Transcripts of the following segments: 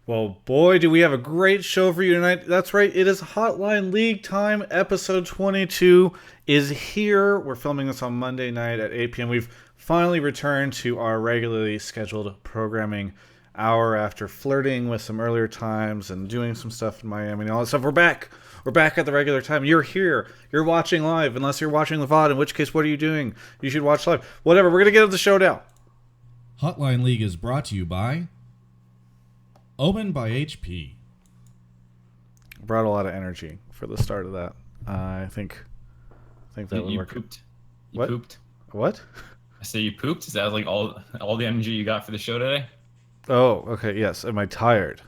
Well, boy, do we have a great show for you tonight. That's right, it is Hotline League time. Episode 22 is here. We're filming this on Monday night at 8 p.m. We've finally returned to our regularly scheduled programming hour after flirting with some earlier times and doing some stuff in Miami and all that stuff. We're back. We're back at the regular time. You're here. You're watching live, unless you're watching the VOD, in which case, what are you doing? You should watch live. Whatever, we're going to get into the show now. Hotline League is brought to you by Omen by HP. Brought a lot of energy for the start of that. I think that would work. Pooped. What? Pooped. What? I say you pooped. Is that like all the energy you got for the show today? Oh, okay. Yes. Am I tired?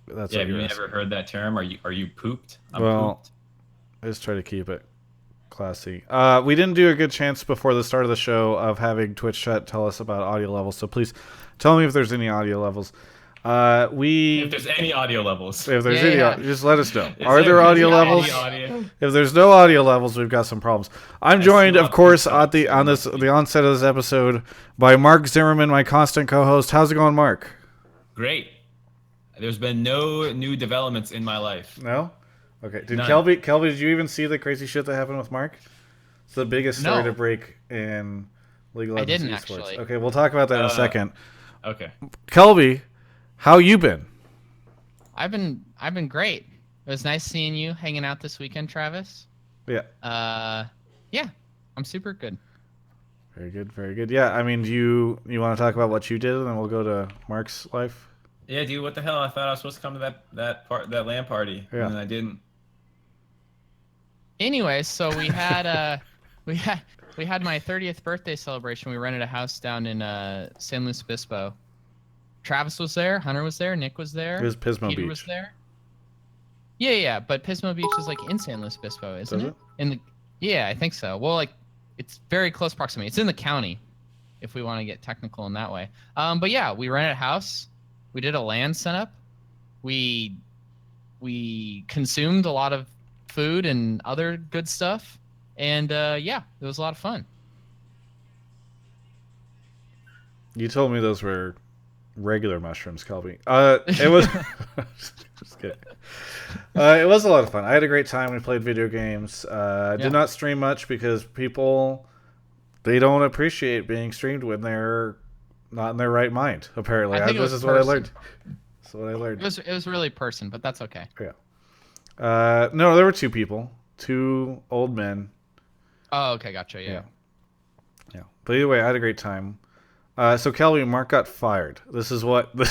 That's Yeah. what Have you you're ever heard that term? Are you pooped? I'm Well, pooped. I just try to keep it classy. We didn't do a good chance before the start of the show of having Twitch chat tell us about audio levels. So please tell me if there's any audio levels. If there's any audio levels. If there's any, just let us know. Is Are there audio levels? any audio? If there's no audio levels, we've got some problems. I'm joined, of course, at the onset of this episode by Mark Zimmerman, my constant co-host. How's it going, Mark? Great. There's been no new developments in my life. No? Okay. Did None. Kelby, did you even see the crazy shit that happened with Mark? It's the biggest story to break in League of Legends didn't, esports. actually. Okay, we'll talk about that in a second. Okay. Kelby, how you been? I've been great. It was nice seeing you hanging out this weekend, Travis. Yeah. Yeah, I'm super good. Very good, very good. Yeah, I mean, do you want to talk about what you did, and then we'll go to Mark's life? Yeah, dude. What the hell? I thought I was supposed to come to that LAN party, Yeah. and then I didn't. Anyway, so we had we had my 30th birthday celebration. We rented a house down in San Luis Obispo. Travis was there, Hunter was there, Nick was there. It was Pismo Peter Beach. was there. Yeah, but Pismo Beach is like in San Luis Obispo, isn't Is it? it? In the I think so. Well, like it's very close proximity. It's in the county, if we want to get technical in that way. But yeah, we rented a house. We did a LAN setup. We consumed a lot of food and other good stuff, and yeah, it was a lot of fun. You told me those were regular mushrooms, Kelby. It was just kidding. It was a lot of fun. I had a great time. We played video games. Did not stream much because people, they don't appreciate being streamed when they're not in their right mind. Apparently, this is what I learned. That's what I learned. It was really person, but that's okay. Yeah. No, there were two people, two old men. Oh, okay, gotcha. Yeah. But either way, I had a great time. So Kelly, Mark got fired. This is what the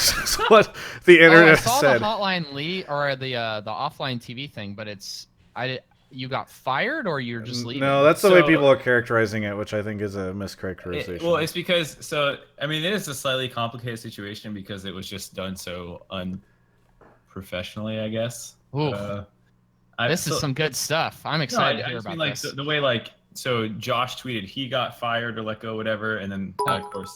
internet I saw said. the Hotline League or the offline TV thing, but you got fired or you're just leaving? No, that's the way people are characterizing it, which I think is a mischaracterization. Well, it's because I mean, it is a slightly complicated situation because it was just done so unprofessionally, I guess. This is some good stuff. I'm excited to hear about this. The way so Josh tweeted he got fired or let go, whatever, and then of course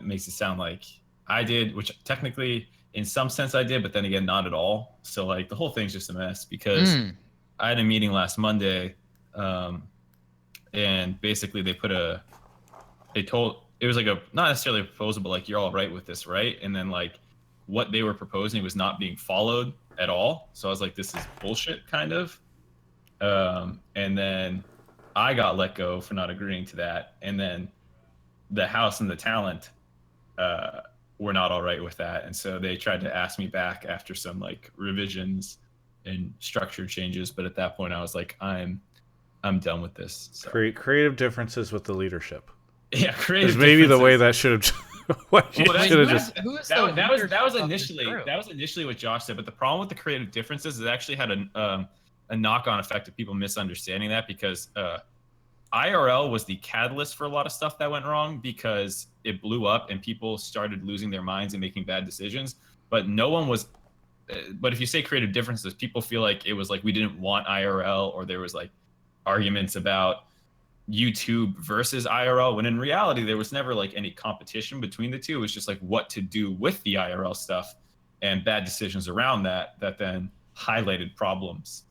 makes it sound like I did, which technically in some sense I did, but then again not at all. So like the whole thing's just a mess because I had a meeting last Monday, and basically it was like not necessarily a proposal, but like, you're all right with this, right? And then like what they were proposing was not being followed at all. So I was like, this is bullshit, kind of. And then I got let go for not agreeing to that. And then the house and the talent were not all right with that. And so they tried to ask me back after some like revisions and structure changes. But at that point I was like, I'm done with this. So. Creative differences with the leadership. Yeah, creative. Is maybe the way that should have. That was initially what Josh said. But the problem with the creative differences is it actually had a knock-on effect of people misunderstanding that, because IRL was the catalyst for a lot of stuff that went wrong because it blew up and people started losing their minds and making bad decisions. But no one was. But if you say creative differences, people feel like it was like we didn't want IRL, or there was like arguments about YouTube versus IRL, when in reality there was never like any competition between the two. It was just like what to do with the IRL stuff and bad decisions around that then highlighted problems.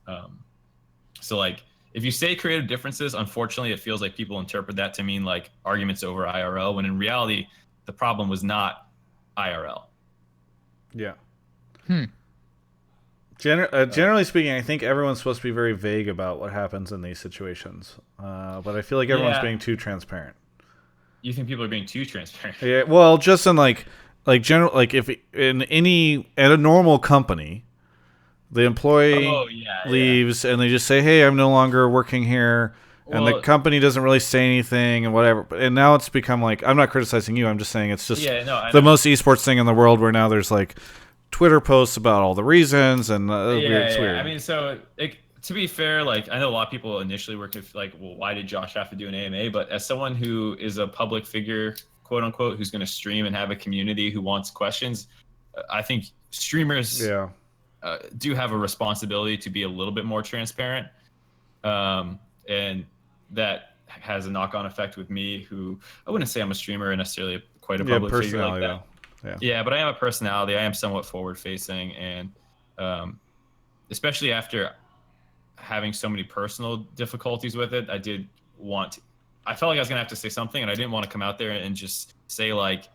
So like if you say creative differences, unfortunately it feels like people interpret that to mean like arguments over IRL, when in reality the problem was not IRL. Yeah. Hmm. Generally speaking, I think everyone's supposed to be very vague about what happens in these situations. But I feel like everyone's being too transparent. You think people are being too transparent? Yeah. Well, just in like if at a normal company, the employee leaves and they just say, "Hey, I'm no longer working here." And the company doesn't really say anything and whatever. And now it's become like, I'm not criticizing you. I'm just saying it's just the most esports thing in the world where now there's like Twitter posts about all the reasons and it's weird. I mean, so to be fair, like I know a lot of people initially were like, well, why did Josh have to do an AMA? But as someone who is a public figure, quote unquote, who's going to stream and have a community who wants questions, I think streamers do have a responsibility to be a little bit more transparent. And that has a knock-on effect with me, who I wouldn't say I'm a streamer or necessarily quite a public figure like that. Yeah, but I am a personality. I am somewhat forward-facing, and especially after having so many personal difficulties with it, I felt like I was gonna have to say something, and I didn't want to come out there and just say like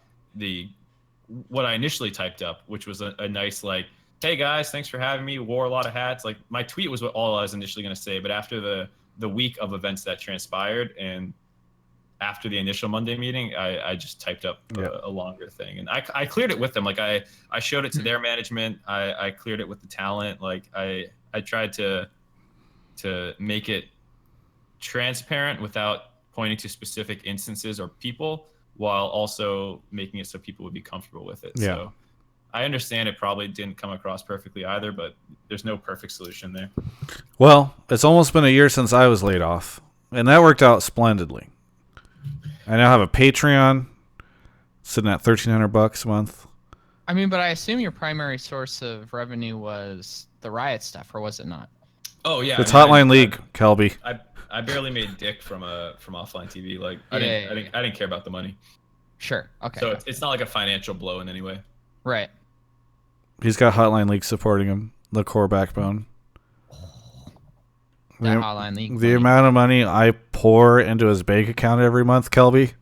what I initially typed up, which was a nice like, "Hey guys, thanks for having me. Wore a lot of hats." Like my tweet was all I was initially gonna say, but after the week of events that transpired and after the initial Monday meeting, I just typed up a longer thing, and I cleared it with them. Like I showed it to their management. I cleared it with the talent. Like I tried to make it transparent without pointing to specific instances or people, while also making it so people would be comfortable with it. Yeah. So I understand it probably didn't come across perfectly either, but there's no perfect solution there. Well, it's almost been a year since I was laid off, and that worked out splendidly. I now have a Patreon sitting at $1,300 a month. I mean, but I assume your primary source of revenue was the Riot stuff, or was it not? Oh yeah, it's Hotline League, Kelby. I barely made dick from offline TV. Like I didn't care about the money. Sure. Okay. So it's not like a financial blow in any way. Right. He's got Hotline League supporting him, the core backbone. Hotline League. The amount of money I pour into his bank account every month, Kelby.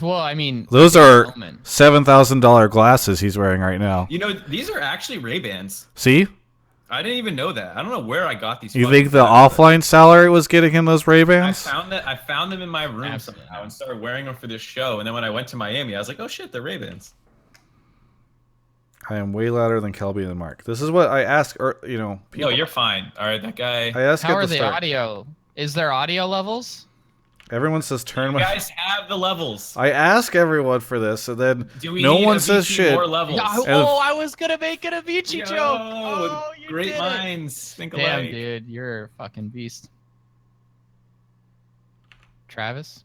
Well, I mean, those are $7,000 glasses he's wearing right now. You know, these are actually Ray-Bans. See? I didn't even know that. I don't know where I got these. You think the offline salary was getting him those Ray-Bans? I found them in my room somehow and started wearing them for this show. And then when I went to Miami, I was like, oh shit, they're Ray-Bans. I am way louder than Kelby and Mark. This is what I ask, people. No, you're fine. All right, that guy. I ask. How are the audio? Is there audio levels? Everyone says turn. You guys have the levels. I ask everyone for this, and then no one says shit. More levels? I was gonna make it a Avicii joke. Oh, you great minds think alike. Damn, dude, you're a fucking beast. Travis.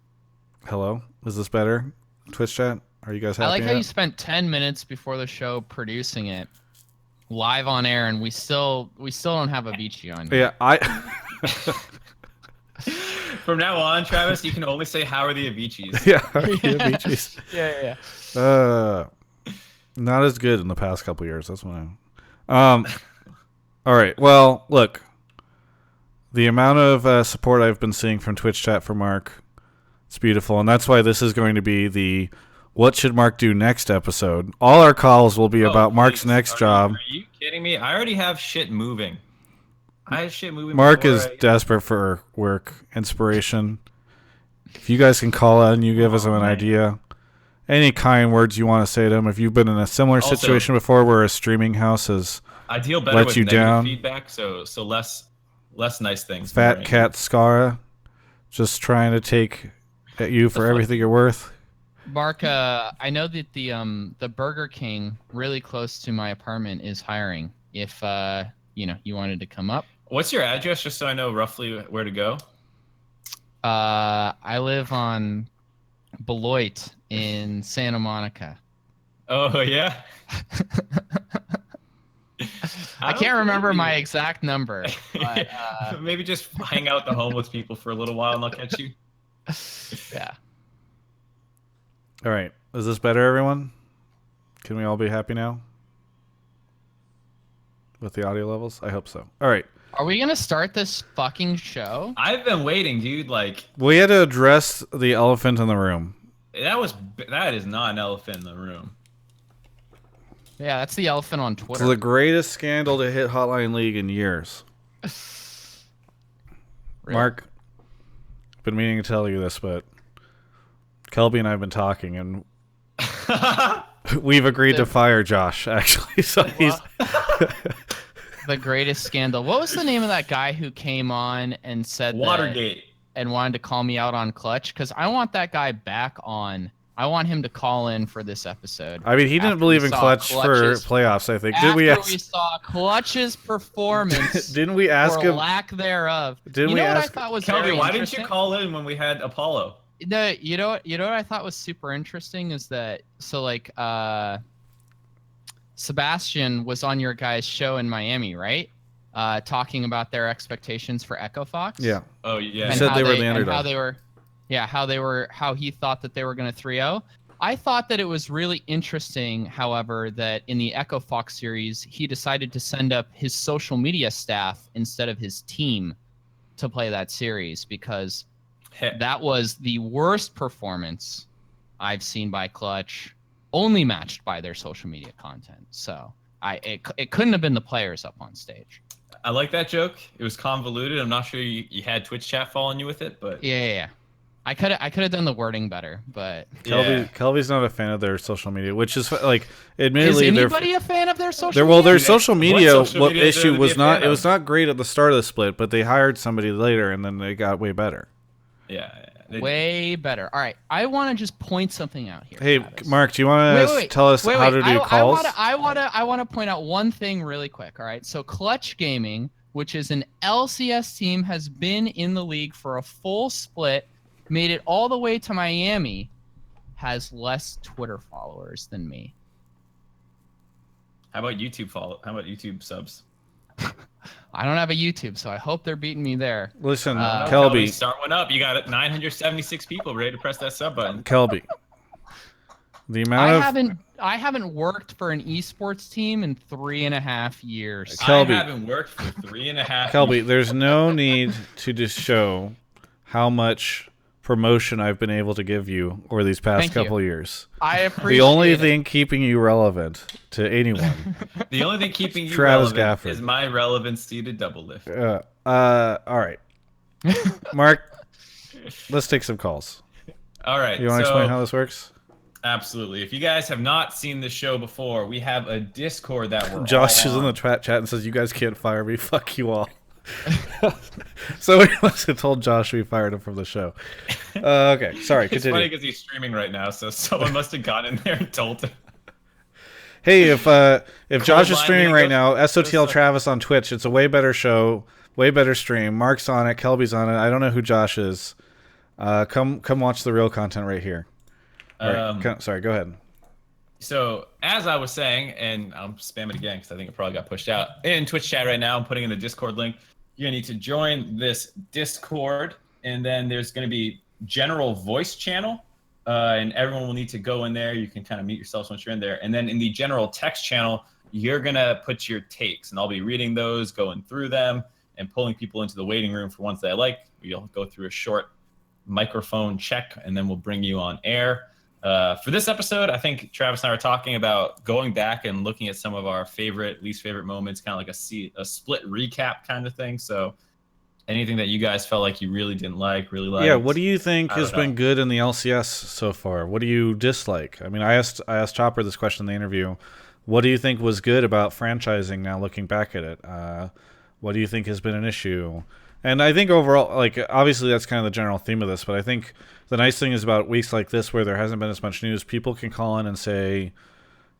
Hello. Is this better? Twitch chat. Are you guys happy? I like how you spent 10 minutes before the show producing it, live on air, and we still don't have Avicii on. Yeah, From now on, Travis, you can only say, "How are the Aviciis?" Yeah, the Aviciis. Yeah. Not as good in the past couple years. That's what all right. Well, look, the amount of support I've been seeing from Twitch chat for Mark, it's beautiful, and that's why this is going to be the "What Should Mark Do Next" episode. All our calls will be about Mark's next job. Are you kidding me? I already have shit moving. I have shit moving. Mark is desperate for work, inspiration. If you guys can call out and you give us an idea, any kind words you want to say to him. If you've been in a similar situation before where a streaming house has I deal better let with you down, feedback, so less nice things. Fat Cat Scara, just trying to take at you for everything you're worth. Mark, I know that the Burger King really close to my apartment is hiring. If you wanted to come up. What's your address, just so I know roughly where to go? I live on Beloit in Santa Monica. Oh yeah. I can't remember my exact number. But, maybe just hang out with the homeless people for a little while and they'll catch you. Yeah. All right. Is this better, everyone? Can we all be happy now? With the audio levels? I hope so. All right. Are we going to start this fucking show? I've been waiting, dude. Like, we had to address the elephant in the room. That is not an elephant in the room. Yeah, that's the elephant on It's Twitter. the greatest scandal to hit Hotline League in years. Really? Mark, I've been meaning to tell you this, but Kelby and I have been talking, and we've agreed to fire Josh, actually. So he's the greatest scandal. What was the name of that guy who came on and said Watergate and wanted to call me out on Clutch? Because I want that guy back on. I want him to call in for this episode. I mean, he didn't believe in Clutch for playoffs, I think. Did we we saw Clutch's performance didn't we ask or him lack thereof. Didn't you know we what ask I thought was Kelby, very why didn't you interesting? call in when we had Apollo? No, you know what I thought was super interesting is that Sebastian was on your guys' show in Miami, right? Talking about their expectations for Echo Fox. Yeah. Oh yeah. He said they were the underdog. How he thought that they were going to 3-0. I thought that it was really interesting, however, that in the Echo Fox series, he decided to send up his social media staff instead of his team to play that series because that was the worst performance I've seen by Clutch, only matched by their social media content. So it couldn't have been the players up on stage. I like that joke. It was convoluted. I'm not sure you had Twitch chat following you with it, but Yeah. I could have done the wording better, but Kelby's not a fan of their social media, which is like, admittedly, is anybody a fan of their social well, media? their social media. What Issue was not. It was not. not great at the start of the split, but they hired somebody later, and then they got way better. Yeah. Way better. All right, I want to just point something out here. Hey, Travis. Mark, do you want to tell us how to do calls? I want to point out one thing really quick. All right, so Clutch Gaming, which is an LCS team, has been in the league for a full split, made it all the way to Miami, has less Twitter followers than me. How about YouTube subs? I don't have a YouTube, so I hope they're beating me there. Listen, Kelby, Kelby, start one up. You got 976 people ready to press that sub button. Kelby. The amount I haven't worked for an esports team in 3.5 years. Kelby. I haven't worked for 3.5 Kelby, years. there's no need to just show how much promotion I've been able to give you over these past Thank you. couple years. I appreciate The only it. thing keeping you relevant to anyone. The only thing keeping you Travis relevant Gafford. is my relevancy to double lift. All right. Mark, let's take some calls. All right. You want to explain how this works? Absolutely. If you guys have not seen the show before, we have a Discord that we're Josh all is in on. the chat and says, "You guys can't fire me. Fuck you all." So we must have told Josh we fired him from the show. Okay, sorry. It's Continue. funny because he's streaming right now, so someone must have gone in there and told him. Hey, if Josh is line streaming me, right go- now, go SOTL stuff. Travis on Twitch. It's a way better show, way better stream. Mark's on it, Kelby's on it. I don't know who Josh is. Come watch the real content right here. All right, sorry, go ahead. So, as I was saying, and I'll spam it again because I think it probably got pushed out. In Twitch chat right now, I'm putting in the Discord link. You're going to need to join this Discord, and then there's going to be general voice channel, and everyone will need to go in there. You can kind of mute yourselves once you're in there. And then in the general text channel, you're going to put your takes, and I'll be reading those, going through them, and pulling people into the waiting room for ones that I like. We'll go through a short microphone check, and then we'll bring you on air. For this episode, I think Travis and I were talking about going back and looking at some of our favorite, least favorite moments, kind of like a split recap kind of thing. So anything that you guys felt like you really didn't like, really liked. Yeah, what do you think I has don't know. been good in the LCS so far? What do you dislike? I mean, I asked Chopper this question in the interview. What do you think was good about franchising now looking back at it? What do you think has been an issue? And I think overall, like, obviously that's kind of the general theme of this, but I think the nice thing is about weeks like this where there hasn't been as much news, people can call in and say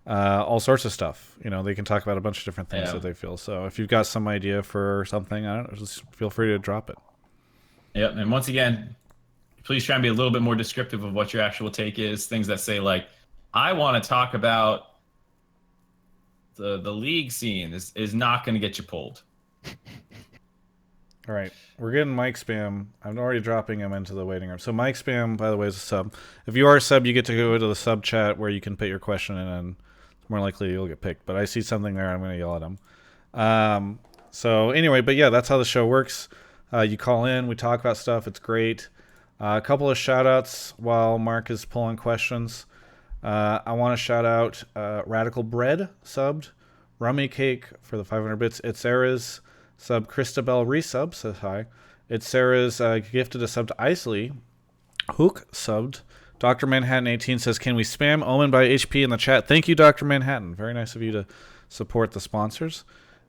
all sorts of stuff. You know, they can talk about a bunch of different things that they feel. So if you've got some idea for something, I don't know, just feel free to drop it. Yep. And once again, please try and be a little bit more descriptive of what your actual take is. Things that say like, I want to talk about the league scene is not going to get you pulled. All right, we're getting Mike Spam. I'm already dropping him into the waiting room. So Mike Spam, by the way, is a sub. If you are a sub, you get to go to the sub chat where you can put your question in, and it's more likely you'll get picked. But I see something there, I'm going to yell at him. So anyway, but yeah, that's how the show works. You call in, we talk about stuff. It's great. A couple of shout-outs while Mark is pulling questions. I want to shout out Radical Bread subbed, Rummy Cake for the 500 bits. It's Sarah's sub. Christabel resub says hi. It's Sarah's gifted a sub to Isley. Hook subbed. Dr. Manhattan 18 says, can we spam Omen by HP in the chat? Thank you, Dr. Manhattan. Very nice of you to support the sponsors.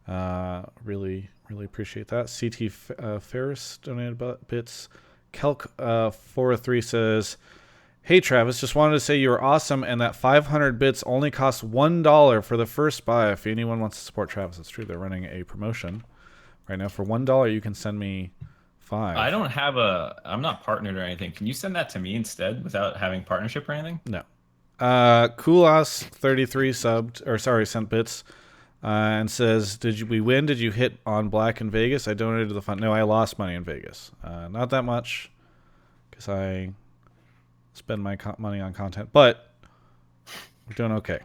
Really appreciate that. CT Ferris donated bits. Kelk 403 says, hey Travis, just wanted to say you were awesome and that 500 bits only costs $1 for the first buy. If anyone wants to support Travis, it's true. They're running a promotion right now. For $1, you can send me 5. I'm not partnered or anything. Can you send that to me instead without having partnership or anything? No. Koulas 33 sent bits. And says, did we win? Did you hit on black in Vegas? I donated to the fund. No, I lost money in Vegas. Not that much, because I spend my money on content, but we're doing okay.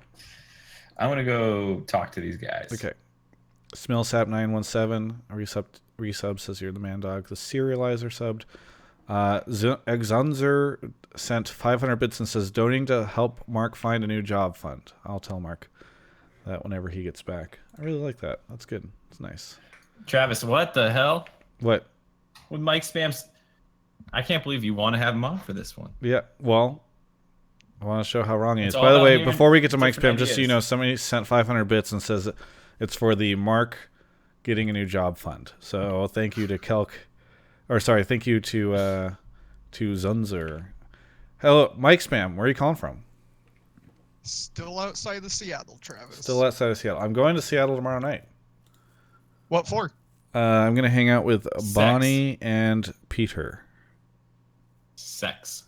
I'm gonna go talk to these guys. Okay. Smillsap917 resub says you're the man dog. The serializer subbed. Exunzer sent 500 bits and says donating to help Mark find a new job fund. I'll tell Mark that whenever he gets back. I really like that. That's good. It's nice. Travis, what the hell? What? With Mike Spams, I can't believe you want to have him on for this one. Yeah, well, I want to show how wrong he is. By the way, before we get to Mike Spam, just so you know, somebody sent 500 bits and says it's for the Mark getting a new job fund. So thank you to thank you to Zunzer. Hello, Mike Spam, where are you calling from? Still outside of Seattle, Travis. Still outside of Seattle. I'm going to Seattle tomorrow night. What for? I'm going to hang out with Bonnie and Peter. Sex.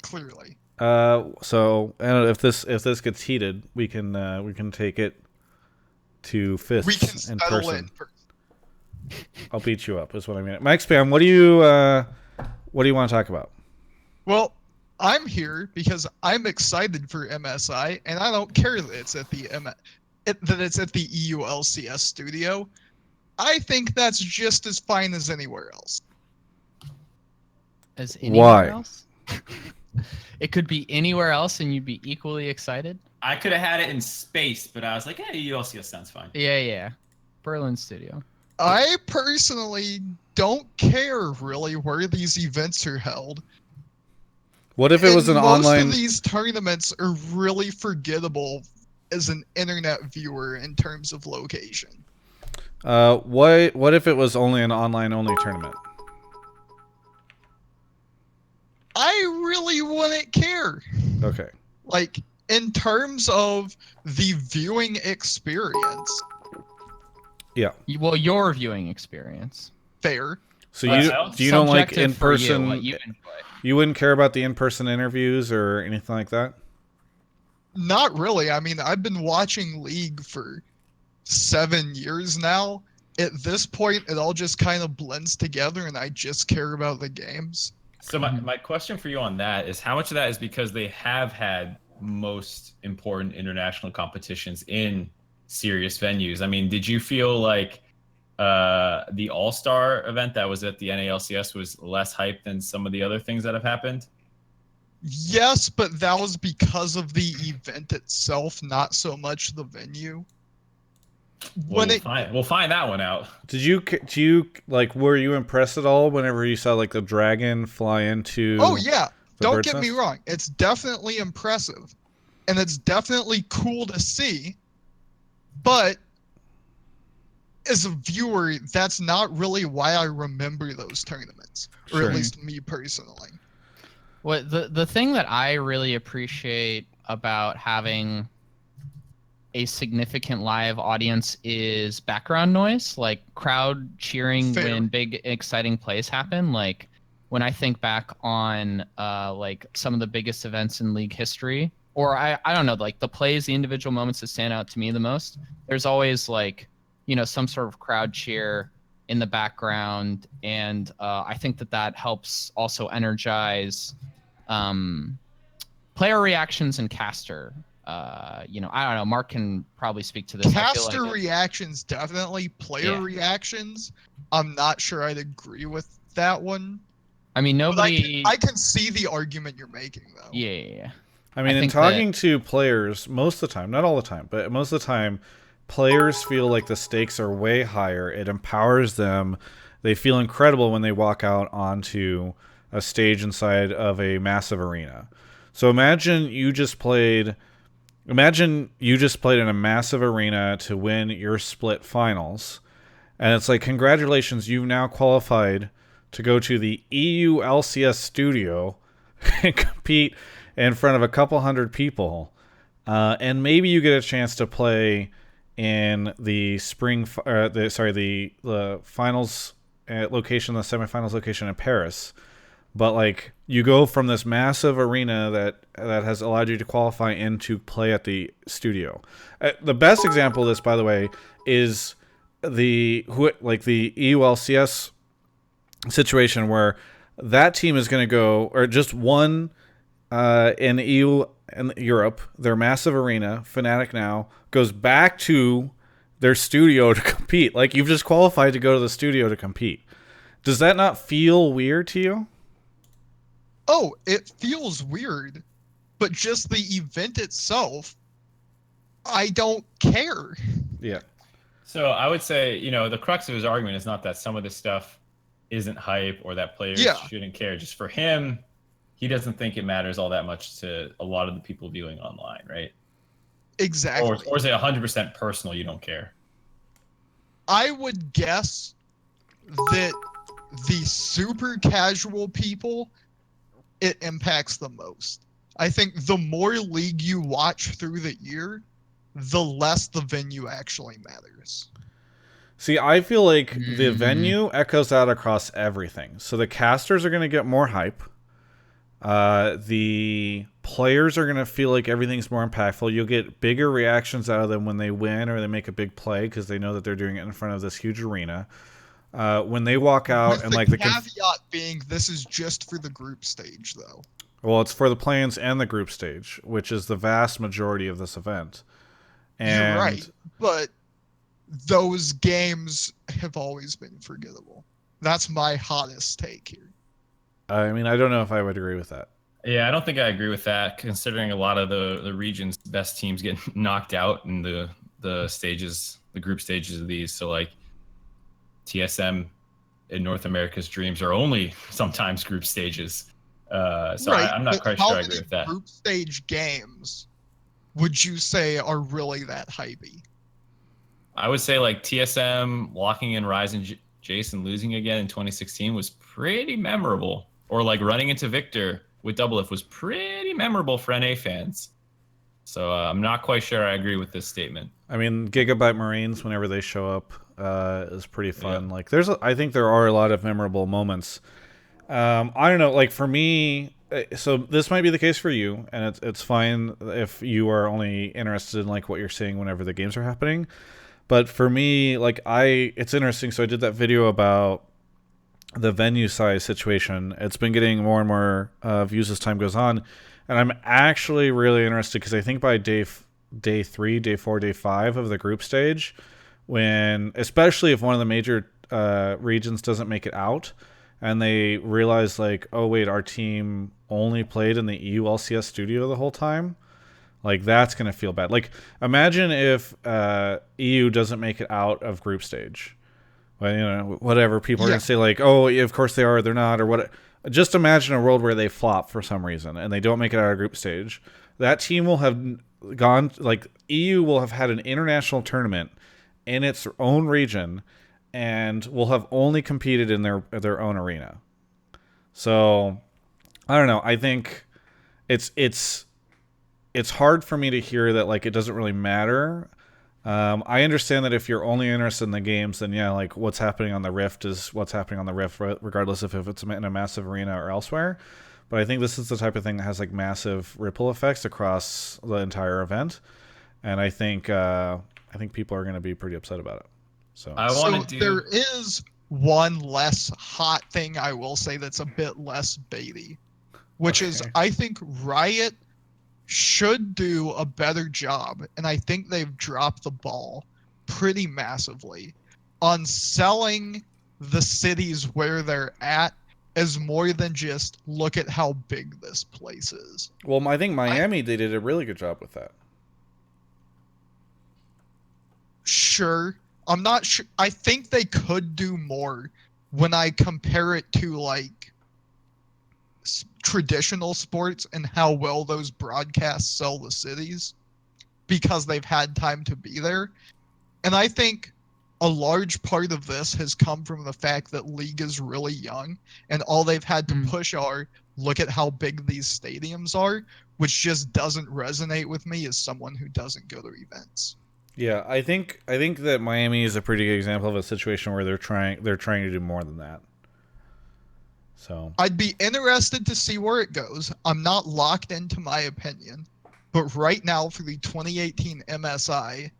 Clearly. So if this gets heated, we can take it to fists we can in settle person. it. I'll beat you up. Is what I mean. Mike Spam, what do you want to talk about? Well, I'm here because I'm excited for MSI, and I don't care that it's at the EU LCS studio. I think that's just as fine as anywhere else. As anywhere Why? else? It could be anywhere else, and you'd be equally excited. I could have had it in space, but I was like, hey, ULCS sounds fine. Yeah. Berlin studio. I personally don't care really where these events are held. What if it was an online? Most of these tournaments are really forgettable as an internet viewer in terms of location. What if it was only an online only tournament? I really wouldn't care. Okay. Like, in terms of the viewing experience. Yeah. Well, your viewing experience. Fair. So you don't like in person? You wouldn't care about the in-person interviews or anything like that? Not really. I mean, I've been watching League for 7 years now. At this point, it all just kind of blends together, and I just care about the games. So my question for you on that is, how much of that is because they have had most important international competitions in serious venues? I mean, did you feel like the All-Star event that was at the NALCS was less hype than some of the other things that have happened? Yes, but that was because of the event itself, not so much the venue. We'll find that one out. Did you like? Were you impressed at all whenever you saw like the dragon fly into? Oh yeah, don't get me wrong. It's definitely impressive, and it's definitely cool to see. But as a viewer, that's not really why I remember those tournaments, or at least me personally. Well, the thing that I really appreciate about having a significant live audience is background noise, like crowd cheering when big exciting plays happen. Like when I think back on like some of the biggest events in League history, or I don't know, like the plays, the individual moments that stand out to me the most, there's always like, you know, some sort of crowd cheer in the background, and I think that helps also energize player reactions and caster. You know, I don't know. Mark can probably speak to this. Caster reactions, definitely. Player reactions, I'm not sure I'd agree with that one. I mean, nobody. I can see the argument you're making, though. Yeah. I mean, in talking to players, most of the time, not all the time, but most of the time, players feel like the stakes are way higher. It empowers them. They feel incredible when they walk out onto a stage inside of a massive arena. So imagine you just played in a massive arena to win your split finals. And it's like, congratulations, you've now qualified to go to the EU LCS studio and compete in front of a couple hundred people. And maybe you get a chance to play in the the finals location, the semifinals location in Paris. But like, you go from this massive arena that has allowed you to qualify in to play at the studio. The best example of this, by the way, is the EULCS situation, where that team is going to go, or just one in EU and Europe, their massive arena, Fnatic now, goes back to their studio to compete. Like, you've just qualified to go to the studio to compete. Does that not feel weird to you? Oh, it feels weird, but just the event itself, I don't care. Yeah. So I would say, the crux of his argument is not that some of this stuff isn't hype or that players shouldn't care. Just for him, he doesn't think it matters all that much to a lot of the people viewing online, right? Exactly. Or is it 100% personal? You don't care? I would guess that the super casual people, it impacts the most. I think the more League you watch through the year, the less the venue actually matters. See, I feel like the venue echoes out across everything. So the casters are going to get more hype. The players are going to feel like everything's more impactful. You'll get bigger reactions out of them when they win or they make a big play, because they know that they're doing it in front of this huge arena. When they walk out, with and the like the caveat being, this is just for the group stage, though. Well, it's for the play-ins and the group stage, which is the vast majority of this event. And you're right, but those games have always been forgettable. That's my hottest take here. I mean, I don't know if I would agree with that. Yeah, I don't think I agree with that, considering a lot of the region's best teams get knocked out in the stages, the group stages of these. So like TSM in North America's dreams are only sometimes group stages. So right, I'm not quite sure I agree with that. Group stage games would you say are really that hypey? I would say like TSM locking in Ryze and Jace and losing again in 2016 was pretty memorable. Or like running into Victor with Doublelift was pretty memorable for NA fans. So I'm not quite sure I agree with this statement. I mean, Gigabyte Marines, whenever they show up, is pretty fun. Yeah. Like, I think there are a lot of memorable moments. I don't know, like for me, so this might be the case for you, and it's fine if you are only interested in like what you're seeing whenever the games are happening. But for me, like it's interesting. So I did that video about the venue size situation. It's been getting more and more views as time goes on, and I'm actually really interested because I think by day 3, day 4, day 5 of the group stage, when especially if one of the major regions doesn't make it out, and they realize like, oh wait, our team only played in the EU LCS studio the whole time. Like, that's going to feel bad. Like, imagine if EU doesn't make it out of group stage. Well, whatever. People are going to say, like, oh, yeah, of course they are, they're not, or what. Just imagine a world where they flop for some reason and they don't make it out of group stage. That team will have gone, like, EU will have had an international tournament in its own region and will have only competed in their own arena. So, I don't know. I think it's hard for me to hear that, like, it doesn't really matter. I understand that if you're only interested in the games, then yeah, like what's happening on the Rift is what's happening on the Rift, regardless if it's in a massive arena or elsewhere. But I think this is the type of thing that has like massive ripple effects across the entire event, and I think people are going to be pretty upset about it. So there is one less hot thing I will say that's a bit less baity, which is I think Riot should do a better job, and I think they've dropped the ball pretty massively on selling the cities where they're at is more than just look at how big this place is. Well, I think Miami, they did a really good job with that. Sure. I'm not sure. I think they could do more when I compare it to like traditional sports and how well those broadcasts sell the cities because they've had time to be there. And I think a large part of this has come from the fact that League is really young and all they've had to push are look at how big these stadiums are, which just doesn't resonate with me as someone who doesn't go to events. Yeah, I think that Miami is a pretty good example of a situation where they're trying to do more than that. So I'd be interested to see where it goes. I'm not locked into my opinion, but right now for the 2018 MSI,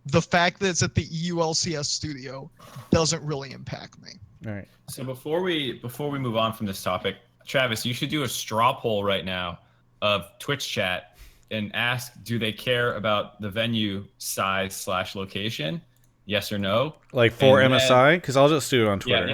the fact that it's at the EU LCS studio doesn't really impact me. all right. So before we move on from this topic, Travis, you should do a straw poll right now of Twitch chat and ask, do they care about the venue size / location? Yes or no? Like for MSI? Because I'll just do it on Twitter. Do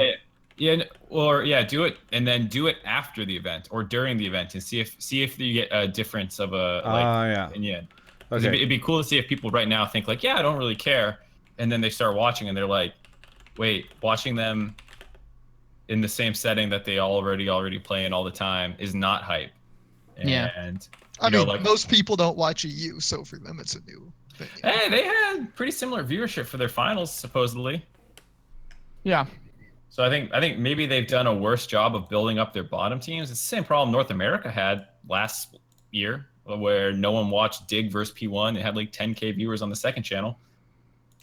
it and then do it after the event or during the event and see if you get a difference of opinion. Okay. It'd be cool to see if people right now think like, yeah, I don't really care, and then they start watching and they're like, wait, watching them in the same setting that they already play in all the time is not hype. And I mean, most people don't watch EU, so for them it's a new thing. Hey, they had pretty similar viewership for their finals, supposedly. Yeah. So I think maybe they've done a worse job of building up their bottom teams. It's the same problem North America had last year, where no one watched Dig versus P1. It had like 10K viewers on the second channel.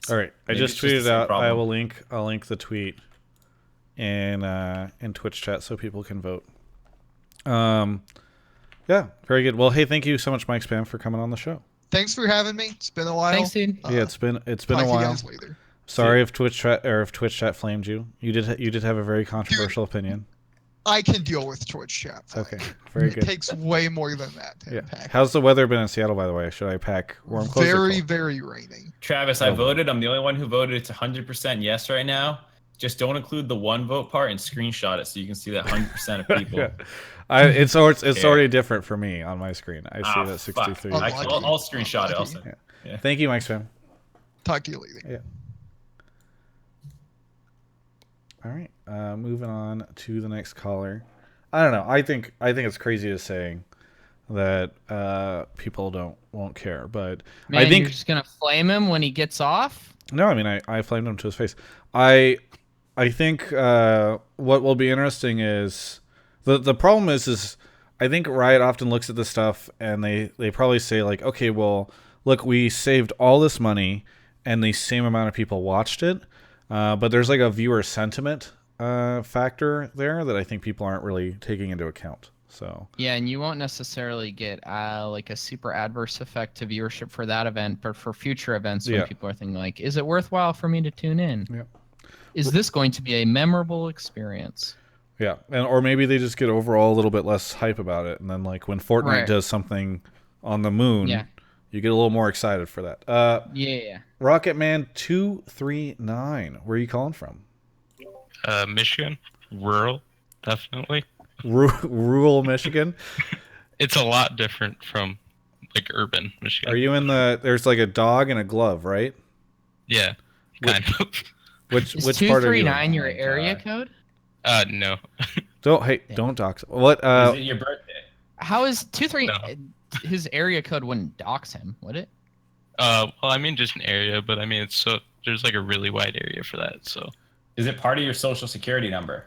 All right, I just tweeted out. I'll link the tweet in Twitch chat so people can vote. Yeah, very good. Well, hey, thank you so much, Mike Spam, for coming on the show. Thanks for having me. It's been a while. Thanks, dude. Yeah, it's been a while. Sorry if Twitch chat flamed you. You did have a very controversial opinion. I can deal with Twitch chat. Okay, very good. It takes way more than that to impact. How's the weather been in Seattle, by the way? Should I pack warm clothes? Very rainy. Travis, I voted. I'm the only one who voted. It's 100% yes right now. Just don't include the one vote part and screenshot it so you can see that 100% of people. It's already different for me on my screen. I see that 63. I'll screenshot it also. Yeah. Thank you, Mike Spam. Talk to you later. Yeah. All right, moving on to the next caller. I don't know. I think it's crazy to say that people won't care, but I think you're just gonna flame him when he gets off. No, I mean I flamed him to his face. I think what will be interesting is the problem is I think Riot often looks at this stuff and they probably say like, okay, well, look, we saved all this money and the same amount of people watched it. But there's like a viewer sentiment factor there that I think people aren't really taking into account. So yeah, and you won't necessarily get like a super adverse effect to viewership for that event, but for future events when people are thinking like, is it worthwhile for me to tune in? Yeah. Is this going to be a memorable experience? Yeah, or maybe they just get overall a little bit less hype about it, and then like when Fortnite does something on the moon, you get a little more excited for that. Rocketman239, where are you calling from? Michigan, rural, definitely. Rural Michigan. It's a lot different from like urban Michigan. Are you in there's like a dog and a glove, right? Yeah, kind of. Which is part are you in? 239 your area code? No. Don't dox. What? Is it your birthday? How is 239? His area code wouldn't dox him, would it? Well, I mean just an area, but I mean there's like a really wide area for that. So. Is it part of your social security number?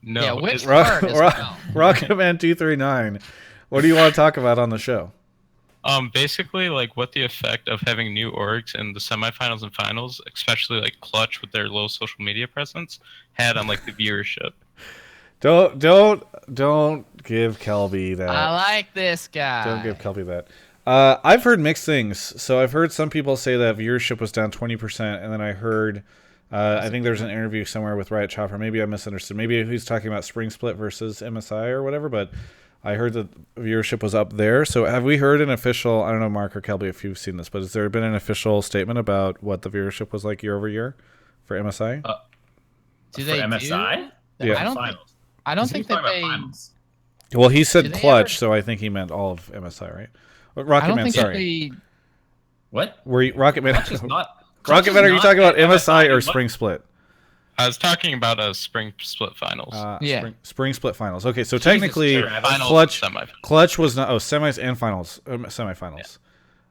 No. Yeah, which part? Rocketman239. What do you want to talk about on the show? Basically, like what the effect of having new orgs in the semifinals and finals, especially like Clutch with their low social media presence, had on like the viewership. Don't give Kelby that. I like this guy. Don't give Kelby that. I've heard mixed things. So I've heard some people say that viewership was down 20%, and then I heard, I think there's an interview somewhere with Riot Chopper. Maybe I misunderstood. Maybe he's talking about Spring Split versus MSI or whatever, but I heard that viewership was up there. So have we heard an official, I don't know, Mark or Kelby, if you've seen this, but has there been an official statement about what the viewership was like year over year for MSI? Do they for MSI? Yeah. I don't think that they. Well, he said Do they clutch, ever- so I think he meant all of MSI, right? I Rocket don't Man, think sorry. that What? Were you Rocket Man? Clutch is not. Rocket Man, are you talking about MSI or Spring Split? I was talking about a spring split finals. Yeah. Spring Split finals. Okay, so technically, Finals, clutch semifinals. clutch was not. Oh, semis and finals, semifinals.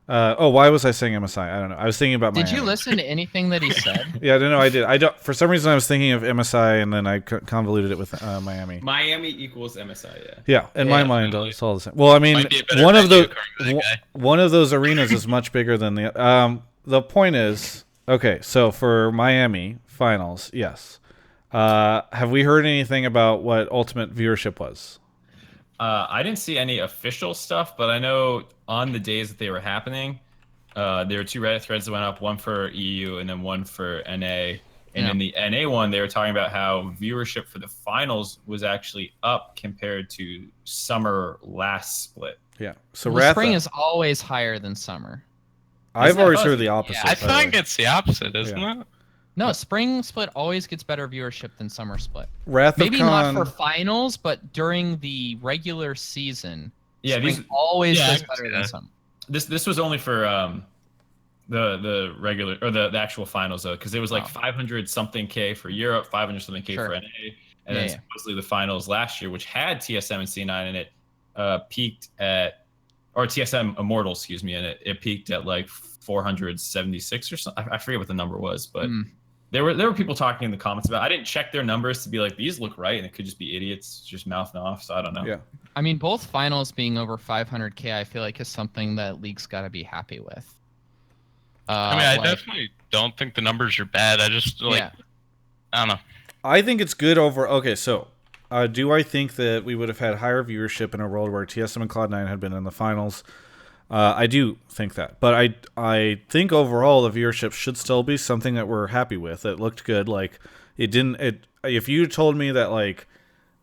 Why was I saying MSI? I don't know. I was thinking about Did Miami. you listen to anything that he said? Yeah, no, I did. I don't. For some reason, I was thinking of MSI, and then I convoluted it with Miami. Miami equals MSI. Yeah. Yeah, in my mind, it's all the same. Well, I mean, Might be a better one of venue the according to that guy. one of those arenas is much bigger than the. The point is, okay, so for Miami finals, yes. Have we heard anything about what ultimate viewership was? I didn't see any official stuff, but I know on the days that they were happening, there were 2 Reddit threads that went up, one for EU and then one for NA. And in the NA one, they were talking about how viewership for the finals was actually up compared to summer last split. Yeah. So Well, Ratha, spring is always higher than summer. I've always heard the opposite. I by the way. think it's the opposite, isn't it? No, spring split always gets better viewership than summer split. Wrath of Maybe not Khan- for finals, but during the regular season, Yeah, spring always Yeah, I does can better see than that. summer. This was only for the regular or the actual finals though, because it was like Oh. 500 something K for Europe, 500 something K Sure. for NA, and then Yeah. supposedly the finals last year, which had TSM and C9 in it, peaked at, or TSM Immortals, excuse me, and it peaked at like 476 or something. I forget what the number was, but there were people talking in the comments about. I didn't check their numbers to be like, these look right, and it could just be idiots just mouthing off. So I don't know. Yeah. I mean, both finals being over 500K, I feel like is something that league's got to be happy with. I mean, I definitely don't think the numbers are bad. I just I don't know. I think it's good over. Okay, so do I think that we would have had higher viewership in a world where TSM and Cloud9 had been in the finals? I do think that, but I think overall the viewership should still be something that we're happy with. It looked good. Like it didn't. If you told me that like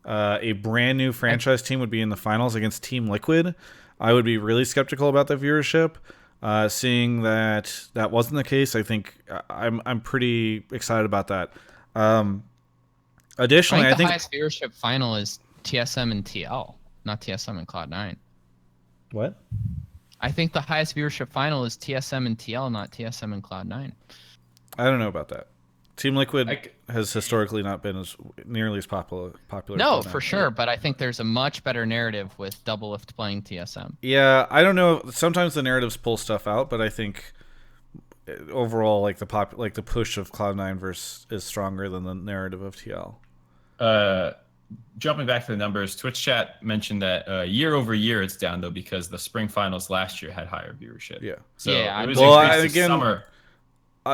a brand new franchise team would be in the finals against Team Liquid, I would be really skeptical about the viewership. Seeing that wasn't the case, I think I'm pretty excited about that. Additionally, I think the highest viewership final is TSM and TL, not TSM and Cloud9. What? I think the highest viewership final is TSM and TL, not TSM and Cloud9. I don't know about that. Team Liquid has historically not been nearly as popular. No, as Cloud9. for sure, but I think there's a much better narrative with Doublelift playing TSM. Yeah, I don't know. Sometimes the narratives pull stuff out, but I think overall, like the push of Cloud9 is stronger than the narrative of TL. Jumping back to the numbers, Twitch chat mentioned that year over year it's down though because the spring finals last year had higher viewership. Yeah. So Yeah, it was well, increased this again, summer.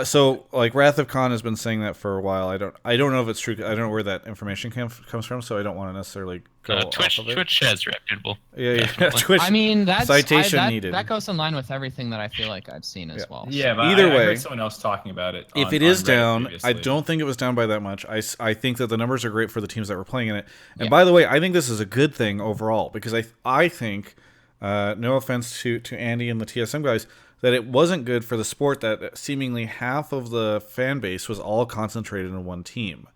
So like Wrath of Khan has been saying that for a while. I don't know if it's true. I don't know where that information comes from, so I don't want to necessarily go Twitch off of it. Twitch chat's reputable. Yeah. Definitely. Twitch. I mean, that's citation that, needed. that goes in line with everything that I feel like I've seen as well. Yeah, but Either I way, heard someone else talking about it. If it is down, I don't think it was down by that much. I think that the numbers are great for the teams that were playing in it. And by the way, I think this is a good thing overall because I think, no offense to Andy and the TSM guys, that it wasn't good for the sport that seemingly half of the fan base was all concentrated in one team.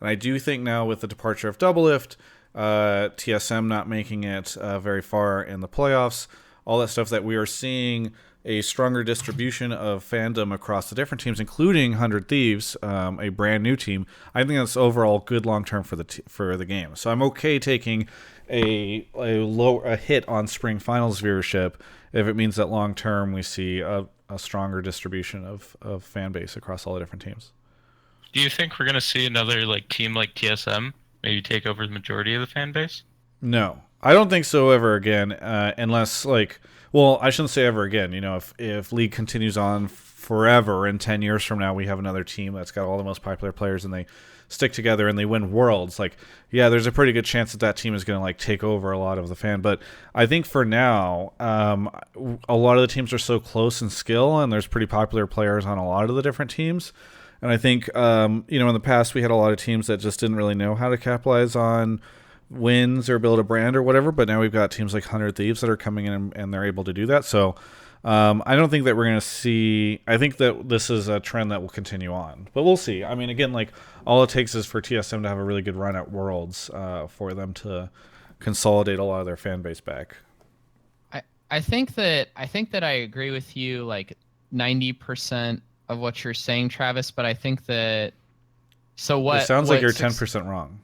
And I do think now with the departure of Doublelift, TSM not making it very far in the playoffs, all that stuff, that we are seeing a stronger distribution of fandom across the different teams, including 100 Thieves, a brand new team. I think that's overall good long term for the game. So I'm okay taking a hit on spring finals viewership if it means that long term we see a stronger distribution of fan base across all the different teams. Do you think we're gonna see another team like TSM maybe take over the majority of the fan base? No, I don't think so ever again, unless well, I shouldn't say ever again. You know, if League continues on forever and 10 years from now we have another team that's got all the most popular players and they stick together and they win worlds, there's a pretty good chance that team is going to take over a lot of the fan. But I think for now, a lot of the teams are so close in skill and there's pretty popular players on a lot of the different teams. And I think, in the past we had a lot of teams that just didn't really know how to capitalize on wins or build a brand or whatever, but now we've got teams like 100 Thieves that are coming in and they're able to do that. So I don't think that we're going to see. I think that this is a trend that will continue on, but we'll see. I mean, again, like all it takes is for TSM to have a really good run at Worlds for them to consolidate a lot of their fan base back. I think that I agree with you like 90% of what you're saying, Travis. But I think that It sounds like you're 10% wrong.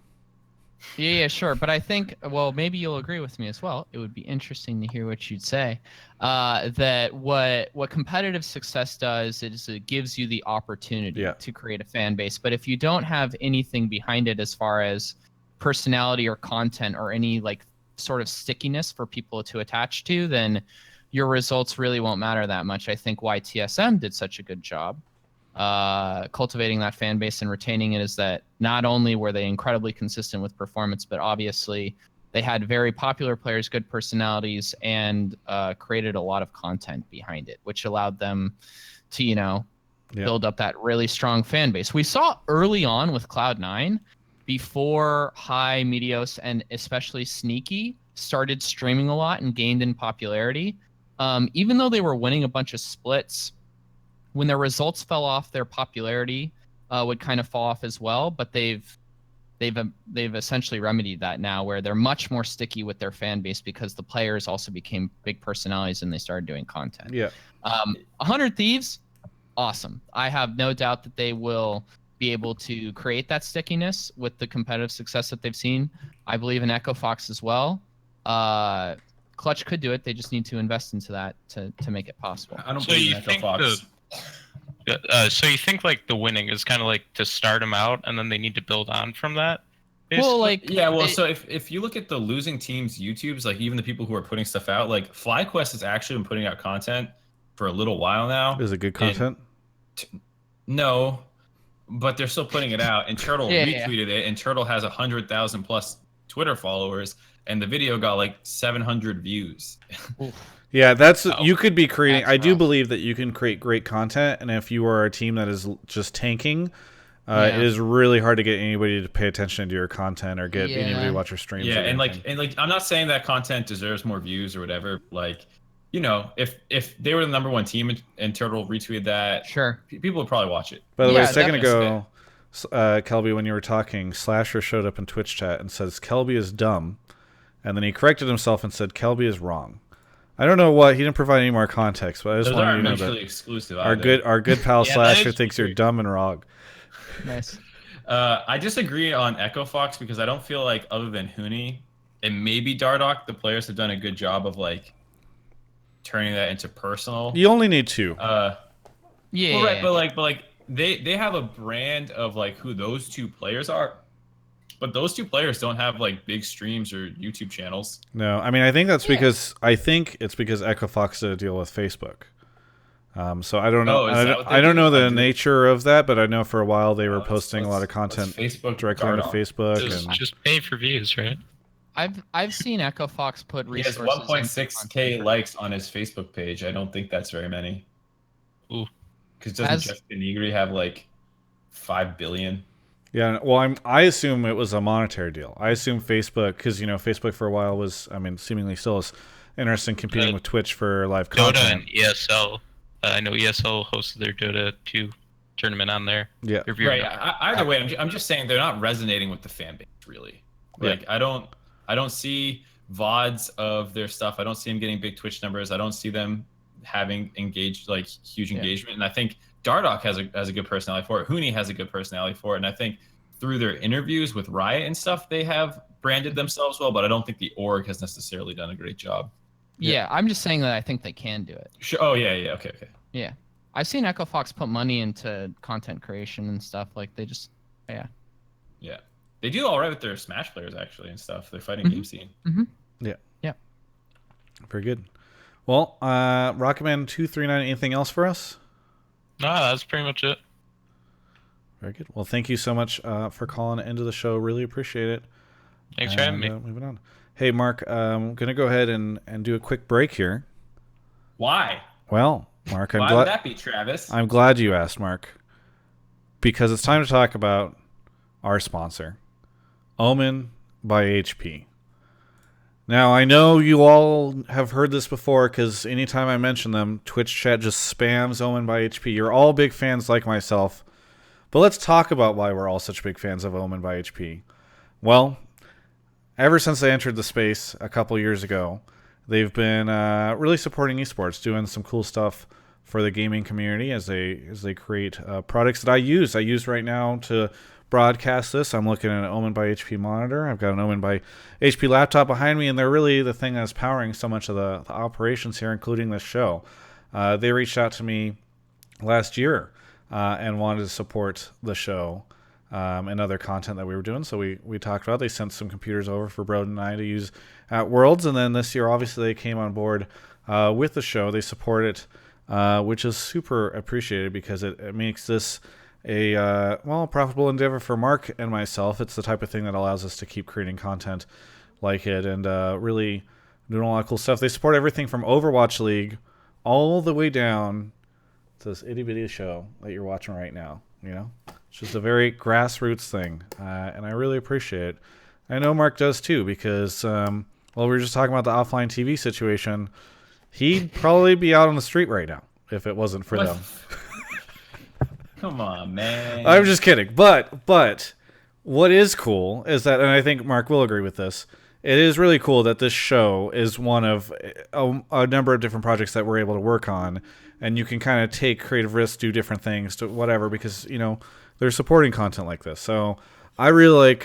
Yeah, sure. But I think, well, maybe you'll agree with me as well. It would be interesting to hear what you'd say. That what competitive success does is it gives you the opportunity to create a fan base. But if you don't have anything behind it as far as personality or content or any like sort of stickiness for people to attach to, then your results really won't matter that much. I think why TSM did such a good job cultivating that fan base and retaining it is that not only were they incredibly consistent with performance, but obviously they had very popular players, good personalities, and created a lot of content behind it, which allowed them to, build up that really strong fan base. We saw early on with Cloud9, before High, Meteos, and especially Sneaky started streaming a lot and gained in popularity, even though they were winning a bunch of splits, when their results fell off, their popularity would kind of fall off as well. But they've essentially remedied that now, where they're much more sticky with their fan base because the players also became big personalities and they started doing content. 100 Thieves, awesome. I have no doubt that they will be able to create that stickiness with the competitive success that they've seen. I believe in Echo Fox as well. Clutch could do it. They just need to invest into that to make it possible. I don't believe in Echo Fox. So you think like the winning is kind of like to start them out, and then they need to build on from that? Basically? Well, like so if you look at the losing teams' YouTubes, like even the people who are putting stuff out, like FlyQuest has actually been putting out content for a little while now. Is it good content? No, but they're still putting it out. And Turtle retweeted it, and Turtle has 100,000 plus Twitter followers, and the video got like 700 views. Yeah, that's you could be creating. I do believe that you can create great content, and if you are a team that is just tanking, it is really hard to get anybody to pay attention to your content or get anybody to watch your streams. Yeah, and like I'm not saying that content deserves more views or whatever. Like, if they were the #1 team and Turtle retweeted that, sure, people would probably watch it. By the way, a second ago, Kelby, when you were talking, Slasher showed up in Twitch chat and says Kelby is dumb, and then he corrected himself and said Kelby is wrong. I don't know what, he didn't provide any more context, but I just wanted you to know that exclusive our good pal Slasher thinks you're dumb and wrong. Nice. I disagree on Echo Fox because I don't feel like, other than Huni and maybe Dardoch, the players have done a good job of like turning that into personal. You only need two. Well, right, but like they have a brand of like who those two players are. But those two players don't have like big streams or YouTube channels. No, I mean I think that's because it's because Echo Fox did a deal with Facebook. So I don't know. I don't know the nature of that, but I know for a while they were posting a lot of content directly onto Facebook. Just pay for views, right? I've seen Echo Fox put resources. He has 1.6K likes on his Facebook page. I don't think that's very many. Ooh, because doesn't Justin Negri have like 5 billion? Yeah, well, I assume it was a monetary deal. I assume Facebook, because Facebook for a while was, seemingly still is interested in competing with Twitch for live content. Dota and ESL. I know ESL hosted their Dota 2 tournament on there. Yeah, right. Either way, I'm just saying they're not resonating with the fan base really. Like I don't see VODs of their stuff. I don't see them getting big Twitch numbers. I don't see them having huge engagement. And I think Dardoch has a good personality for it. Huni has a good personality for it. And I think through their interviews with Riot and stuff, they have branded themselves well, but I don't think the org has necessarily done a great job. Yeah, I'm just saying that I think they can do it. Sure. Oh, yeah. Okay. Yeah. I've seen Echo Fox put money into content creation and stuff. Like, they just, Yeah. They do all right with their Smash players, actually, and stuff. Their fighting game scene. Mm-hmm. Yeah. Very good. Well, Rocketman239, anything else for us? No, that's pretty much it. Very good. Well, thank you so much for calling into the show. Really appreciate it. Thanks for having me. Moving on. Hey, Mark, I'm going to go ahead and do a quick break here. Why? Well, Mark, Why would that be, Travis? I'm glad you asked, Mark, because it's time to talk about our sponsor, Omen by HP. Now, I know you all have heard this before because anytime I mention them, Twitch chat just spams Omen by HP. You're all big fans like myself. But let's talk about why we're all such big fans of Omen by HP. Well, ever since they entered the space a couple years ago, they've been really supporting esports, doing some cool stuff for the gaming community as they create products that I use. I use right now to broadcast this. I'm looking at an Omen by HP monitor. I've got an Omen by HP laptop behind me, and they're really the thing that's powering so much of the operations here, including this show. They reached out to me last year and wanted to support the show and other content that we were doing. So we talked about it. They sent some computers over for Broden and I to use at Worlds. And then this year, obviously, they came on board with the show. They support it, which is super appreciated because it makes this a profitable endeavor for Mark and myself. It's the type of thing that allows us to keep creating content like it and really doing a lot of cool stuff. They support everything from Overwatch League all the way down to this itty-bitty show that you're watching right now. You know, it's just a very grassroots thing, and I really appreciate it. I know Mark does too because, we were just talking about the offline TV situation. He'd probably be out on the street right now if it wasn't for them. Come on, man. I'm just kidding. But what is cool is that, and I think Mark will agree with this, it is really cool that this show is one of a number of different projects that we're able to work on, and you can kind of take creative risks, do different things, to whatever, because, you know, they're supporting content like this. So I really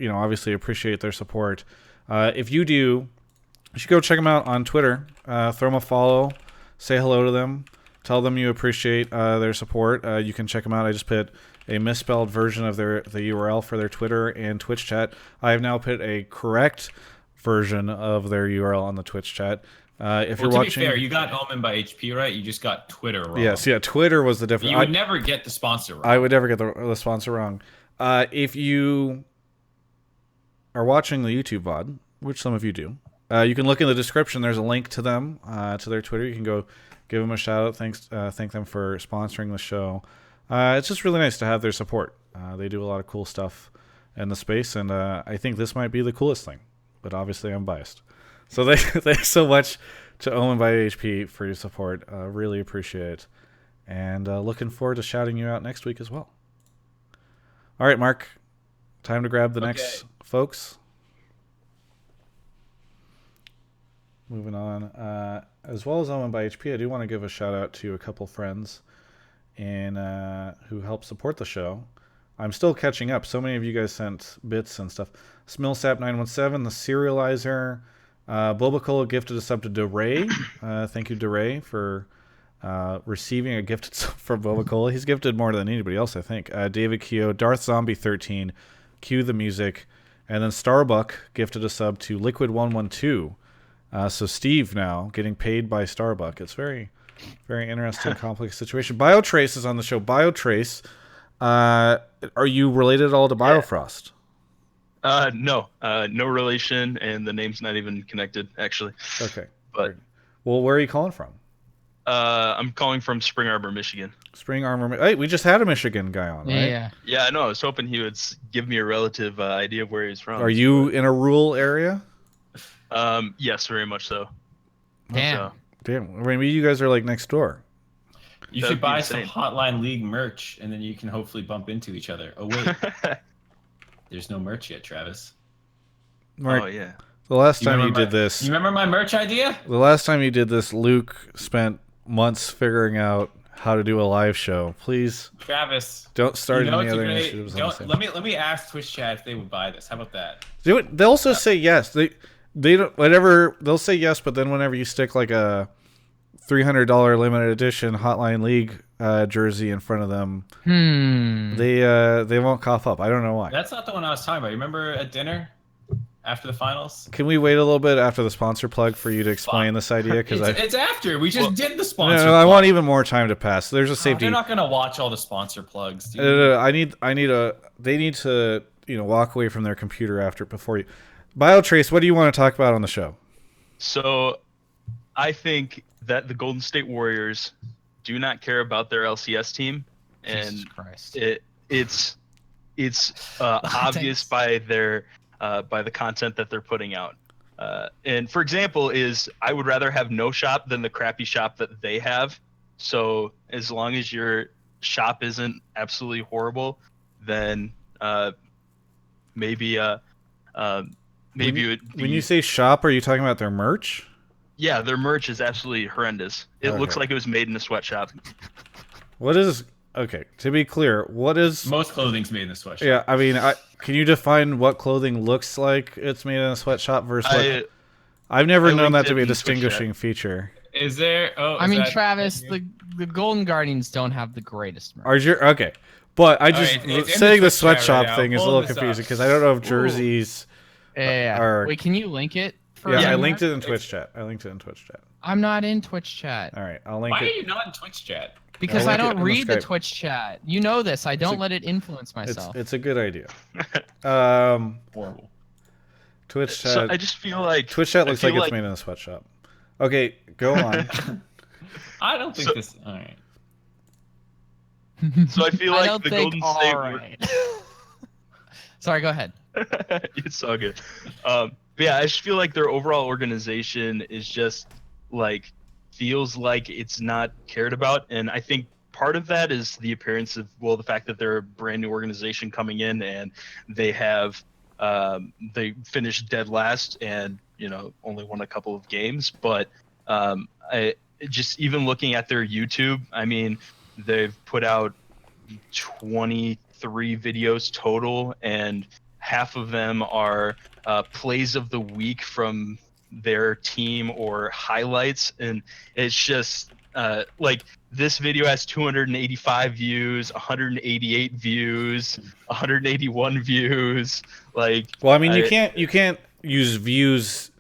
obviously appreciate their support. If you do, you should go check them out on Twitter. Throw them a follow, say hello to them. Tell them you appreciate their support. You can check them out. I just put a misspelled version of the URL for their Twitter and Twitch chat. I have now put a correct version of their URL on the Twitch chat. If you're watching, to be fair, you got Omen by HP right. You just got Twitter wrong. Yes, yeah. Twitter was the difference. You would never get the sponsor wrong. I would never get the sponsor wrong. If you are watching the YouTube VOD, which some of you do, you can look in the description. There's a link to them, to their Twitter. You can go give them a shout out. Thank them for sponsoring the show. It's just really nice to have their support. They do a lot of cool stuff in the space, and I think this might be the coolest thing. But obviously, I'm biased. So thanks so much to Omen by HP for your support. Really appreciate it, and looking forward to shouting you out next week as well. All right, Mark, time to grab the next folks. Moving on, as well as Omen by HP, I do want to give a shout out to a couple friends who help support the show. I'm still catching up. So many of you guys sent bits and stuff. Smillsap917, the Serializer, Bobacola gifted a sub to DeRay. Thank you, DeRay, for receiving a gifted sub from Bobacola. He's gifted more than anybody else, I think. David Keogh, Darth Zombie 13, Cue the Music, and then Starbuck gifted a sub to Liquid112. So Steve now getting paid by Starbuck. It's very, very interesting, complex situation. BioTrace is on the show. BioTrace, are you related at all to Biofrost? No, no relation, and the name's not even connected, actually. Okay. But well, where are you calling from? I'm calling from Spring Arbor, Michigan. Spring Arbor. Hey, we just had a Michigan guy on, right? Yeah. Yeah, I know. I was hoping he would give me a relative idea of where he's from. Are you in a rural area? Yes, very much so. Damn. Damn. Maybe you guys are like next door. You should buy some Hotline League merch, and then you can hopefully bump into each other. Oh, wait. There's no merch yet, Travis. Mark, oh, yeah. The last time you did this... You remember my merch idea? The last time you did this, Luke spent months figuring out how to do a live show. Please, Travis, don't start any other initiatives. Let me ask Twitch chat if they would buy this. How about that? Do it. They'll also say yes. They don't, whatever, they'll say yes, but then whenever you stick like a $300 limited edition Hotline League jersey in front of them, they won't cough up. I don't know why. That's not the one I was talking about. You remember at dinner after the finals? Can we wait a little bit after the sponsor plug for you to explain this idea? Because it's after we just did the sponsor. No, I want even more time to pass. There's a safety. They're not gonna watch all the sponsor plugs. They need to walk away from their computer before you. BioTrace, what do you want to talk about on the show? So, I think that the Golden State Warriors do not care about their LCS team, and Jesus Christ. it's obvious by their by the content that they're putting out. And for example, I would rather have no shop than the crappy shop that they have. So as long as your shop isn't absolutely horrible, then maybe it would be... When you say shop, are you talking about their merch? Yeah, their merch is absolutely horrendous. It looks like it was made in a sweatshop. What is... Okay, to be clear, what is... Most clothing's made in a sweatshop. Yeah, I mean, can you define what clothing looks like it's made in a sweatshop versus I've never known that to be a distinguishing feature. Is there... Oh, I mean, Travis, the Golden Guardians don't have the greatest merch. Okay. But I just... it's saying the Twitch chat sweatshop right thing now. is a Pull little this confusing up. because I don't know if jerseys... Yeah. Wait, can you link it? Yeah, I linked it in Twitch chat. I'm not in Twitch chat. All right, I'll link it. Why are you not in Twitch chat? Because I don't read the Skype. Twitch chat. You know this. I don't let it influence myself. It's a good idea. Horrible. Twitch chat. So I just feel like Twitch chat looks like it's made in a sweatshop. Okay, go on. I don't think this... All right. So I feel like the Golden State... Right. Sorry, go ahead. It's all good. But yeah, I just feel like their overall organization is just like feels like it's not cared about, and I think part of that is the appearance of the fact that they're a brand new organization coming in and they have they finished dead last and only won a couple of games, but I just even looking at their YouTube, I mean they've put out 23 videos total, and half of them are plays of the week from their team or highlights, and it's just like this video has 285 views, 188 views, 181 views. Like, well, I mean, you can't use views.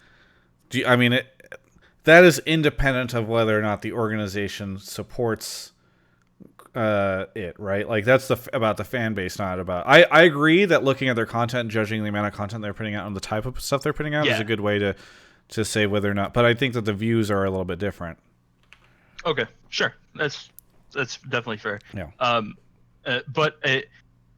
I mean, that is independent of whether or not the organization supports it, right? Like that's about the fan base, not about... I agree that looking at their content, judging the amount of content they're putting out and the type of stuff they're putting out is a good way to say whether or not, but I think that the views are a little bit different. Okay, sure, that's definitely fair. Yeah. But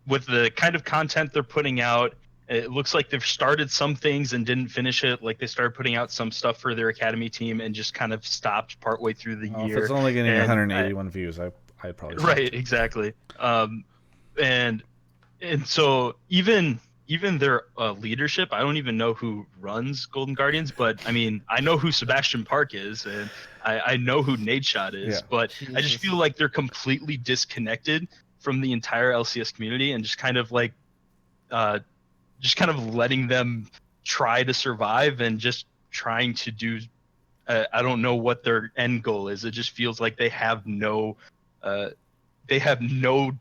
with the kind of content they're putting out, it looks like they've started some things and didn't finish it. Like they started putting out some stuff for their academy team and just kind of stopped partway through the year. If it's only getting 181 views, I'd probably say. Right, exactly. And so even their leadership, I don't even know who runs Golden Guardians, but I mean, I know who Sebastian Park is, and I know who Nadeshot is, but Jesus. I just feel like they're completely disconnected from the entire LCS community and just kind of like, letting them try to survive and just trying to do, I don't know what their end goal is. It just feels like they have no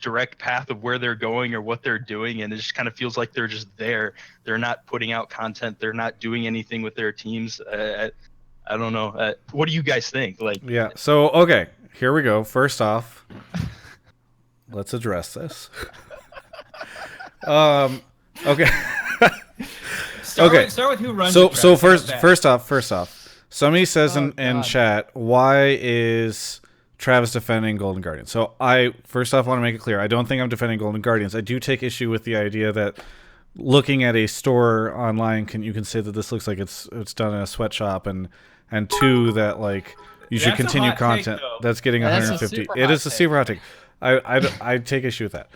direct path of where they're going or what they're doing, and it just kind of feels like they're just there. They're not putting out content. They're not doing anything with their teams. I don't know. What do you guys think? Like, yeah. So okay, here we go. First off, let's address this. Okay. Start with who runs. So first off, somebody says in chat, why is Travis defending Golden Guardians? So I first off want to make it clear, I don't think I'm defending Golden Guardians. I do take issue with the idea that looking at a store online, you can say that this looks like it's done in a sweatshop, and two, that like you should continue content that's getting 150. It is a super hot take. I take issue with that.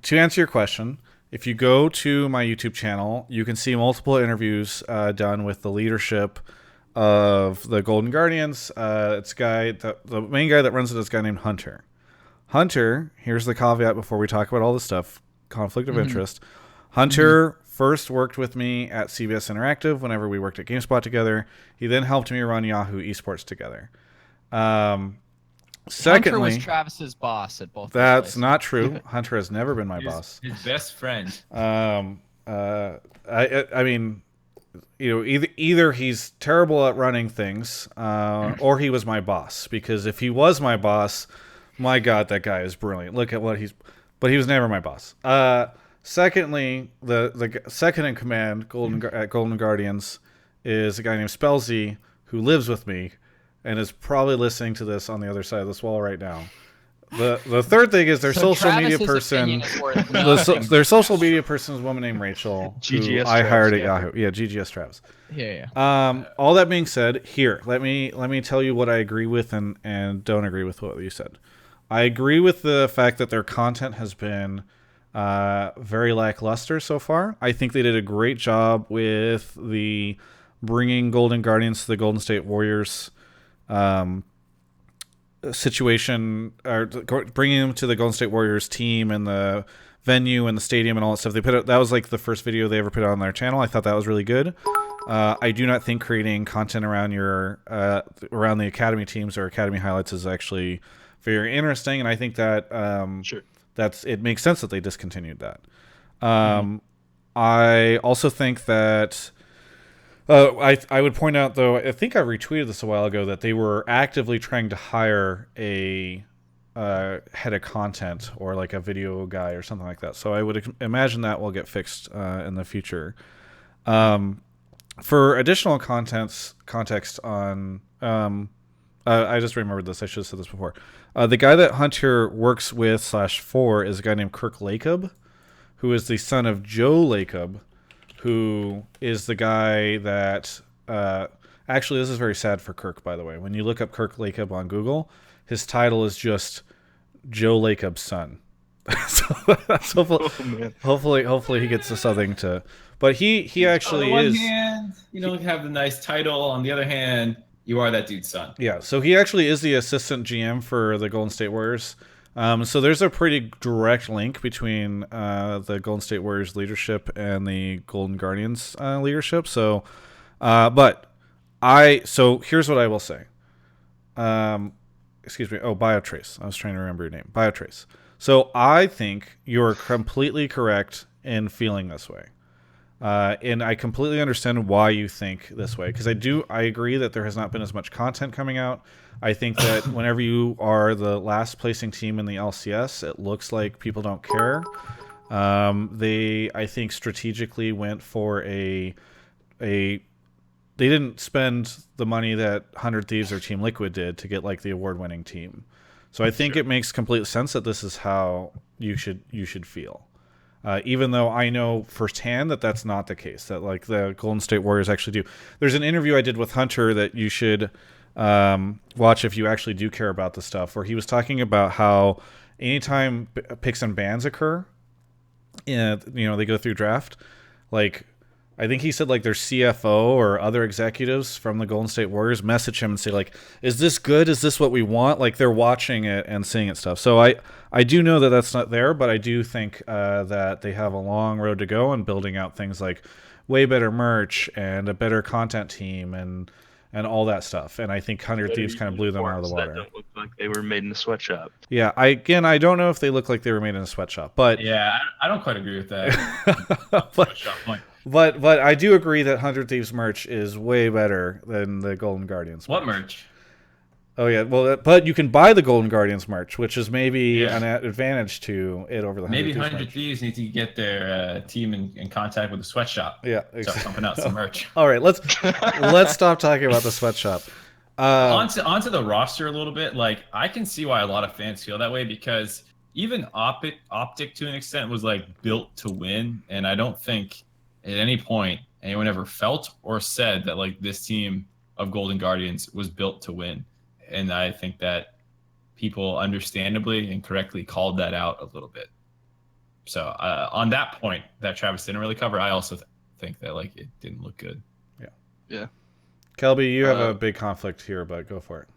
To answer your question, if you go to my YouTube channel, you can see multiple interviews done with the leadership of the Golden Guardians. It's the main guy that runs it is a guy named Hunter. Hunter, here's the caveat before we talk about all this stuff, conflict of interest. Hunter first worked with me at CBS Interactive whenever we worked at GameSpot together. He then helped me run Yahoo Esports together. Secondly, Hunter was Travis's boss at both. That's not true. Hunter has never been my boss. His best friend. I mean, either he's terrible at running things, or he was my boss. Because if he was my boss, my God, that guy is brilliant. Look at what but he was never my boss. Secondly, the second in command at Golden Guardians is a guy named Spellsy, who lives with me and is probably listening to this on the other side of this wall right now. The third thing is their So social media Travis's opinion person. is worth nothing. Their social media person is a woman named Rachel, who GGS I hired at Travis, Yahoo. Yeah, GGS Travis. Yeah. All that being said, here let me tell you what I agree with and don't agree with what you said. I agree with the fact that their content has been very lackluster so far. I think they did a great job with the bringing Golden Guardians to the Golden State Warriors situation, or bringing them to the Golden State Warriors team and the venue and the stadium and all that stuff. They put it, that was like the first video they ever put on their channel. I thought that was really good. I do not think creating content around your around the academy teams or academy highlights is actually very interesting, and I think that Sure. it makes sense that they discontinued that. I also think that I would point out, though, I think I retweeted this a while ago, that they were actively trying to hire a head of content or like a video guy or something like that. So I would imagine that will get fixed in the future. For additional context on, I just remembered this. I should have said this before. The guy that Hunter works with /for is a guy named Kirk Lacob, who is the son of Joe Lacob, who is the guy that actually, this is very sad for Kirk, by the way. When you look up Kirk Lacob on Google, his title is just Joe Lacob's son. So hopefully he gets to something to. But he actually on is. one hand, you don't have the nice title. On the other hand, you are that dude's son. Yeah, so he actually is the assistant GM for the Golden State Warriors. So there's a pretty direct link between the Golden State Warriors leadership and the Golden Guardians leadership. So, so here's what I will say. Excuse me. Oh, Biotrace. I was trying to remember your name. Biotrace. So I think you're completely correct in feeling this way. And I completely understand why you think this way, because I agree that there has not been as much content coming out. I think that whenever you are the last placing team in the LCS, it looks like people don't care. They, I think, strategically went for they didn't spend the money that 100 Thieves or Team Liquid did to get like the award-winning team. So I think it makes complete sense that this is how you should feel. Even though I know firsthand that that's not the case, that like the Golden State Warriors actually do. There's an interview I did with Hunter that you should watch if you actually do care about the stuff, where he was talking about how anytime picks and bans occur, and they go through draft, like I think he said like their CFO or other executives from the Golden State Warriors message him and say like, is this good? Is this what we want? Like they're watching it and seeing it stuff. So I do know that that's not there, but I do think that they have a long road to go in building out things like way better merch and a better content team and all that stuff. And I think 100 Thieves kind of blew them out of the water. That don't look like they were made in a sweatshop. Yeah, I don't know if they look like they were made in a sweatshop, but yeah, I don't quite agree with that. Sweatshop point. But I do agree that 100 Thieves merch is way better than the Golden Guardians merch. What merch? Oh, yeah. Well, but you can buy the Golden Guardians merch, which is maybe an advantage to it over the 100 Maybe Thieves 100 merch. Thieves need to get their team in contact with the sweatshop. Yeah. Start pumping out some merch. All right, let's stop talking about the sweatshop. Onto the roster a little bit. Like, I can see why a lot of fans feel that way, because even Optic to an extent was like built to win, and I don't think at any point anyone ever felt or said that like this team of Golden Guardians was built to win. And I think that people understandably and correctly called that out a little bit. So on that point that Travis didn't really cover, I also think that like it didn't look good. Yeah. Kelby, you have a big conflict here, but go for it.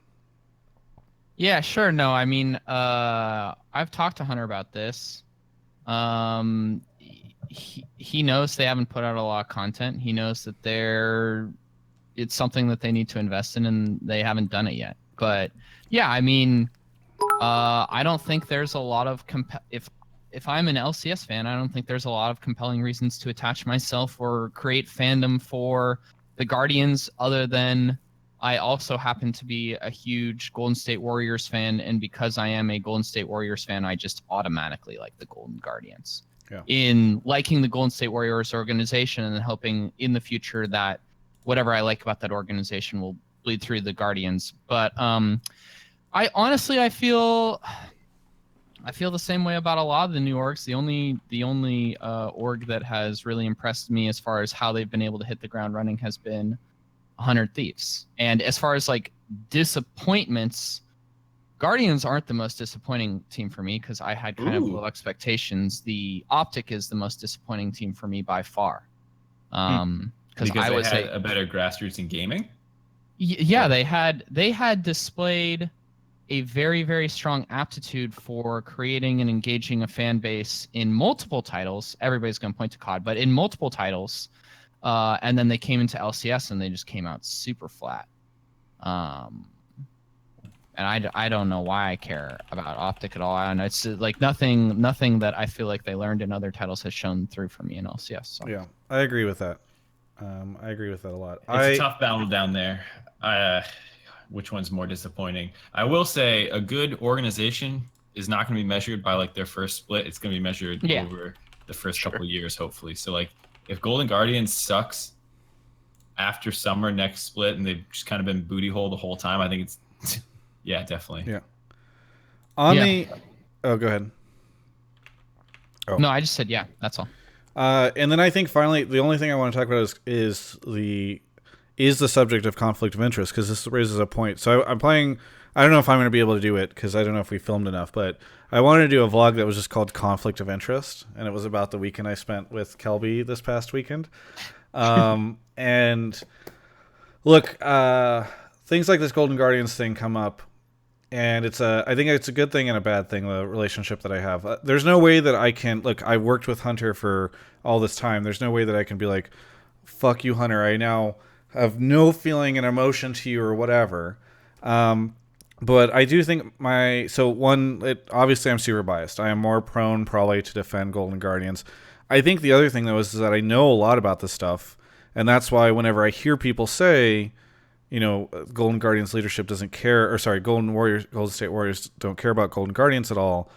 Yeah, sure. No, I mean, I've talked to Hunter about this. He knows they haven't put out a lot of content. He knows that it's something that they need to invest in, and they haven't done it yet. But yeah, I mean, I don't think there's a lot of if I'm an LCS fan, I don't think there's a lot of compelling reasons to attach myself or create fandom for the Guardians, other than I also happen to be a huge Golden State Warriors fan, and because I am a Golden State Warriors fan, I just automatically like the Golden Guardians. Yeah. In liking the Golden State Warriors organization and hoping in the future that whatever I like about that organization will bleed through the Guardians. But I honestly, I feel I feel the same way about a lot of the new orgs. The only org that has really impressed me as far as how they've been able to hit the ground running has been 100 Thieves. And as far as like disappointments, Guardians aren't the most disappointing team for me because I had kind of low expectations. The Optic is the most disappointing team for me by far. Because I was a better grassroots in gaming. Yeah, they had displayed a very, very strong aptitude for creating and engaging a fan base in multiple titles. Everybody's going to point to COD, but in multiple titles. And then they came into LCS and they just came out super flat. And I don't know why I care about Optic at all. And it's like nothing that I feel like they learned in other titles has shown through for me in LCS. So. Yeah, I agree with that. I agree with that a lot. It's a tough battle down there. Which one's more disappointing? I will say a good organization is not going to be measured by like their first split. It's going to be measured over the first couple of years, hopefully. So like if Golden Guardians sucks after summer next split and they've just kind of been booty hole the whole time, I think it's yeah, definitely. Yeah. Oh, go ahead. Oh. No, I just said yeah. That's all. And then I think finally the only thing I want to talk about is the subject of conflict of interest, because this raises a point. So I'm playing. I don't know if I'm going to be able to do it because I don't know if we filmed enough, but I wanted to do a vlog that was just called Conflict of Interest, and it was about the weekend I spent with Kelby this past weekend. And look, things like this Golden Guardians thing come up, and I think it's a good thing and a bad thing, the relationship that I have. There's no way that I can look. I worked with Hunter for all this time. There's no way that I can be like, "Fuck you, Hunter. I now have no feeling and emotion to you," or whatever. But I do think obviously I'm super biased. I am more prone probably to defend Golden Guardians. I think the other thing though is that I know a lot about this stuff, and that's why whenever I hear people say, Golden Guardians leadership doesn't care, or sorry, Golden State Warriors don't care about Golden Guardians at all,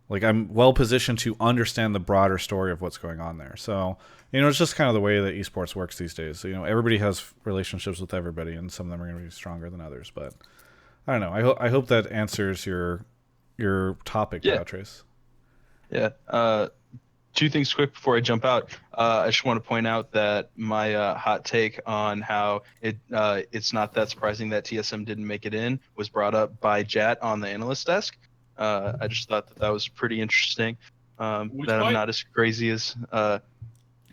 like I'm well positioned to understand the broader story of what's going on there. So, it's just kind of the way that esports works these days. So, everybody has relationships with everybody, and some of them are going to be stronger than others. But I don't know. I hope that answers your topic, Trace. Yeah. Two things quick before I jump out. I just want to point out that my hot take on how it's not that surprising that TSM didn't make it in was brought up by Jat on the analyst desk. I just thought that was pretty interesting. I'm not as crazy as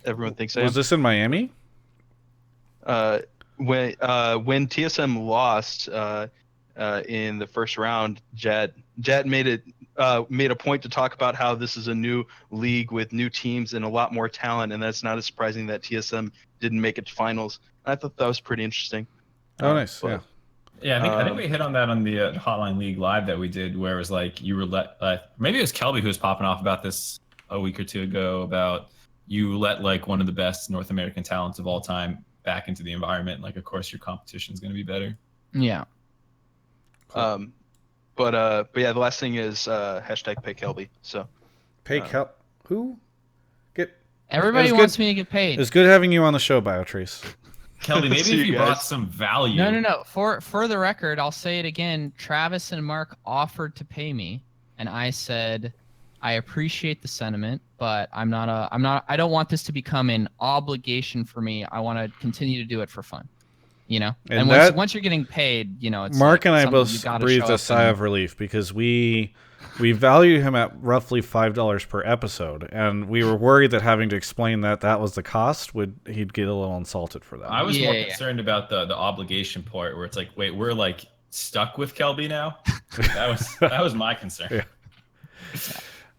everyone thinks I am. Was this in Miami? When TSM lost in the first round, Jat made a point to talk about how this is a new league with new teams and a lot more talent, and that's not as surprising that TSM didn't make it to finals. I thought that was pretty interesting. Oh, nice. Yeah. Yeah, I think we hit on that on the Hotline League live that we did, where it was like you were maybe it was Kelby who was popping off about this a week or two ago, about you let like one of the best North American talents of all time back into the environment. Like, of course, your competition is going to be better. Yeah. Cool. But yeah, the last thing is hashtag pay Kelby. So pay who? Everybody wants me to get paid. It's good having you on the show, Biotrace. Kelby, maybe if you brought some value. No. For the record, I'll say it again. Travis and Mark offered to pay me, and I said, I appreciate the sentiment, but I don't want this to become an obligation for me. I want to continue to do it for fun. And once you're getting paid, it's Mark like and I both breathed a sigh of relief, because we value him at roughly $5 per episode, and we were worried that having to explain that was the cost, he'd get a little insulted for that. I was more concerned about the obligation part, where it's like, wait, we're like stuck with Kelby now. That was my concern. Yeah.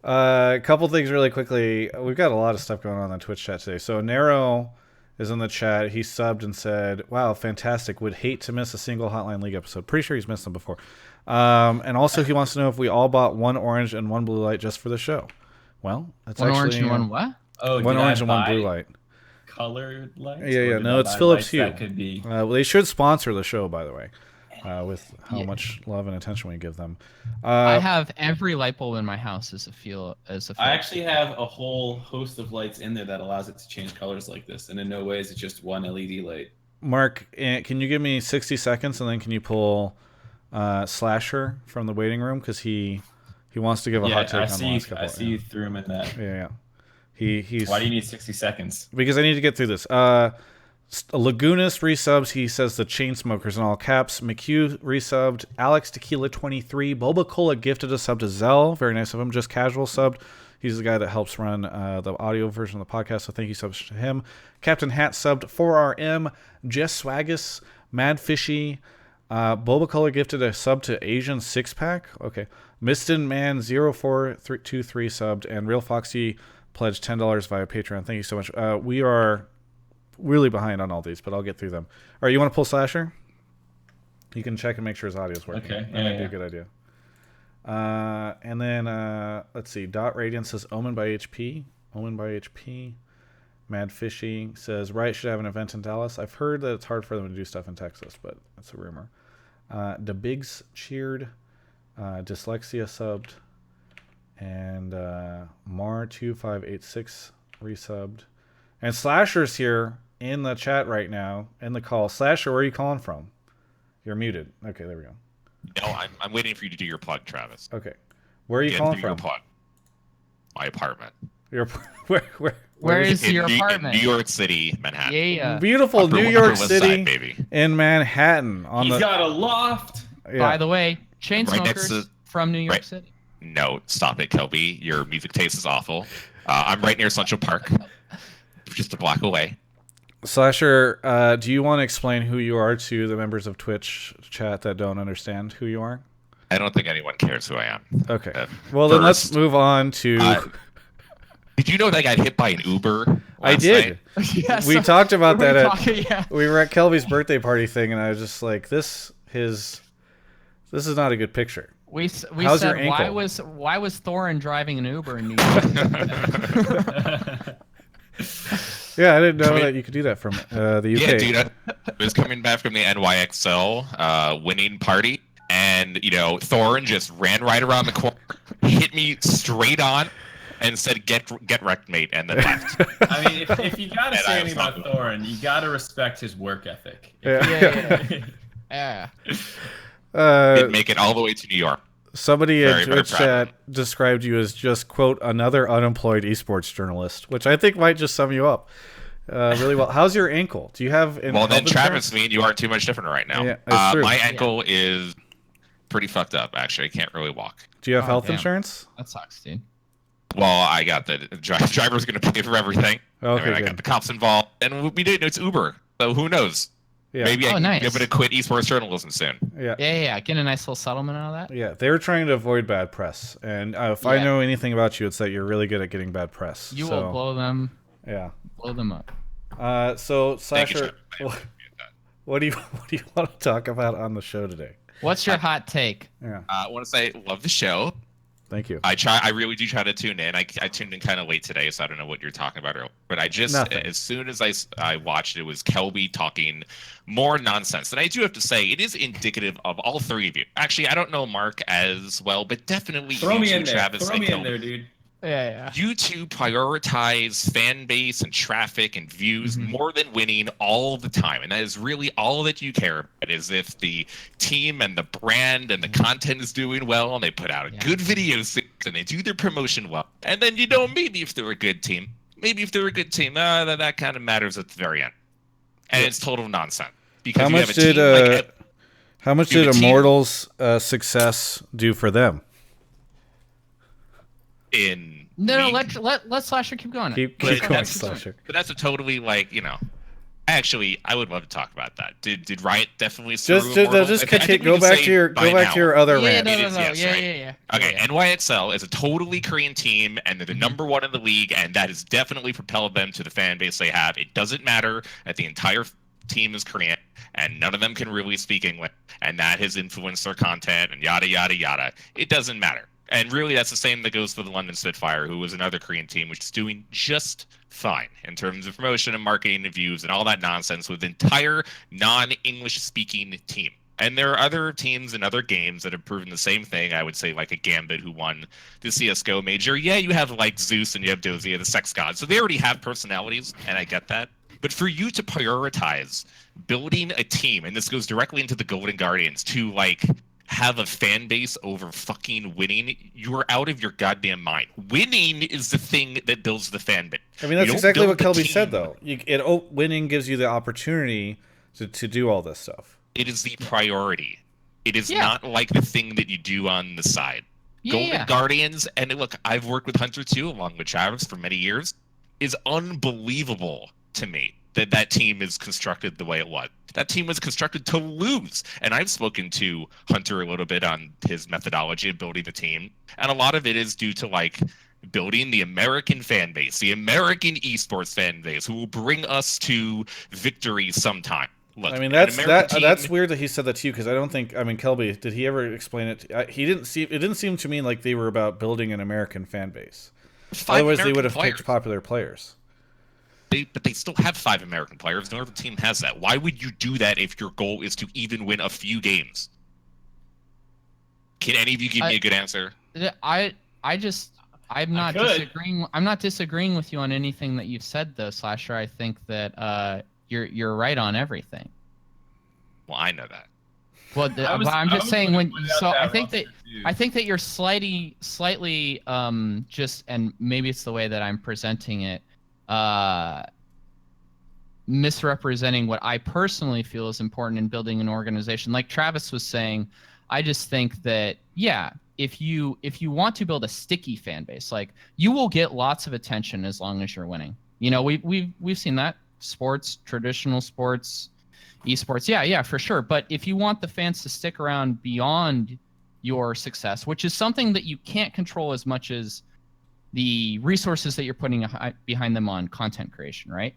A couple things really quickly. We've got a lot of stuff going on Twitch chat today. So Nero is in the chat. He subbed and said, "Wow, fantastic! Would hate to miss a single Hotline League episode." Pretty sure he's missed them before. And also, he wants to know if we all bought one orange and one blue light just for the show. Well, that's one actually orange and one what? Oh, one orange and one blue light. Colored lights? Yeah. No, it's Philips Hue. That could be. They should sponsor the show, by the way. With how much love and attention we give them. I have every light bulb in my house as a Philips. I actually have a whole host of lights in there that allows it to change colors like this, and in no way is it just one LED light. Mark, can you give me 60 seconds, and then can you pull Slasher from the waiting room, because he He wants to give a hot take I on see. the last couple. I see you threw him in that. Yeah. He's. Why do you need 60 seconds? Because I need to get through this. Lagunas resubs. He says the Chainsmokers in all caps. McHugh resubbed. Alex Tequila 23. Boba Cola gifted a sub to Zell. Very nice of him. Just Casual subbed. He's the guy that helps run the audio version of the podcast, so thank you so much to him. Captain Hat subbed. 4RM. Jess Swagus. Mad Fishy. Boba Cola gifted a sub to Asian Six Pack. Okay. Miston Man 0423 subbed. And Real Foxy pledged $10 via Patreon. Thank you so much. We are really behind on all these, but I'll get through them. All right, you want to pull Slasher? You can check and make sure his audio is working. Okay. That might be a good idea. And then let's see. Dot Radiant says Omen by HP. Omen by HP. Mad Fishy says Riot should have an event in Dallas. I've heard that it's hard for them to do stuff in Texas, but that's a rumor. The Bigs cheered. Dyslexia subbed. And Mar2586 resubbed. And Slasher's here in the chat right now, in the call. Slasher, where are you calling from? You're muted. Okay, there we go. No, I'm waiting for you to do your plug, Travis. Okay. Where are you calling from? Your plug. My apartment. Where is your apartment? New York City, Manhattan. Yeah. Beautiful New York City side, baby. in Manhattan. He's got a loft. Yeah. By the way, Chainsmokers from New York City. No, stop it, Kelby. Your music taste is awful. I'm right near Central Park, just a block away. Slasher, do you want to explain who you are to the members of Twitch chat that don't understand who you are? I don't think anyone cares who I am. Okay. Well, then let's move on to... did you know that I got hit by an Uber I did. Yeah, we talked about that yeah. we were at Kelby's birthday party thing, and I was just like, this is not a good picture. We How's said, your ankle? why was Thorin driving an Uber in New York? Yeah, I didn't know that you could do that from the UK. Yeah, dude, I was coming back from the NYXL winning party, and Thorin just ran right around the corner, hit me straight on, and said, "Get wrecked, mate," and then left. I mean, if you gotta say anything about Thorin, you gotta respect his work ethic. Yeah. Did make it all the way to New York. Somebody in Twitch chat described you as just, quote, another unemployed esports journalist, which I think might just sum you up really well. How's your ankle? Do you have Well, then, Travis, me and you aren't too much different right now. Yeah, that's true. My ankle is pretty fucked up, actually. I can't really walk. Do you have health insurance? That sucks, dude. Well, I got the driver's going to pay for everything. Okay, I got the cops involved. And we didn't know it's Uber. So who knows? Yeah. Maybe I can nice. give it a quit esports journalism soon. Yeah. Get a nice little settlement out of that. Yeah, they were trying to avoid bad press. And if I know anything about you, it's that you're really good at getting bad press. You will blow them. Yeah. Blow them up. So, Slasher, what do you want to talk about on the show today? What's your hot take? Yeah. I want to say, love the show. Thank you. I really do try to tune in. I tuned in kind of late today, so I don't know what you're talking about earlier. But I just, as soon as I watched it, was Kelby talking more nonsense. And I do have to say, it is indicative of all three of you. Actually, I don't know Mark as well, but definitely Throw me in there. Travis Throw me in there, dude. Yeah. You two prioritize fan base and traffic and views more than winning all the time. And that is really all that you care about, is if the team and the brand and the content is doing well and they put out a good video and they do their promotion well. And then, maybe if they're a good team, that kind of matters at the very end. And it's total nonsense. Because how much did Immortals' success do for them? Let Slasher keep going. Keep going, Slasher. But that's a totally actually, I would love to talk about that. Did Riot definitely go back to your other rant. Yeah. Okay, NYXL is a totally Korean team, and they're the number one in the league, and that has definitely propelled them to the fan base they have. It doesn't matter that the entire team is Korean, and none of them can really speak English, and that has influenced their content, and yada, yada, yada. It doesn't matter. And really, that's the same that goes for the London Spitfire, who was another Korean team, which is doing just fine in terms of promotion and marketing and views and all that nonsense with the entire non-English speaking team. And there are other teams and other games that have proven the same thing. I would say like a Gambit, who won the CSGO major. Yeah, you have like Zeus and you have Dozia, the sex god. So they already have personalities, and I get that. But for you to prioritize building a team, and this goes directly into the Golden Guardians, to have a fan base over fucking winning, you are out of your goddamn mind. Winning is the thing that builds the fan base. I mean, that's exactly what Kelby said, though. Winning gives you the opportunity to do all this stuff. It is the priority. It is not like the thing that you do on the side. Golden Guardians, and look, I've worked with Hunter too, along with Travis for many years, is unbelievable to me that team is constructed the way it was. That team was constructed to lose. And I've spoken to Hunter a little bit on his methodology of building the team. And a lot of it is due to like building the American fan base, the American esports fan base, who will bring us to victory sometime. Look, I mean, that's weird that he said that to you, because I don't think, I mean, Kelby, did he ever explain it? It didn't seem to me like they were about building an American fan base. Otherwise, they would have picked popular players. But they still have 5 American players. No other team has that. Why would you do that if your goal is to even win a few games? Can any of you give me a good answer? I'm not disagreeing. I'm not disagreeing with you on anything that you've said, though, Slasher. I think that you're right on everything. Well, I know that. Well, I'm just saying I think that you're slightly just, and maybe it's the way that I'm presenting it, misrepresenting what I personally feel is important in building an organization. Like Travis was saying, I just think that if you want to build a sticky fan base, like, you will get lots of attention as long as you're winning. You know, we've seen that. Sports, traditional sports, esports, yeah, for sure. But if you want the fans to stick around beyond your success, which is something that you can't control as much as the resources that you're putting behind them on content creation, right?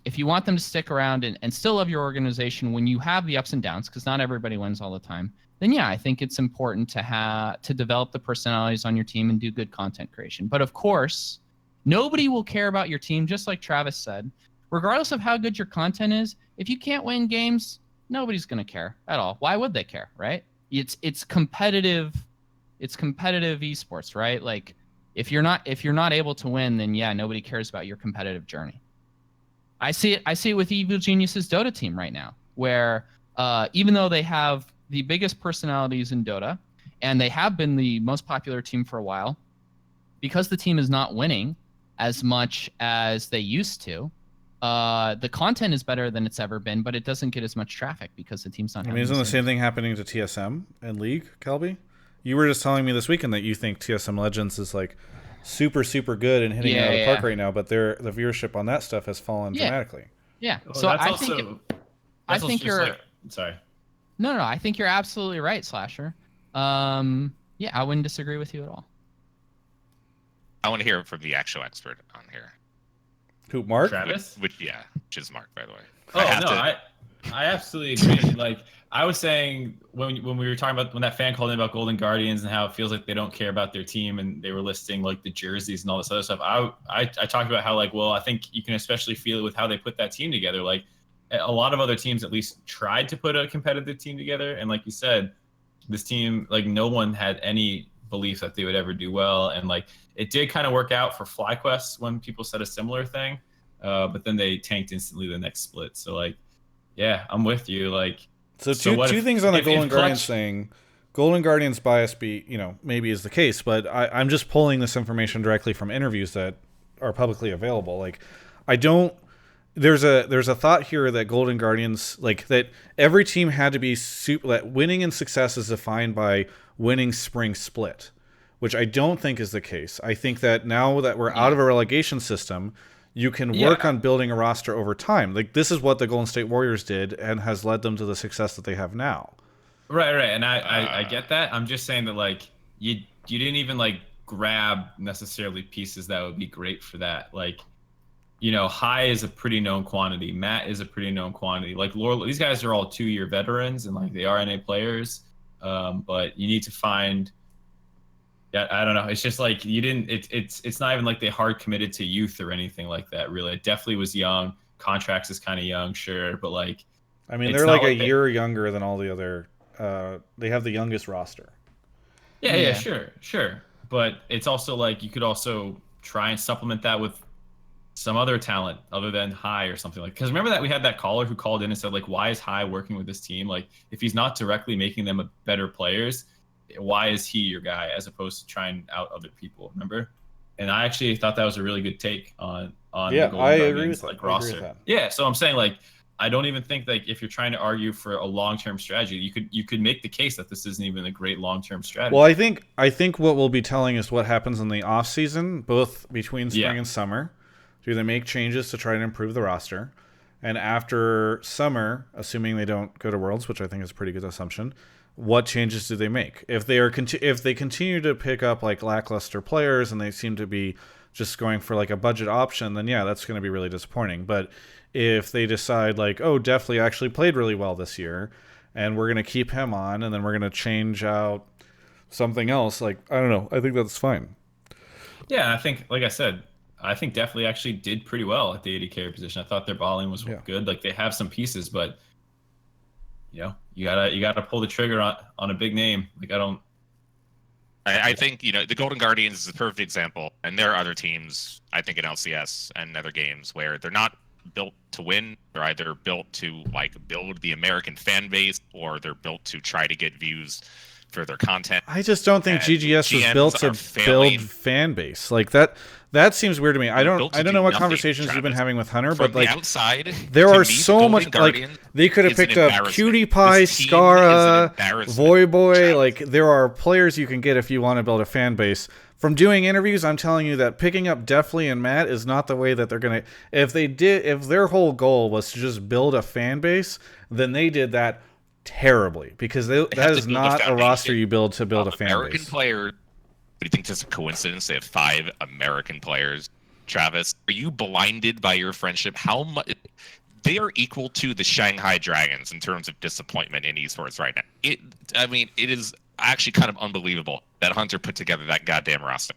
If you want them to stick around and still love your organization when you have the ups and downs, because not everybody wins all the time, then I think it's important to develop the personalities on your team and do good content creation. But of course, nobody will care about your team, just like Travis said. Regardless of how good your content is, if you can't win games, nobody's going to care at all. Why would they care, right? It's competitive. It's competitive esports, right? Like, if you're not able to win, then nobody cares about your competitive journey. I see it with Evil Genius's Dota team right now, where even though they have the biggest personalities in Dota, and they have been the most popular team for a while, because the team is not winning as much as they used to, the content is better than it's ever been, but it doesn't get as much traffic because the team's not. I mean, isn't the same thing happening to TSM and League, Kelby? You were just telling me this weekend that you think TSM Legends is like super, super good and hitting it out of the park right now, but the viewership on that stuff has fallen dramatically. Yeah. Well, so I think you're. Sorry. No, I think you're absolutely right, Slasher. I wouldn't disagree with you at all. I want to hear from the actual expert on here. Who, Mark? Travis? Which is Mark, by the way. I absolutely agree. Like, I was saying when we were talking about when that fan called in about Golden Guardians and how it feels like they don't care about their team, and they were listing like the jerseys and all this other stuff. I talked about how, like, well, I think you can especially feel it with how they put that team together. Like, a lot of other teams at least tried to put a competitive team together, and like you said, this team, like, no one had any belief that they would ever do well, and like, it did kind of work out for FlyQuest when people said a similar thing, but then they tanked instantly the next split. So like, yeah, I'm with you. Like, so two things on the Golden Guardians thing. Golden Guardians bias maybe is the case, but I'm just pulling this information directly from interviews that are publicly available. Like, there's a thought here that Golden Guardians, like, that every team had to be that winning and success is defined by winning spring split, which I don't think is the case. I think that now that we're out of a relegation system, you can work on building a roster over time. Like, this is what the Golden State Warriors did and has led them to the success that they have now. Right. And I get that. I'm just saying that, like, you didn't even, like, grab necessarily pieces that would be great for that. Like, High is a pretty known quantity. Matt is a pretty known quantity. Like, these guys are all 2-year veterans, and like, they are NA players. But you need to find. Yeah, I don't know. It's just like you didn't. It's not even like they hard committed to youth or anything like that. Really, it definitely was young. Contracts is kind of young, sure, but like, I mean, they're like a year younger than all the other. They have the youngest roster. Yeah, sure. But it's also like you could also try and supplement that with some other talent other than High or something like. Because remember that we had that caller who called in and said like, why is High working with this team? Like, if he's not directly making them better players, why is he your guy as opposed to trying out other people? Remember? And I actually thought that was a really good take on Yeah, the Golden I agree Guardians, with like that. I agree roster. with that. Yeah, so I'm saying like, I don't even think like if you're trying to argue for a long-term strategy, you could make the case that this isn't even a great long-term strategy. Well, I think what we'll be telling is what happens in the off season, both between spring and summer. Do they make changes to try to improve the roster? And after summer, assuming they don't go to Worlds, which I think is a pretty good assumption, what changes do they make? If they continue to pick up like lackluster players and they seem to be just going for like a budget option, then yeah, that's going to be really disappointing. But if they decide like, oh, Deftly actually played really well this year, and we're going to keep him on, and then we're going to change out something else, like, I don't know, I think that's fine. Yeah, I think, like I said, I think Deftly actually did pretty well at the AD carry position. I thought their balling was good. Like, they have some pieces, but you know, you gotta pull the trigger on a big name. Like, I think, you know, the Golden Guardians is a perfect example, and there are other teams, I think, in LCS and other games where they're not built to win. They're either built to like build the American fan base, or they're built to try to get views for their content. I just don't think GGS was built to build fan base like that. That seems weird to me. I don't know what conversations you've been having with Hunter, but like outside, there are so much like they could have picked up Cutie Pie, Scara, Voyboy. Like there are players you can get if you want to build a fan base. From doing interviews, I'm telling you that picking up Deftly and Matt is not the way that they're gonna. If their whole goal was to just build a fan base, then they did that terribly, because that is not a roster you build to build a fan American base. Player. Do you think that's a coincidence? They have 5 American players. Travis, are you blinded by your friendship? How much they are equal to the Shanghai Dragons in terms of disappointment in esports right now. It is actually kind of unbelievable that Hunter put together that goddamn roster.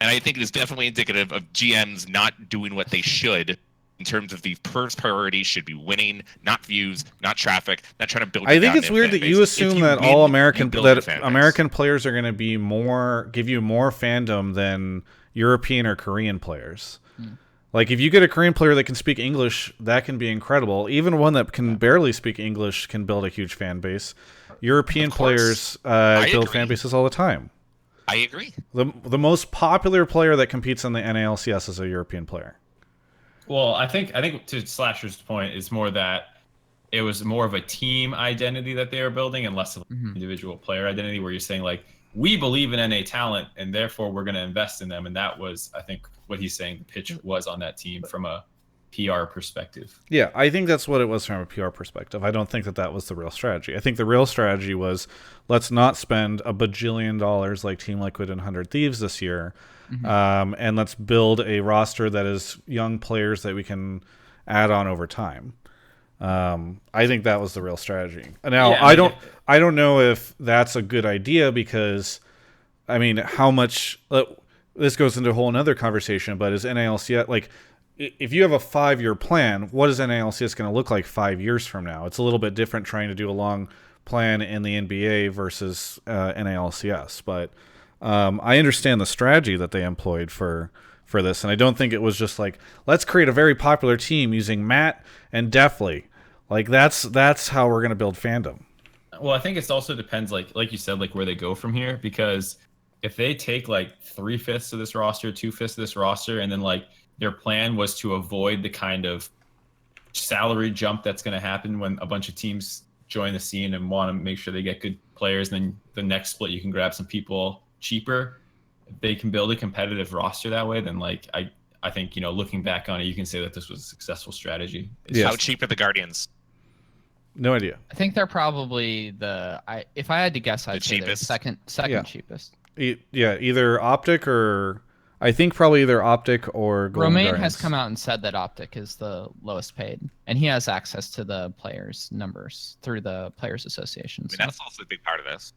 And I think it is definitely indicative of GMs not doing what they should in terms of the first priority should be winning, not views, not traffic, not trying to build. I think it's weird that you assume that all American American players are going to be give you more fandom than European or Korean players. Like if you get a Korean player that can speak English, that can be incredible. Even one that can barely speak English can build a huge fan base. European players build fan bases all the time. I agree. The most popular player that competes in the NALCS is a European player. Well, I think to Slasher's point, it's more that it was more of a team identity that they were building and less of an individual player identity, where you're saying like, we believe in NA talent and therefore we're going to invest in them. And that was, I think, what he's saying the pitch was on that team from a PR perspective. Yeah, I think that's what it was from a PR perspective. I don't think that was the real strategy. I think the real strategy was, let's not spend $1 bajillion like Team Liquid and 100 Thieves this year. And let's build a roster that is young players that we can add on over time. I think that was the real strategy. Now, yeah, I don't know if that's a good idea, because, I mean, how much this goes into a whole another conversation. But is NALCS like, if you have a 5-year plan, what is NALCS going to look like 5 years from now? It's a little bit different trying to do a long plan in the NBA versus NALCS, but. I understand the strategy that they employed for this, and I don't think it was just like, let's create a very popular team using Matt and Deftly. Like that's how we're going to build fandom. Well, I think it also depends, like you said, like where they go from here, because if they take like 3/5 of this roster, 2/5 of this roster, and then like their plan was to avoid the kind of salary jump that's going to happen when a bunch of teams join the scene and want to make sure they get good players, and then the next split you can grab some people cheaper, if they can build a competitive roster that way, then like I think, you know, looking back on it, you can say that this was a successful strategy. How cheap are the Guardians? No idea. I think they're probably if I had to guess, I'd say they're second cheapest. Yeah, either Optic or I think probably either Optic or Golden Romain Guardians has come out and said that Optic is the lowest paid, and he has access to the players' numbers through the Players Association. I mean, that's also a big part of this.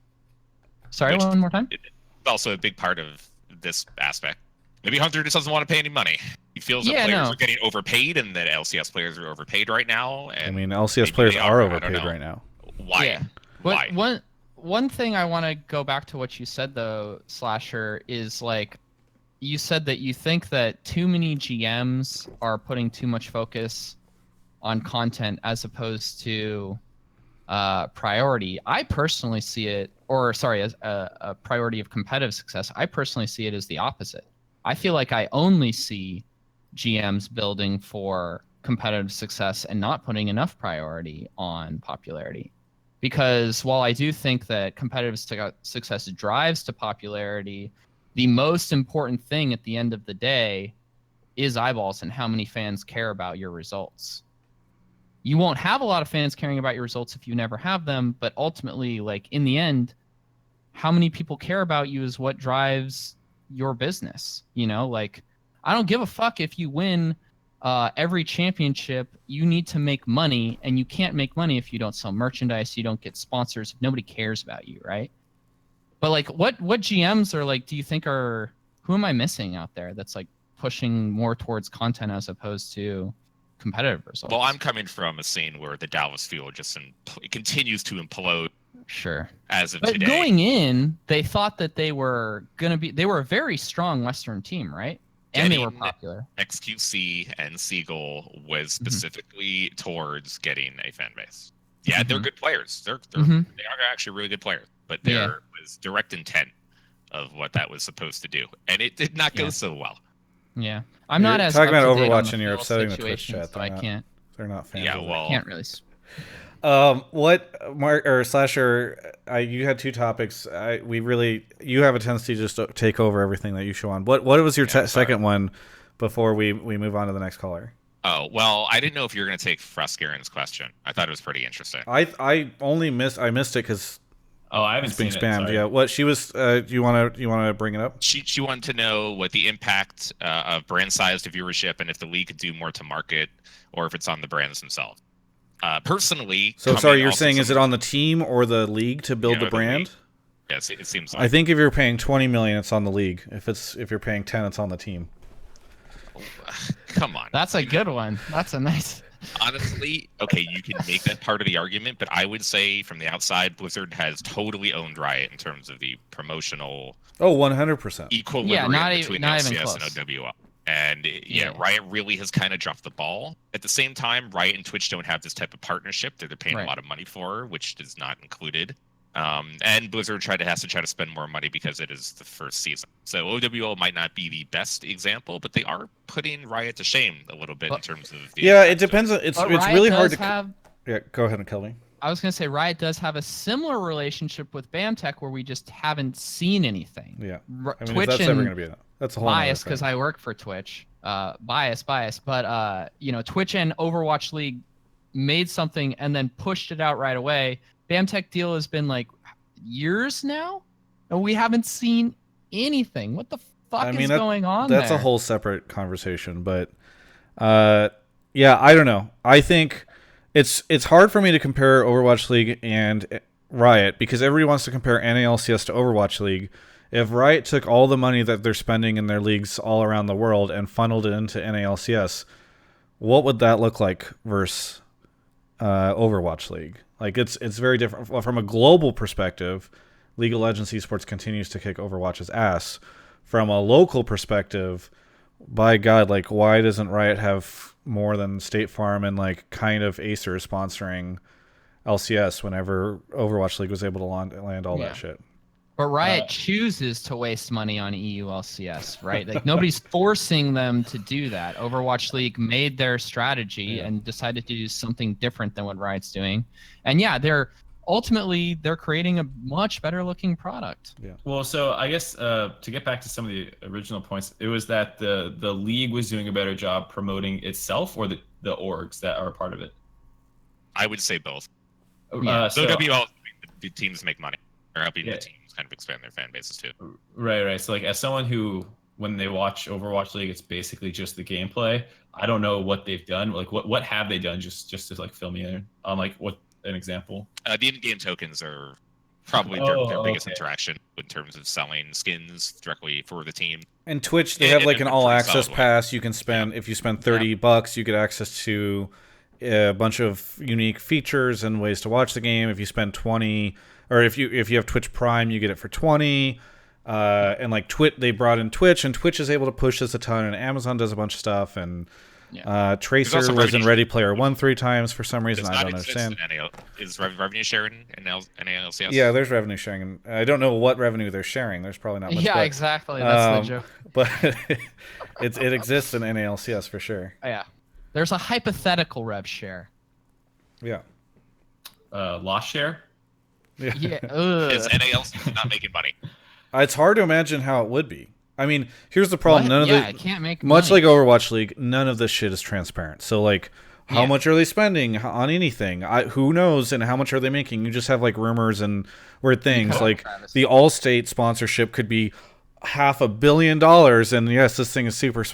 Sorry, one more time? It's also a big part of this aspect. Maybe Hunter just doesn't want to pay any money. He feels that players are getting overpaid and that LCS players are overpaid right now. And I mean, LCS players are overpaid right now. Why? Yeah. Why? One thing I want to go back to what you said, though, Slasher, is like, you said that you think that too many GMs are putting too much focus on content as opposed to priority. I personally see it, as a priority of competitive success. I personally see it as the opposite. I feel like I only see GMs building for competitive success and not putting enough priority on popularity. Because while I do think that competitive success drives to popularity, the most important thing at the end of the day is eyeballs and how many fans care about your results. You won't have a lot of fans caring about your results if you never have them, but ultimately, like, in the end, how many people care about you is what drives your business. You know, like, I don't give a fuck if you win every championship. You need to make money, and you can't make money if you don't sell merchandise, you don't get sponsors, if nobody cares about you, right? But like, what GMs are like, do you think are, who am I missing out there that's like pushing more towards content as opposed to competitive results? Well, I'm coming from a scene where the Dallas field just it continues to implode. Sure. As of but today. Going in, they thought that they were a very strong Western team, right? And they were popular. XQC and Seagull was specifically towards getting a fan base. Yeah, they're good players. They are actually really good players, but there was direct intent of what that was supposed to do, and it did not go so well. Yeah, I'm not as talking about Overwatch, Overwatch, and you're upsetting the Twitch chat. So I can't. They're not fans. Yeah, of well, I can't really. What Mark or Slasher? You had two topics. You have a tendency to just take over everything that you show on. What was your second one before we move on to the next caller? Oh, well, I didn't know if you were going to take Fruskaren's question. I thought it was pretty interesting. I missed it because I haven't being seen spammed. Sorry. Yeah, what she was. Do you want to bring it up? She wanted to know what the impact of brand size to viewership, and if the league could do more to market, or if it's on the brands themselves. Personally, so sorry, you're saying is it on the team or the league to build the brand? Yes, it seems like. I think if you're paying 20 million, it's on the league. If you're paying 10, it's on the team. Come on. That's a good one. That's a nice. Honestly, okay, you can make that part of the argument, but I would say from the outside, Blizzard has totally owned Riot in terms of the promotional. 100%. Equilibrium between LCS and OWL. And Yeah. Riot really has kind of dropped the ball. At the same time, Riot and Twitch don't have this type of partnership that they're paying a lot of money for, which is not included. And Blizzard has to try to spend more money because it is the first season. So OWL might not be the best example, but they are putting Riot to shame a little bit in terms of. It depends. It's really hard to. Yeah, go ahead and kill me. I was going to say Riot does have a similar relationship with BAMTech where we just haven't seen anything. Yeah, Twitch that's ever going to be enough. That's a whole bias because I work for Twitch. Bias. But Twitch and Overwatch League made something and then pushed it out right away. BAMTech deal has been like years now, and we haven't seen anything. What the fuck is going on there? That's a whole separate conversation. But I don't know. I think it's hard for me to compare Overwatch League and Riot because everybody wants to compare NALCS to Overwatch League. If Riot took all the money that they're spending in their leagues all around the world and funneled it into NALCS, what would that look like versus Overwatch League? Like it's very different. Well, from a global perspective, League of Legends Esports continues to kick Overwatch's ass. From a local perspective, by God, like why doesn't Riot have more than State Farm and like kind of Acer sponsoring LCS whenever Overwatch League was able to land all that shit? But Riot chooses to waste money on EU LCS, right? Like nobody's forcing them to do that. Overwatch League made their strategy and decided to do something different than what Riot's doing. And they're creating a much better looking product. Yeah. Well, so I guess to get back to some of the original points, it was that the league was doing a better job promoting itself, or the orgs that are a part of it. I would say both. So WL, the teams make money, or helping the teams kind of expand their fan bases too. Right. So like as someone who, when they watch Overwatch League, it's basically just the gameplay. I don't know what they've done. Like what have they done just to like fill me in on like what an example? The in-game tokens are probably their biggest interaction in terms of selling skins directly for the team. And Twitch, they have like an all-access pass. You can spend if you spend $30, you get access to a bunch of unique features and ways to watch the game. If you spend 20, or if you have Twitch Prime, you get it for 20. and like they brought in Twitch, and Twitch is able to push this a ton, and Amazon does a bunch of stuff, and Tracer was in Ready Player One 3 times for some reason. I don't understand. Is revenue sharing in NALCS? Yeah, there's revenue sharing. And I don't know what revenue they're sharing. There's probably not much. Yeah, exactly. That's the joke. But it exists in NALCS for sure. Yeah, there's a hypothetical rev share. Yeah. Loss share. Yeah. Because NALCS is not making money. It's hard to imagine how it would be. I mean, here's the problem. What? I can't make much money. like Overwatch League, none of this shit is transparent. So like, how much are they spending on anything? Who knows? And how much are they making? You just have like rumors and weird things. Like the Allstate sponsorship could be $500 million, and yes, this thing is super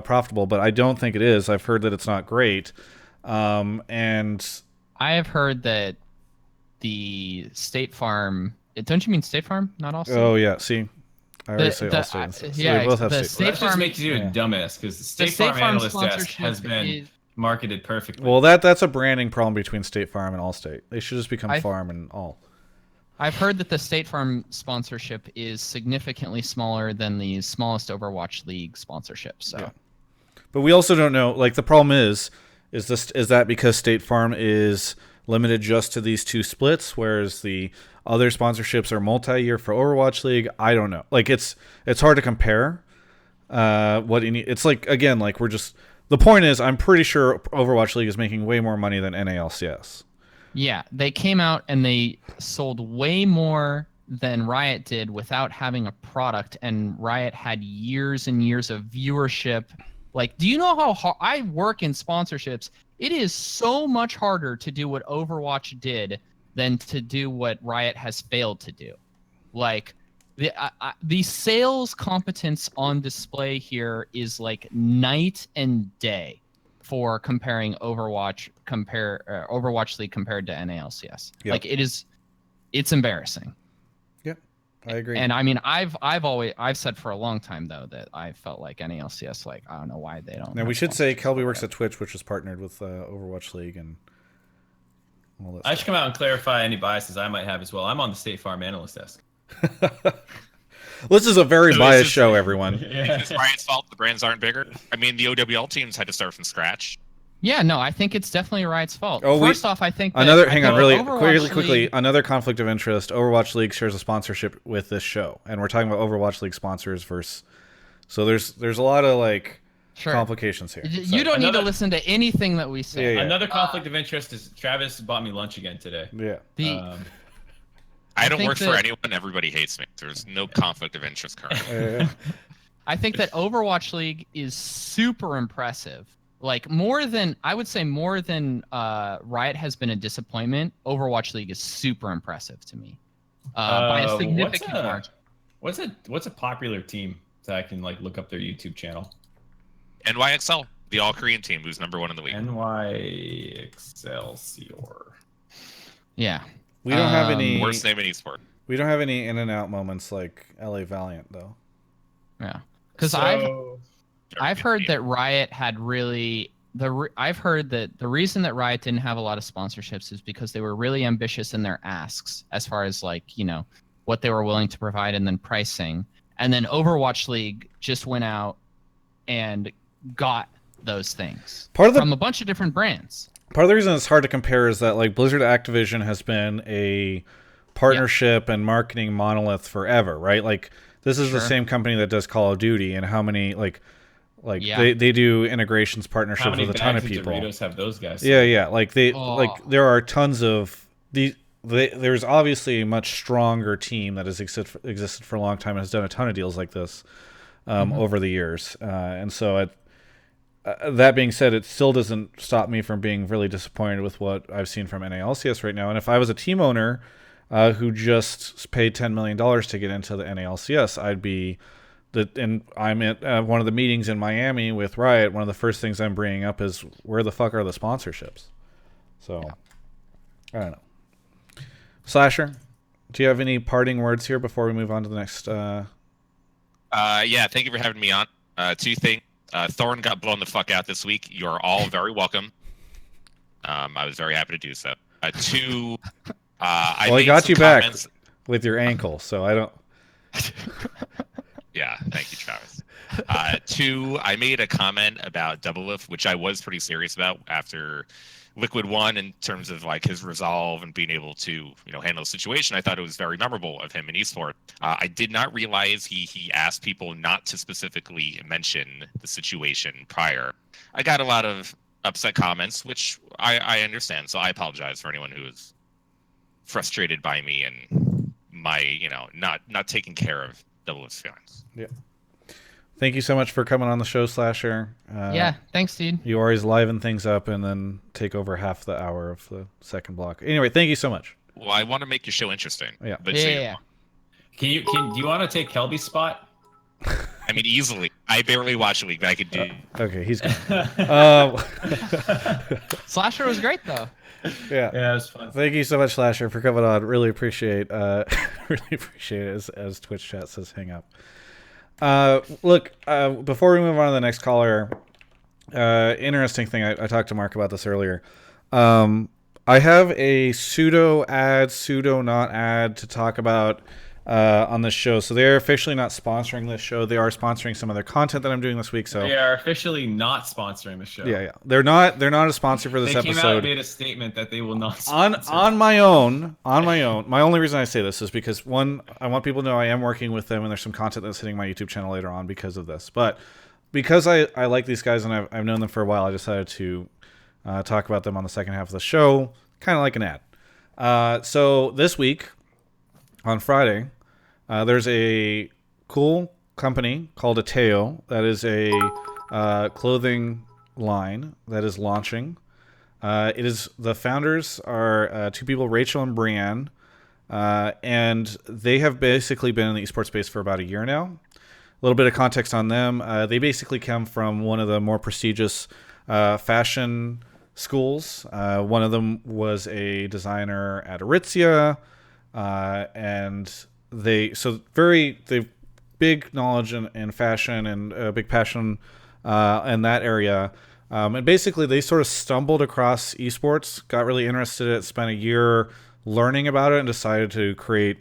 profitable, but I don't think it is. I've heard that it's not great, and I have heard that the State Farm. Don't you mean State Farm? Not Allstate. Oh yeah, see. I always say Allstate. So yeah, they both have the State Farm. That just makes you a dumbass because the State Farm analyst desk has been marketed perfectly. Well, that's a branding problem between State Farm and Allstate. They should just become Farm and All. I've heard that the State Farm sponsorship is significantly smaller than the smallest Overwatch League sponsorship. So, yeah. But we also don't know. Like the problem is that because State Farm is limited just to these 2 splits, whereas the other sponsorships are multi-year for Overwatch League. I don't know. Like it's hard to compare. It's like again, like we're just. The point is, I'm pretty sure Overwatch League is making way more money than NALCS. Yeah, they came out and they sold way more than Riot did without having a product, and Riot had years and years of viewership. Like, do you know how hard I work in sponsorships? It is so much harder to do what Overwatch did than to do what Riot has failed to do. Like, the sales competence on display here is like night and day for comparing Overwatch League compared to NALCS. Yep. Like it's embarrassing. Yep, I agree. And I mean, I've said for a long time though that I felt like NALCS, like I don't know why they don't. Now we should say Kelby works at Twitch, which is partnered with Overwatch League and all that. I should come out and clarify any biases I might have as well. I'm on the State Farm analyst desk. This is a very biased show, everyone. It's Riot's fault the brands aren't bigger. I mean, the OWL teams had to start from scratch. Yeah, no, I think it's definitely Riot's fault. Oh, First off, I think quickly, another conflict of interest. Overwatch League shares a sponsorship with this show, and we're talking about Overwatch League sponsors versus. So there's a lot of like complications here. You don't need to listen to anything that we say. Yeah. Another conflict of interest is Travis bought me lunch again today. Yeah. I don't work for anyone. Everybody hates me. There's no conflict of interest currently. I think that Overwatch League is super impressive. Like I would say more than Riot has been a disappointment. Overwatch League is super impressive to me by a significant margin. What's a popular team so I can like look up their YouTube channel? NYXL, the all-Korean team, who's #1 in the league. NYXL. Yeah. We don't have any worst name in esports. We don't have any in and out moments like LA Valiant though. Yeah, because I've heard that Riot had really I've heard that the reason that Riot didn't have a lot of sponsorships is because they were really ambitious in their asks as far as like what they were willing to provide and then pricing, and then Overwatch League just went out and got those things from a bunch of different brands. Part of the reason it's hard to compare is that like Blizzard Activision has been a partnership and marketing monolith forever, right? Like this is the same company that does Call of Duty, and how many they do integrations partnerships with a ton of people. How many Doritos have those guys? Yeah. Like there are tons of these. There's obviously a much stronger team that has existed for a long time and has done a ton of deals like this over the years, and so that being said, it still doesn't stop me from being really disappointed with what I've seen from NALCS right now. And if I was a team owner who just paid $10 million to get into the NALCS, I'd be and I'm at one of the meetings in Miami with Riot. One of the first things I'm bringing up is where the fuck are the sponsorships? So I don't know. Slasher, do you have any parting words here before we move on to the next? Yeah, thank you for having me on. 2 things. Thorn got blown the fuck out this week. You're all very welcome. I was very happy to do so. 2, I got you back with your ankle, so I don't. Yeah, thank you, Travis. 2, I made a comment about Doublelift, which I was pretty serious about after Liquid won in terms of like his resolve and being able to handle the situation. I thought it was very memorable of him in eSport. I did not realize he asked people not to specifically mention the situation prior. I got a lot of upset comments, which I understand. So I apologize for anyone who is frustrated by me and my not taking care of Doublelift's feelings. Yeah. Thank you so much for coming on the show, Slasher. Yeah, thanks, dude. You always liven things up and then take over half the hour of the second block. Anyway, thank you so much. Well, I want to make your show interesting. Yeah. But Yeah. Do you want to take Kelby's spot? I mean, easily. I barely watch League, but I could do. Okay, he's gone. Slasher was great though. Yeah, it was fun. Thank you so much, Slasher, for coming on. Really appreciate it. As Twitch chat says, hang up. Look, before we move on to the next caller, interesting thing. I talked to Mark about this earlier. I have a pseudo ad, pseudo not ad to talk about on this show. So they're officially not sponsoring this show. They are sponsoring some other content that I'm doing this week. So they are officially not sponsoring the show. Yeah. They're not a sponsor for this episode. They came out and made a statement that they will not sponsor. On my own. My only reason I say this is because, one, I want people to know I am working with them, and there's some content that's hitting my YouTube channel later on because of this. But because I like these guys and I've known them for a while, I decided to talk about them on the second half of the show, kind of like an ad. So this week, on Friday, there's a cool company called Ateo that is a clothing line that is launching. The founders are 2 people, Rachel and Brienne, and they have basically been in the esports space for about a year now. A little bit of context on them. They basically come from one of the more prestigious fashion schools. One of them was a designer at Aritzia, and they've big knowledge in fashion and a big passion in that area. And basically they sort of stumbled across esports, got really interested in it, spent a year learning about it, and decided to create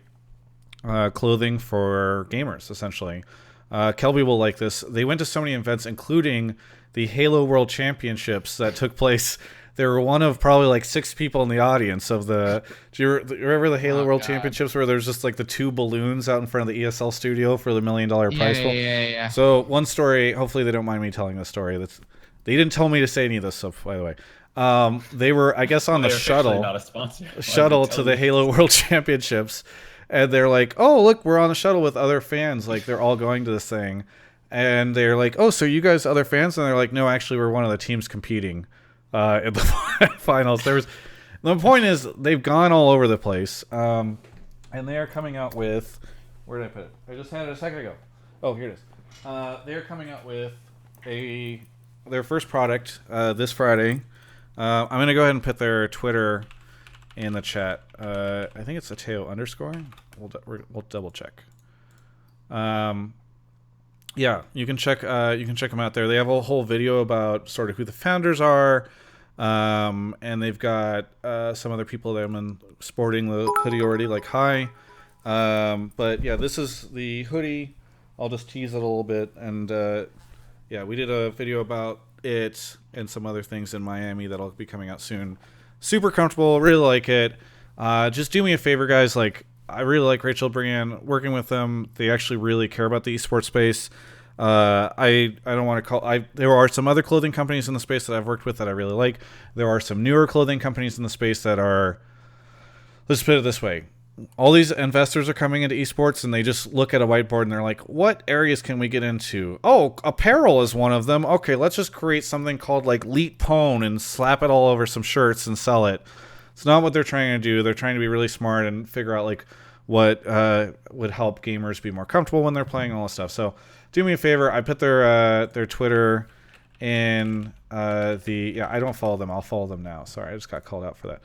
clothing for gamers, essentially. Kelby will like this. They went to so many events, including the Halo World Championships that took place. They were one of probably like 6 people in the audience of the. Do you remember the Halo World Championships where there's just like the 2 balloons out in front of the ESL studio for the $1 million prize pool? Yeah. So one story. Hopefully they don't mind me telling this story. They didn't tell me to say any of this stuff, by the way. They were, I guess, on the shuttle. Not a sponsor. Shuttle to the Halo World Championships, and they're like, "Oh, look, we're on the shuttle with other fans. Like they're all going to this thing." And they're like, "Oh, so you guys other fans?" And they're like, "No, actually, we're one of the teams competing in the finals." The point is, they've gone all over the place, and they are coming out with. Where did I put it? I just had it a second ago. Oh, here it is. They're coming out with their first product this Friday. I'm gonna go ahead and put their Twitter in the chat. I think it's Ateo_. We'll double check. Yeah, you can check them out there. They have a whole video about sort of who the founders are, and they've got some other people that have been sporting the hoodie already, like hi. But yeah, this is the hoodie. I'll just tease it a little bit, and yeah, we did a video about it and some other things in Miami that'll be coming out soon. Super comfortable, really like it. Just do me a favor, guys. Like, I really like Rachel Brienne, working with them. They actually really care about the esports space. I don't want to call. There are some other clothing companies in the space that I've worked with that I really like. There are some newer clothing companies in the space that are. Let's put it this way: all these investors are coming into esports, and they just look at a whiteboard and they're like, "What areas can we get into? Oh, apparel is one of them. Okay, let's just create something called like Leet Pone and slap it all over some shirts and sell it." It's not what they're trying to do. They're trying to be really smart and figure out like what would help gamers be more comfortable when they're playing all this stuff. So do me a favor. I put their Twitter in I don't follow them. I'll follow them now. Sorry, I just got called out for that.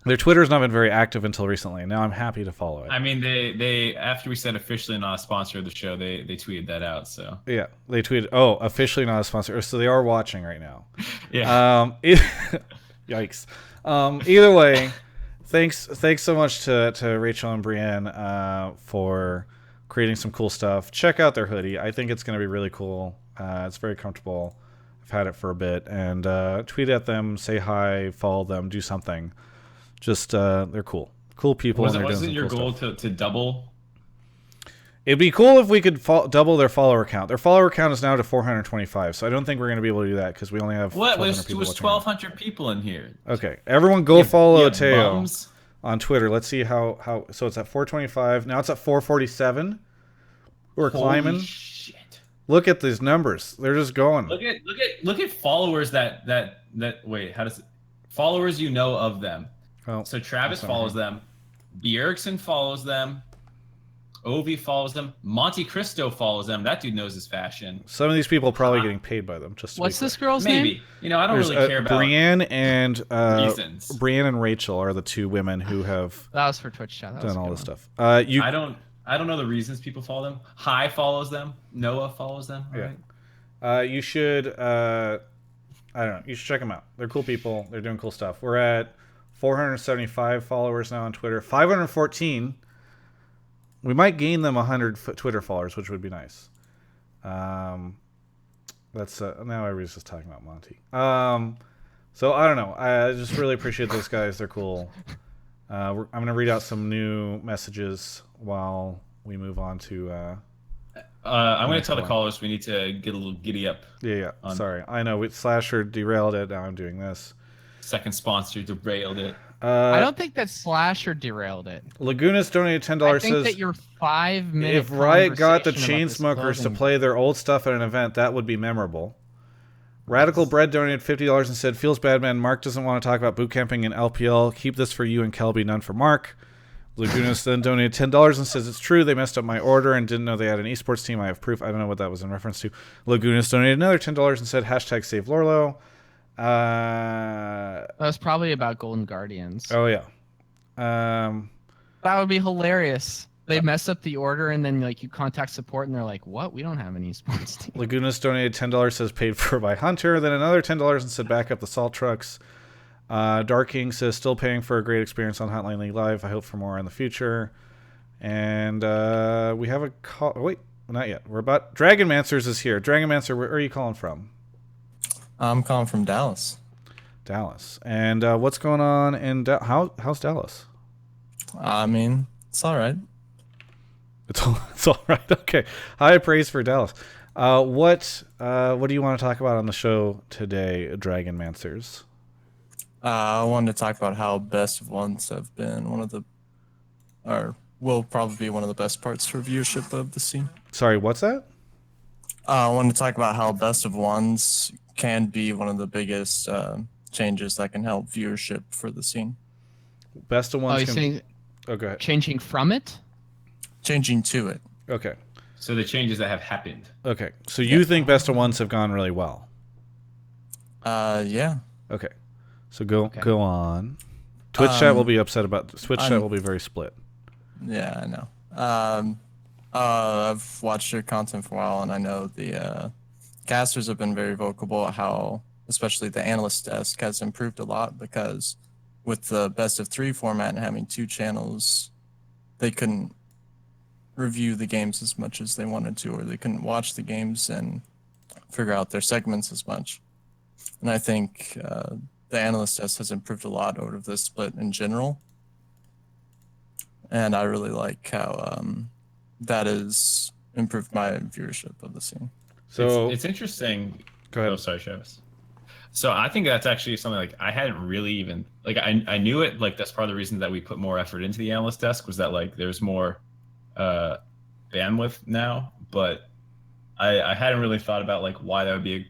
Their Twitter's not been very active until recently. Now I'm happy to follow it. I mean, they after we said officially not a sponsor of the show, they tweeted that out. So yeah, they tweeted, "Oh, officially not a sponsor." So they are watching right now. Yeah. Yikes. Either way, thanks so much to Rachel and Brienne for creating some cool stuff. Check out their hoodie. I think it's going to be really cool. It's very comfortable. I've had it for a bit. And tweet at them, say hi, follow them, do something. Just they're cool. Cool people. Wasn't your goal to double? It'd be cool if we could double their follower count. Their follower count is now to 425, so I don't think we're going to be able to do that because we only have 1,200 people in here. Okay, everyone go follow Teo on Twitter. Let's see how. So it's at 425. Now it's at 447. We're climbing. Shit. Look at these numbers. They're just going. Look at followers that wait. How does it? Followers you know of them. Oh, so Travis follows them. Bjergsen follows them. Ovi follows them. Monte Cristo follows them. That dude knows his fashion. Some of these people are probably getting paid by them. Just what's this girl's name? Maybe. You know, I don't really care about Brienne and reasons. Brienne and Rachel are the two women who have that was for Twitch chat. Done all this stuff. I don't know the reasons people follow them. Hi follows them. Noah follows them. Yeah. Right? You should. I don't know. You should check them out. They're cool people. They're doing cool stuff. We're at 475 followers now on Twitter. 514. We might gain them 100 Twitter followers, which would be nice. That's now everybody's just talking about Monty. So I don't know. I just really appreciate those guys. They're cool. I'm gonna read out some new messages while we move on to. I'm gonna tell the callers we need to get a little giddy up. Yeah. Sorry, I know. Slasher derailed it. Now I'm doing this. Second sponsor derailed it. I don't think that Slasher derailed it. Lagunas donated $10. I think that your 5-minute if Riot got the Chainsmokers to play their old stuff at an event, that would be memorable. Radical Bread donated $50 and said, "Feels bad, man. Mark doesn't want to talk about boot camping in LPL. Keep this for you and Kelby, none for Mark." Lagunas then donated $10 and says, "It's true. They messed up my order and didn't know they had an esports team. I have proof." I don't know what that was in reference to. Lagunas donated another $10 and said, "#save Lorlo." That was probably about Golden Guardians. Oh yeah. That would be hilarious. They mess up the order and then like you contact support and they're like, "What? We don't have an esports team." Lagunas donated $10, says paid for by Hunter. Then another $10 and said back up the salt trucks. Dark King says still paying for a great experience on Hotline League Live. I hope for more in the future. And we have a call. Oh, wait, not yet. We're about Dragonmancers is here. Dragonmancer, where are you calling from? I'm calling from Dallas. Dallas. And what's going on in how's Dallas? I mean, it's all right. It's all right. Okay. High praise for Dallas. What do you want to talk about on the show today, Dragonmancers? I wanted to talk about how Best of Ones have been will probably be one of the best parts for viewership of the scene. Sorry, what's that? I wanted to talk about how Best of Ones can be one of the biggest changes that can help viewership for the scene. Best of Ones. Go ahead. Changing from it? Changing to it. Okay. So the changes that have happened. Okay. So you think Best of Ones have gone really well? Yeah. Okay. So go on. Twitch chat will be upset about Twitch chat will be very split. Yeah, I know. I've watched your content for a while, and I know the casters have been very vocal about how, especially the analyst desk, has improved a lot because with the best of 3 format and having 2 channels, they couldn't review the games as much as they wanted to, or they couldn't watch the games and figure out their segments as much. And I think the analyst desk has improved a lot out of this split in general. And I really like how that has improved my viewership of the scene. So it's interesting. Go ahead. Oh, sorry, Travis. So I think that's actually something like I hadn't really even like I knew it, like that's part of the reason that we put more effort into the analyst desk was that like there's more bandwidth now, but I hadn't really thought about like why that would be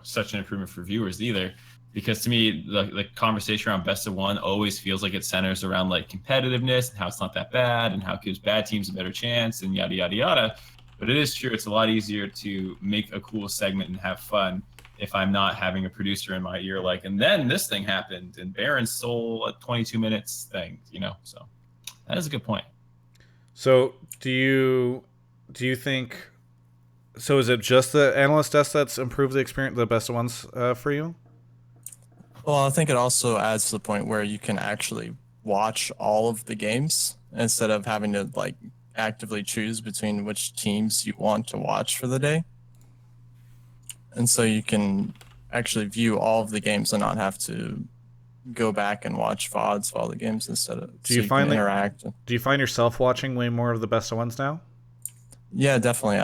such an improvement for viewers either, because to me the conversation around Best of One always feels like it centers around like competitiveness and how it's not that bad and how it gives bad teams a better chance and yada yada yada. But it is true, it's a lot easier to make a cool segment and have fun if I'm not having a producer in my ear like, and then this thing happened and Baron stole a 22 minutes thing, so that is a good point. So do you think, so is it just the analyst desk that's improved the experience, the Best of Ones for you? Well, I think it also adds to the point where you can actually watch all of the games instead of having to like actively choose between which teams you want to watch for the day. And so you can actually view all of the games and not have to go back and watch VODs of all the games instead of Do you can find interact. Do you find yourself watching way more of the best of ones now? Yeah, definitely.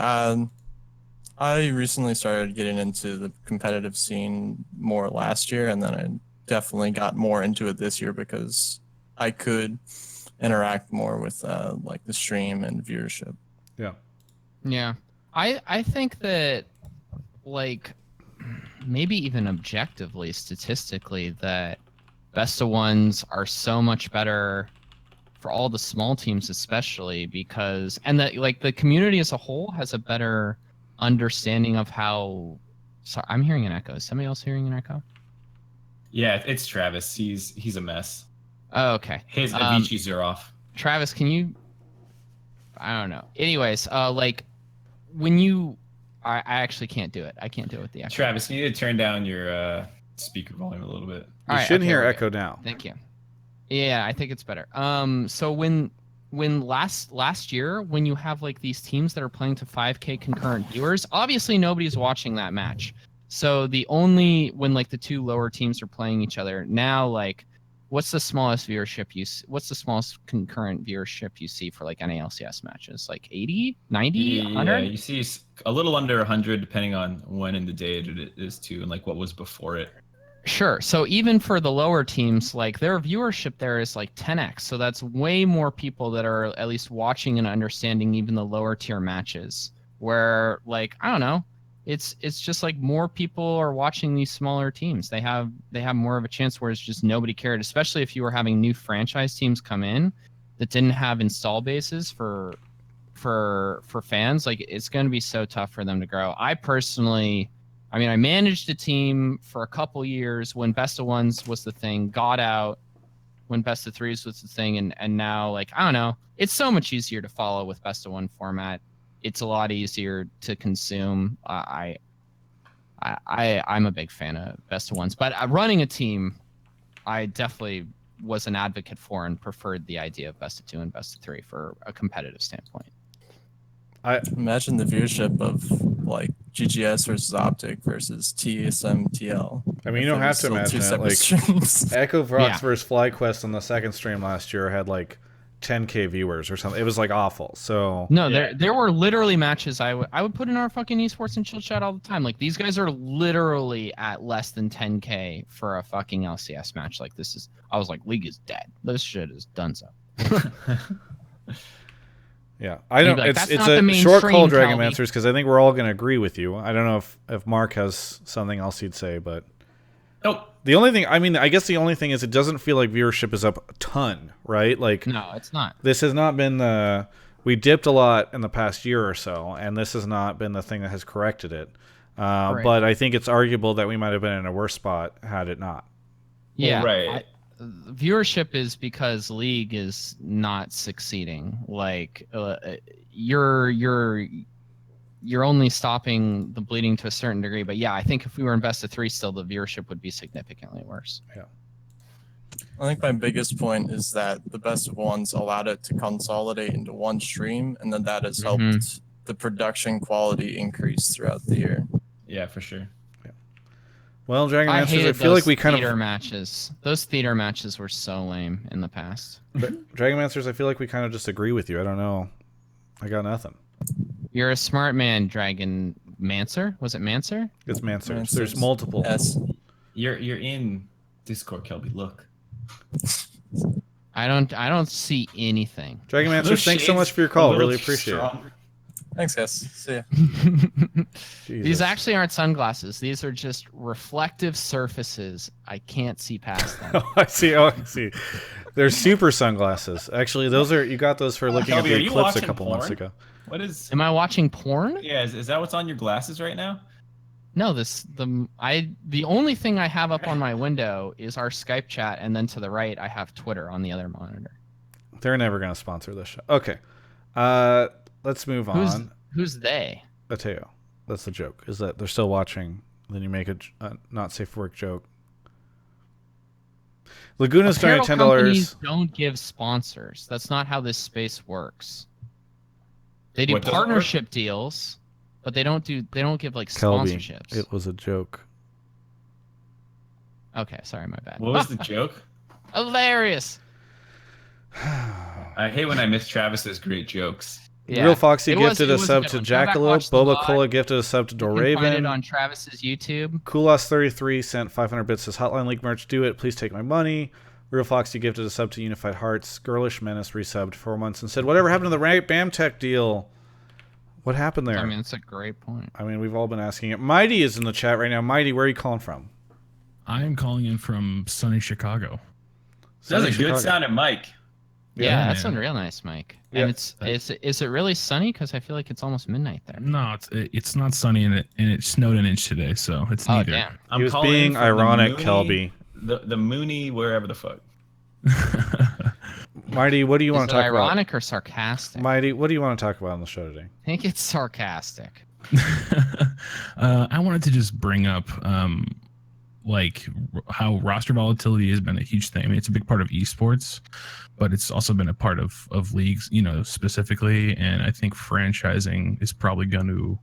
I recently started getting into the competitive scene more last year, and then I definitely got more into it this year because I could interact more with like the stream and viewership. Yeah. Yeah. I think that, like, maybe even objectively, statistically, that best of ones are so much better for all the small teams, especially because, and that like the community as a whole has a better understanding of how. Sorry, I'm hearing an echo. Is somebody else hearing an echo? Yeah, it's Travis. He's a mess. Oh, okay. His Avicii's are off. Travis, can you? I don't know. Anyways, like when you, I actually can't do it. I can't do it with the echo. Travis, you need to turn down your speaker volume a little bit. You shouldn't hear echo now. Thank you. Yeah, I think it's better. So when last year, when you have like these teams that are playing to 5K concurrent viewers, obviously nobody's watching that match. So when like the two lower teams are playing each other, now like what's the smallest what's the smallest concurrent viewership you see for like NALCS matches? Like 80, 90, 100? Yeah, you see a little under 100 depending on when in the day it is too, and like what was before it. Sure. So even for the lower teams, like their viewership there is like 10x. So that's way more people that are at least watching and understanding even the lower tier matches. Where like I don't know, it's just like more people are watching these smaller teams. They have more of a chance, where it's just nobody cared. Especially if you were having new franchise teams come in that didn't have install bases for fans. Like it's going to be so tough for them to grow. I managed a team for a couple years when best of ones was the thing, got out when best of threes was the thing, and now like I don't know, it's so much easier to follow with best of one format. It's a lot easier to consume. I'm a big fan of best of ones, but running a team, I definitely was an advocate for and preferred the idea of best of two and best of three for a competitive standpoint. I imagine the viewership of like GGS versus Optic versus TSM TL. I mean, you don't have to imagine it. Like Echo Vox versus FlyQuest on the second stream last year had like 10K viewers or something. It was like awful. So no, there were literally matches I would put in our fucking esports and chill chat all the time. Like these guys are literally at less than 10K for a fucking LCS match. Like I was like, League is dead. This shit is done so. Yeah, I don't. Like, it's a short call, Dragon Mancers, because I think we're all going to agree with you. I don't know if Mark has something else he'd say, but nope. The only thing, I guess the only thing is it doesn't feel like viewership is up a ton, right? Like no, it's not. This has not been we dipped a lot in the past year or so, and this has not been the thing that has corrected it. Right. But I think it's arguable that we might have been in a worse spot had it not. Yeah, well, right. Viewership is because League is not succeeding. Like you're only stopping the bleeding to a certain degree. But yeah, I think if we were in best of three still, the viewership would be significantly worse. Yeah. I think my biggest point is that the best of ones allowed it to consolidate into one stream, and then that has helped the production quality increase throughout the year. Yeah, for sure. Well, Dragon Masters, I feel like we kind of matches. Those theater matches were so lame in the past. Dragon Masters, I feel like we kind of just agree with you. I don't know. I got nothing. You're a smart man, Dragon Mancer. Was it Mancer? It's Mancer. There's multiple. Yes. You're in Discord, Kelby. Look. I don't see anything. Dragon Masters, thanks so much for your call. Really appreciate it. Thanks, guys. See ya. These actually aren't sunglasses. These are just reflective surfaces. I can't see past them. I see. They're super sunglasses. Actually, you got those for looking at the eclipse a couple months ago. What is? Am I watching porn? Yeah, is that what's on your glasses right now? No, the only thing I have up on my window is our Skype chat, and then to the right I have Twitter on the other monitor. They're never going to sponsor this show. Okay. Let's move on. Who's they? Ateo. That's the joke. Is that they're still watching, then you make a not safe for work joke. Laguna's donating Apparel companies $10. don't give sponsors. That's not how this space works. They do What doesn't work? partnership deals, but they don't give like Kelby, sponsorships. it was a joke. Okay, sorry, my bad. What was the joke? Hilarious. I hate when I miss Travis's great jokes. Yeah. Real Foxy It was- gifted it a was sub good to one. Go back, Jackalope. watch the Boba VOD. Cola gifted a sub to You can find it Doraven. on Travis's YouTube. Kulas33 sent 500 bits. Says Hotline League merch. Do it. Please take my money. Real Foxy gifted a sub to Unified Hearts. Girlish Menace resubbed 4 months and said, "Whatever happened to the BAMTech deal? What happened there?" I mean, it's a great point. We've all been asking it. Mighty is in the chat right now. Mighty, where are you calling from? I'm calling in from sunny Chicago. That's a Chicago. good sounding mic. Yeah, that's man. a real nice mic. Yeah. And is it really sunny? Because I feel like it's almost midnight there. No, it's not sunny and it snowed an inch today, so it's Oh neither. damn. I'm He was calling being in from the ironic, Mooney- Kelby. The Mooney, wherever the fuck. Mighty, what do you Is want it to talk about? ironic or sarcastic? Mighty, what do you want to talk about on the show today? I think it's sarcastic. I wanted to just bring up like how roster volatility has been a huge thing. I mean, it's a big part of esports, but it's also been a part of leagues, you know, specifically. And I think franchising is probably going to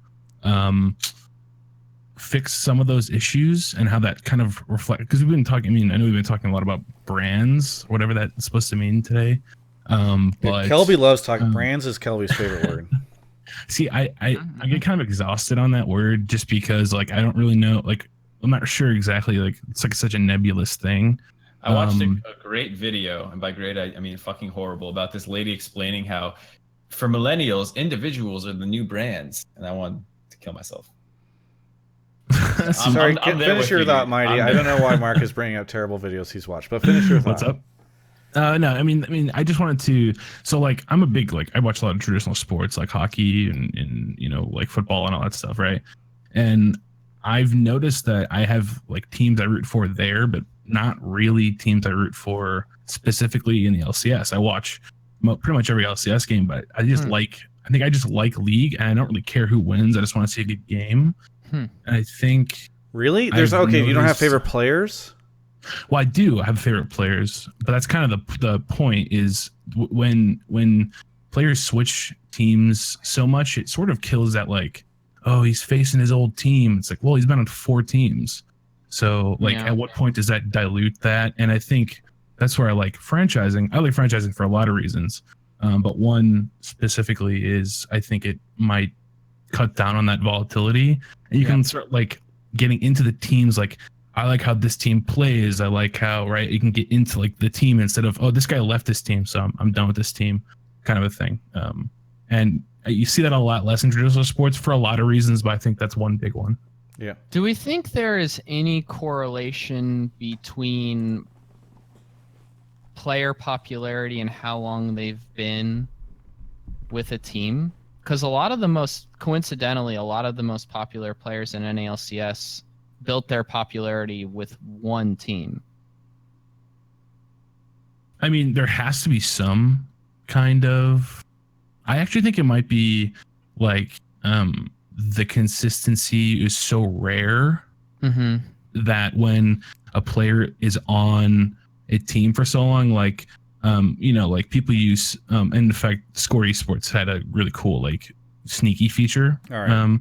fix some of those issues and how that kind of reflect. Because we've been talking. I mean, I know we've been talking a lot about brands, whatever that's supposed to mean today. But Kelby loves talking. Brands is Kelby's favorite word. See, I get kind of exhausted on that word just because like I don't really know, like I'm not sure exactly, like it's like such a nebulous thing. I watched a great video, and by great I mean fucking horrible, about this lady explaining how for millennials, individuals are the new brands, and I wanted to kill myself. Sorry, I'm there finish with your you. thought, Mighty. I'm I don't there. know why Mark is bringing up terrible videos he's watched, but finish your thought. What's up? No, I mean, I just wanted to. So, like, I'm a big I watch a lot of traditional sports, like hockey and you know, like football and all that stuff, right? And I've noticed that I have like teams I root for there, but not really teams I root for specifically in the LCS. I watch pretty much every LCS game, but I just I think I just like League, and I don't really care who wins. I just want to see a good game. And I think really, there's I've you don't have noticed- favorite players. Well, I do have favorite players, but that's kind of the point is when players switch teams so much, it sort of kills that, like, oh, he's facing his old team. It's like, well, he's been on 4 teams. So like at what point does that dilute that? And I think that's where I like franchising. I like franchising for a lot of reasons. But one specifically is I think it might cut down on that volatility, and you can start like getting into the teams. Like, I like how this team plays. I like how, right, you can get into like the team instead of, oh, this guy left this team, so I'm done with this team, kind of a thing. And you see that a lot less in traditional sports for a lot of reasons, but I think that's one big one. Yeah. Do we think there is any correlation between player popularity and how long they've been with a team? Because a lot of the most popular players in NALCS built their popularity with one team. I mean, there has to be some kind of. I actually think it might be like the consistency is so rare that when a player is on a team for so long, like you know, like people use and in fact, Score Esports had a really cool like sneaky feature. All right.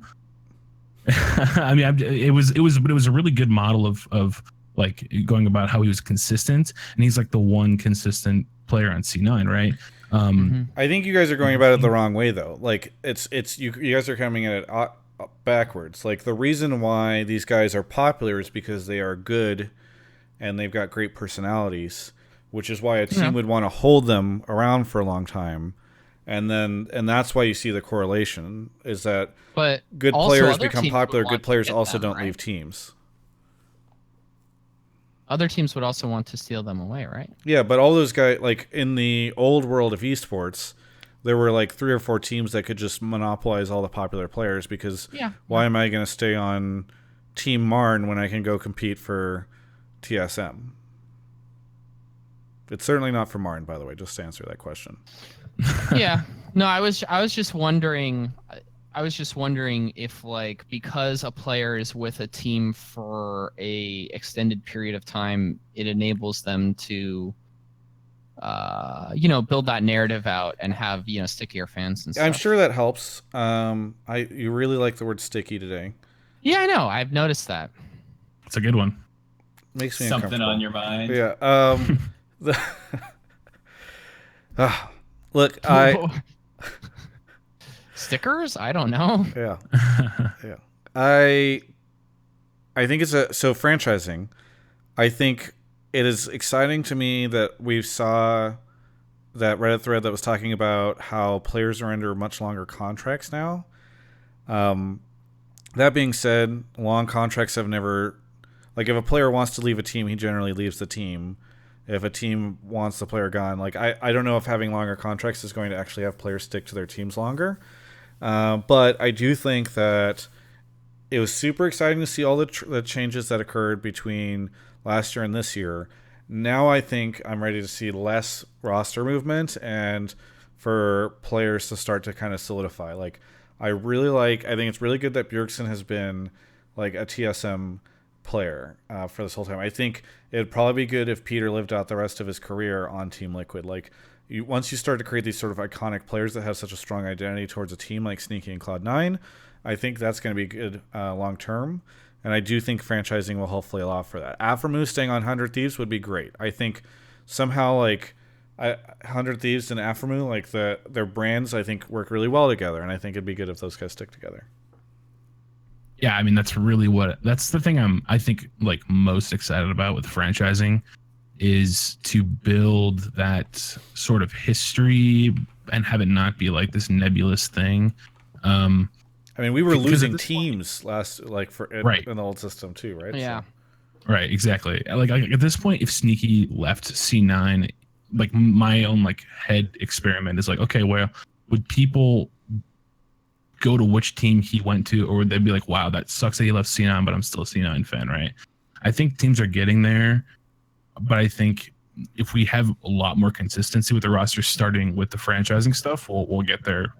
I mean, it was a really good model of like going about how he was consistent, and he's like the one consistent player on C9, right? I think you guys are going about it the wrong way, though. Like, it's you guys are coming at it backwards. Like, the reason why these guys are popular is because they are good and they've got great personalities, which is why a team would want to hold them around for a long time. And that's why you see the correlation is that good players become popular. Good players also don't leave teams. Other teams would also want to steal them away, right? Yeah, but all those guys, like in the old world of esports, there were like 3 or 4 teams that could just monopolize all the popular players because why am I going to stay on Team Marn when I can go compete for TSM? It's certainly not for Marn, by the way, just to answer that question. Yeah. No, I was just wondering, I was just wondering if, like, because a player is with a team for a extended period of time, it enables them to, build that narrative out and have, stickier fans and stuff. I'm sure that helps. You really like the word sticky today. Yeah, I know. I've noticed that. It's a good one. Makes me something uncomfortable. on your mind. Yeah. Look, Stickers? I don't know. Yeah. Yeah. I think it's so franchising. I think it is exciting to me that we saw that Reddit thread that was talking about how players are under much longer contracts now. That being said, long contracts have never, like, if a player wants to leave a team, he generally leaves the team. If a team wants the player gone, like, I don't know if having longer contracts is going to actually have players stick to their teams longer. But I do think that it was super exciting to see all the changes that occurred between last year and this year. Now I think I'm ready to see less roster movement and for players to start to kind of solidify. Like, I think it's really good that Bjergsen has been like a TSM player for this whole time. I think it'd probably be good if Peter lived out the rest of his career on Team Liquid. Like, once you start to create these sort of iconic players that have such a strong identity towards a team like Sneaky and Cloud9, I think that's going to be good long term. And I do think franchising will hopefully allow for that. Aphromoo staying on 100 Thieves would be great. I think somehow, like, 100 Thieves and Aphromoo, like, their brands, I think, work really well together. And I think it'd be good if those guys stick together. Yeah, I mean, that's the thing I think, like, most excited about with franchising is to build that sort of history and have it not be like this nebulous thing. I mean, we were losing teams last, like, in the old system too, right? Yeah. So. Right, exactly. Like, at this point, if Sneaky left C9, like, my own, like, head experiment is like, okay, well, would people go to which team he went to, or would they be like, wow, that sucks that he left C9, but I'm still a C9 fan, right? I think teams are getting there, but I think if we have a lot more consistency with the roster starting with the franchising stuff, we'll get there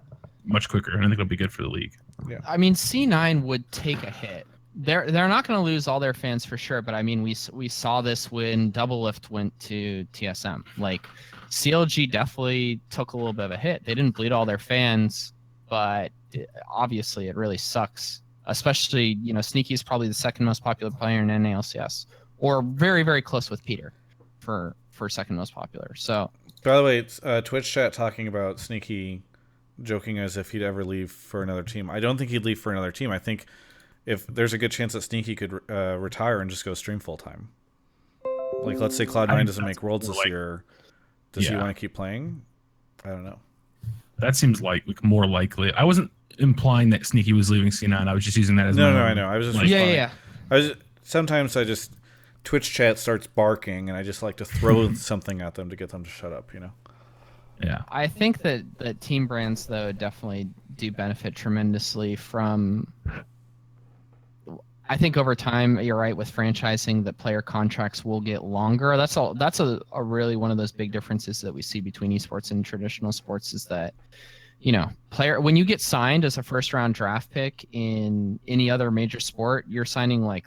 much quicker, and I think it'll be good for the league. Yeah. I mean, C9 would take a hit. They're not going to lose all their fans for sure, but I mean, we saw this when Doublelift went to TSM. Like, CLG definitely took a little bit of a hit. They didn't bleed all their fans, but obviously it really sucks. Especially, Sneaky is probably the second most popular player in NALCS, or very, very close with Peter for second most popular. So, by the way, it's Twitch chat talking about Sneaky joking as if he'd ever leave for another team. I don't think he'd leave for another team. I think if there's a good chance that Sneaky could retire and just go stream full time. Like, let's say Cloud9 doesn't make Worlds this year. Does he want to keep playing? I don't know. That seems like more likely. I wasn't implying that Sneaky was leaving C9. I was just using that as I know. I was just yeah. Sometimes I just Twitch chat starts barking, and I just like to throw something at them to get them to shut up. Yeah. I think that team brands, though, definitely do benefit tremendously from. I think over time, you're right, with franchising, that player contracts will get longer. That's a really one of those big differences that we see between esports and traditional sports, is that, when you get signed as a first round draft pick in any other major sport, you're signing like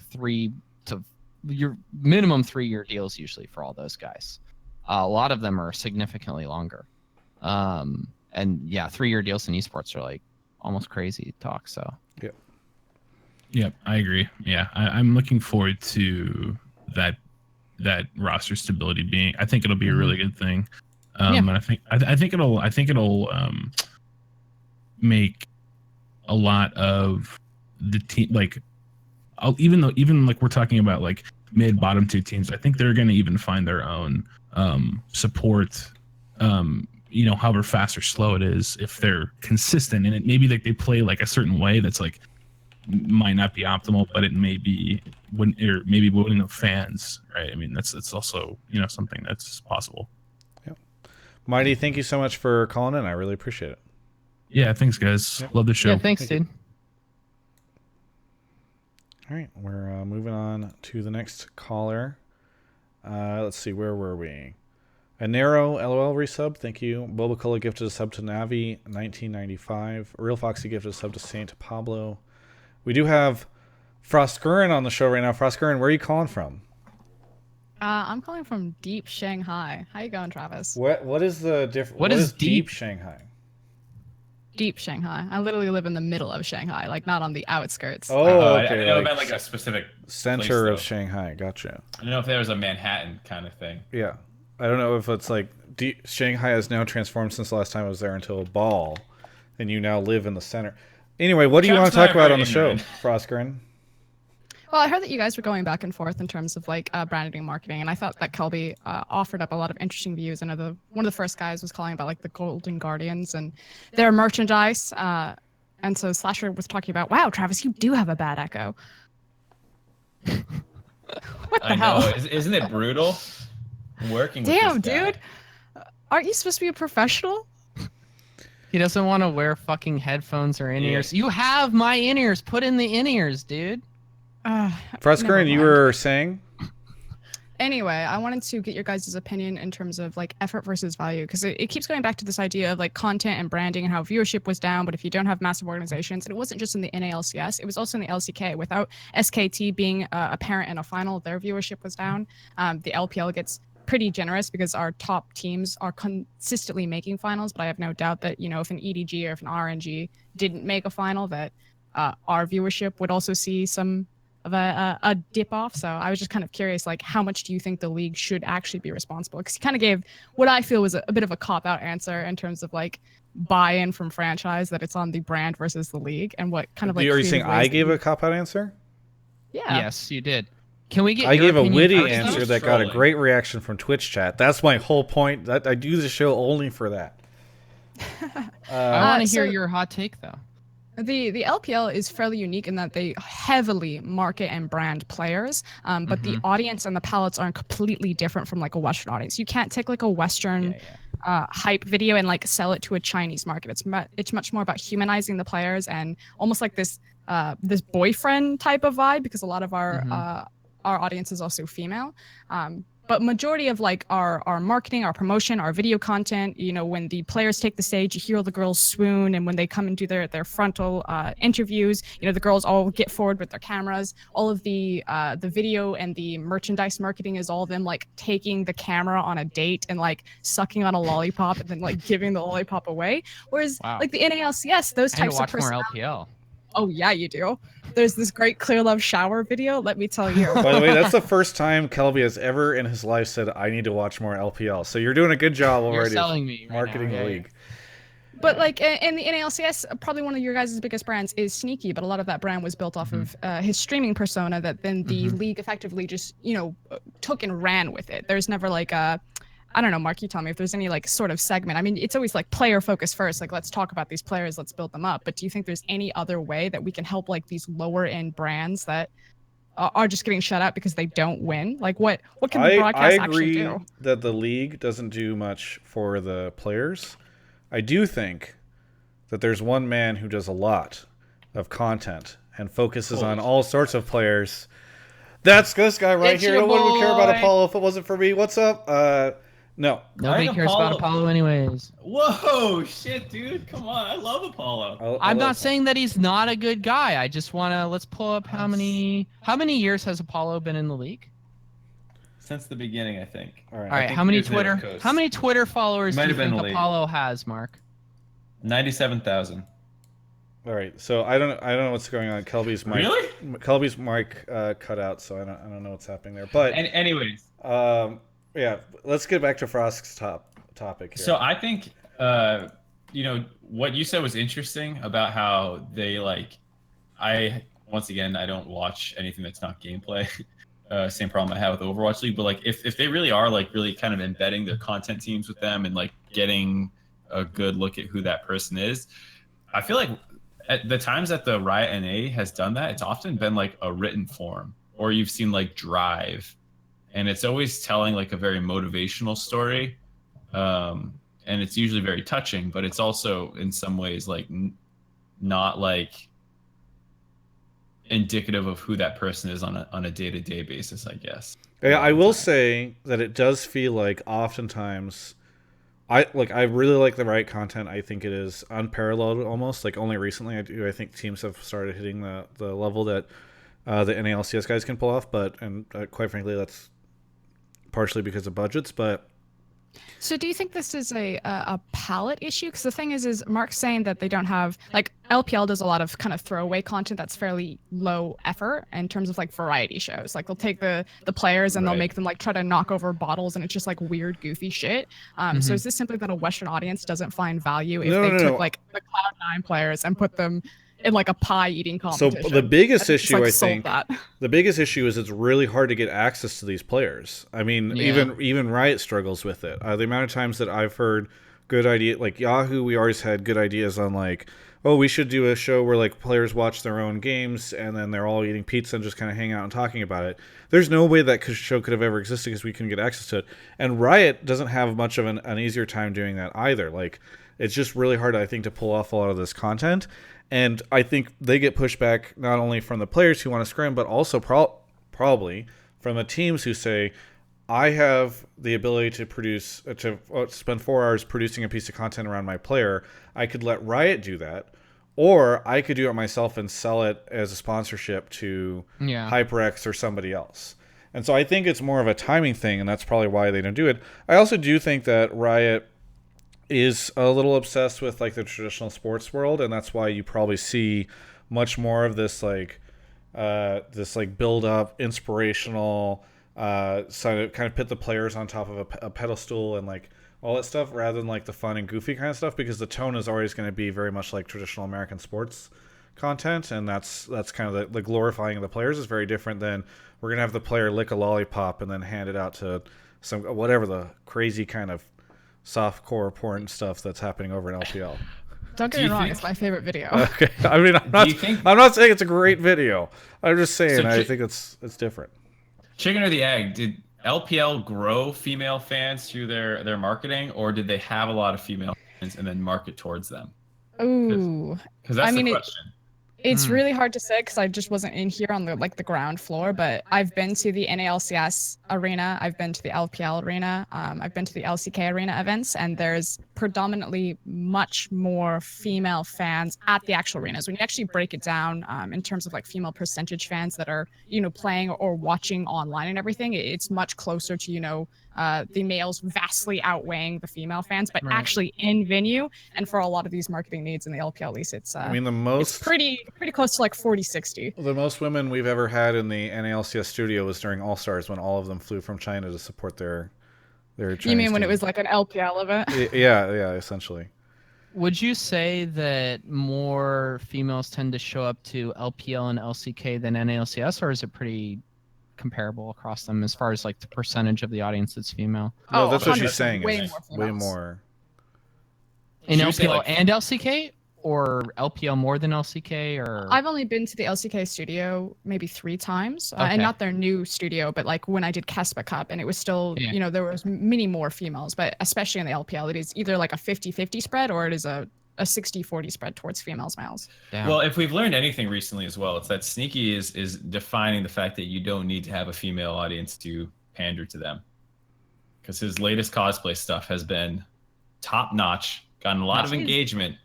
your minimum 3-year deals usually for all those guys. A lot of them are significantly longer. And yeah, 3-year deals in esports are like almost crazy talk. So yeah. Yep, I agree. Yeah, I'm looking forward to that roster stability being. I think it'll be a really good thing. And I think it'll make a lot of the team, like, even like we're talking about like mid bottom 2 teams. I think they're going to even find their own support. However fast or slow it is, if they're consistent, and it maybe like they play like a certain way that's like might not be optimal, but it may be maybe winning the fans, right? I mean, it's also something that's possible. Yeah. Mighty, thank you so much for calling in. I really appreciate it. Yeah, thanks guys. Love the show. Yeah, thanks, dude. All right, we're moving on to the next caller. Let's see, where were we? A narrow LOL resub, thank you. Bobacola gifted a sub to Navi, 1995. Real Foxy gifted a sub to Saint Pablo. We do have Frostgurn on the show right now. Frostgurn, where are you calling from? I'm calling from deep Shanghai. How you going, Travis? What is the difference? What is deep Shanghai? Deep Shanghai. I literally live in the middle of Shanghai, like not on the outskirts. Oh, I okay. didn't know about like a specific center place, of though. Shanghai. Gotcha. I don't know if there was a Manhattan kind of thing. Yeah. I don't know if it's like Shanghai has now transformed since the last time I was there into a ball, and you now live in the center. Anyway, what do you want to talk about on the show, Frostgrin? Well, I heard that you guys were going back and forth in terms of like branding and marketing, and I thought that Kelby offered up a lot of interesting views. I know one of the first guys was calling about like the Golden Guardians and their merchandise, and so Slasher was talking about, wow, Travis, you do have a bad echo. What the hell? I know. Isn't it brutal? Working with Damn, this guy. dude. Aren't you supposed to be a professional? He doesn't want to wear fucking headphones or in-ears. You have my in-ears. Put in the in-ears, dude. Frostgrin, you were saying? Anyway, I wanted to get your guys' opinion in terms of like effort versus value, because it keeps going back to this idea of like content and branding and how viewership was down. But if you don't have massive organizations, and it wasn't just in the NALCS, it was also in the LCK. Without SKT being a parent in a final, their viewership was down. The LPL gets pretty generous because our top teams are consistently making finals, but I have no doubt that, you know, if an EDG or if an RNG didn't make a final, that our viewership would also see some of a dip off. So I was just kind of curious, like, how much do you think the league should actually be responsible? Because he kind of gave what I feel was a bit of a cop-out answer in terms of like buy-in from franchise, that it's on the brand versus the league, and what kind of like. Are you saying I gave a cop-out answer? Yeah. Yes, you did. Can we get? I your gave a opinion witty first, answer though? that got a great reaction from Twitch chat. That's my whole point. That I do the show only for that. I want to hear your hot take, though. The LPL is fairly unique in that they heavily market and brand players, but the audience and the palettes are completely different from like a Western audience. You can't take like a Western hype video and like sell it to a Chinese market. It's much more about humanizing the players and almost like this this boyfriend type of vibe, because a lot of our audience is also female. But majority of like our marketing, our promotion, our video content, you know, when the players take the stage, you hear all the girls swoon, and when they come and do their frontal interviews, you know, the girls all get forward with their cameras. All of the video and the merchandise marketing is all them like taking the camera on a date and like sucking on a lollipop and then like giving the lollipop away. Whereas like the NALCS, those types of more LPL. Oh yeah, you do. There's this great Clear Love shower video. Let me tell you. By the way, that's the first time Kelby has ever in his life said, "I need to watch more LPL." So you're doing a good job already. You're selling me right marketing now. the league. But like in the NALCS, probably one of your guys' biggest brands is Sneaky, but a lot of that brand was built off of his streaming persona that then the league effectively just, you know, took and ran with it. There's never like a, I don't know, Mark, you tell me if there's any like sort of segment. I mean, it's always like player focus first, like let's talk about these players, let's build them up. But do you think there's any other way that we can help like these lower end brands that are just getting shut out because they don't win? Like what can the broadcast actually do? I agree that the league doesn't do much for the players. I do think that there's one man who does a lot of content and focuses on all sorts of players. That's this guy right here. No one would care about Apollo if it wasn't for me. What's up? No. Nobody cares about Apollo anyways. Whoa, shit, dude. Come on. I love Apollo. I'm not saying that he's not a good guy. I just want to, let's pull up how many years has Apollo been in the league? Since the beginning, I think. All right. How many Twitter followers do you think Apollo has, Mark? 97,000. All right. So I don't know what's going on. Kelby's mic. Really? Kelby's mic cut out, so I don't know what's happening there. But anyways. Yeah, let's get back to Frost's topic here. So I think, you know, what you said was interesting about how they like. Once again, I don't watch anything that's not gameplay. Same problem I have with Overwatch League. But like, if they really are like really kind of embedding their content teams with them and like getting a good look at who that person is, I feel like at the times that the Riot NA has done that, it's often been like a written form, or you've seen like Drive. And it's always telling like a very motivational story, and it's usually very touching. But it's also in some ways like not like indicative of who that person is on a day-to-day basis, I guess. Yeah, I will say that it does feel like oftentimes I really like the Riot content. I think it is unparalleled almost. Like only recently I think teams have started hitting the level that the NALCS guys can pull off, but quite frankly that's partially because of budgets, but So do you think this is a palette issue? Because the thing is Mark's saying that they don't have, like, LPL does a lot of kind of throwaway content that's fairly low effort in terms of like variety shows. Like they'll take the players and they'll make them like try to knock over bottles, and it's just like weird, goofy shit. So is this simply that a Western audience doesn't find value if they took like the Cloud9 players and put them in like a pie eating competition? So the biggest issue, like, I think, the biggest issue is it's really hard to get access to these players. I mean, even Riot struggles with it. The amount of times that I've heard good idea, like Yahoo, we always had good ideas on like, oh, we should do a show where like players watch their own games and then they're all eating pizza and just kind of hang out and talking about it. There's no way that show could have ever existed because we couldn't get access to it. And Riot doesn't have much of an easier time doing that either. Like, it's just really hard, I think, to pull off a lot of this content. And I think they get pushback not only from the players who want to scrim, but also probably from the teams who say, I have the ability to produce, to spend 4 hours producing a piece of content around my player. I could let Riot do that, or I could do it myself and sell it as a sponsorship to HyperX or somebody else. And so I think it's more of a timing thing, and that's probably why they don't do it. I also do think that Riot is a little obsessed with like the traditional sports world, and that's why you probably see much more of this like build up inspirational so kind of put the players on top of a pedestal and like all that stuff rather than like the fun and goofy kind of stuff, because the tone is always going to be very much like traditional American sports content, and that's kind of the glorifying of the players is very different than we're going to have the player lick a lollipop and then hand it out to some whatever the crazy kind of softcore porn stuff that's happening over in LPL. Don't get me wrong, it's my favorite video. Okay, I mean, I'm not saying it's a great video. I'm just saying I think it's different. Chicken or the egg? Did LPL grow female fans through their marketing, or did they have a lot of female fans and then market towards them? Ooh, because that's the question. It's really hard to say because I just wasn't in here on the ground floor, but I've been to the NALCS arena, I've been to the LPL arena, I've been to the LCK arena events, and there's predominantly much more female fans at the actual arenas. When you actually break it down in terms of like female percentage fans that are, playing or watching online and everything, it's much closer to, the males vastly outweighing the female fans, but actually in venue and for a lot of these marketing needs in the LPL at least, it's it's pretty close to like 40-60. The most women we've ever had in the NALCS studio was during All Stars when all of them flew from China to support their Chinese You mean when team. it was like an LPL event? Yeah, essentially. Would you say that more females tend to show up to LPL and LCK than NALCS, or is it pretty comparable across them as far as like the percentage of the audience that's female? No, that's what she's saying. Way more. More. In LPL and LCK, or LPL more than LCK, or? I've only been to the LCK studio maybe 3 times, and not their new studio, but like when I did Kespa Cup, and it was still, there was many more females, but especially in the LPL, it is either like a 50-50 spread or it is a 60-40 spread towards females, males. Damn. Well, if we've learned anything recently as well, it's that Sneaky is defining the fact that you don't need to have a female audience to pander to them, because his latest cosplay stuff has been top notch, gotten a lot of engagement.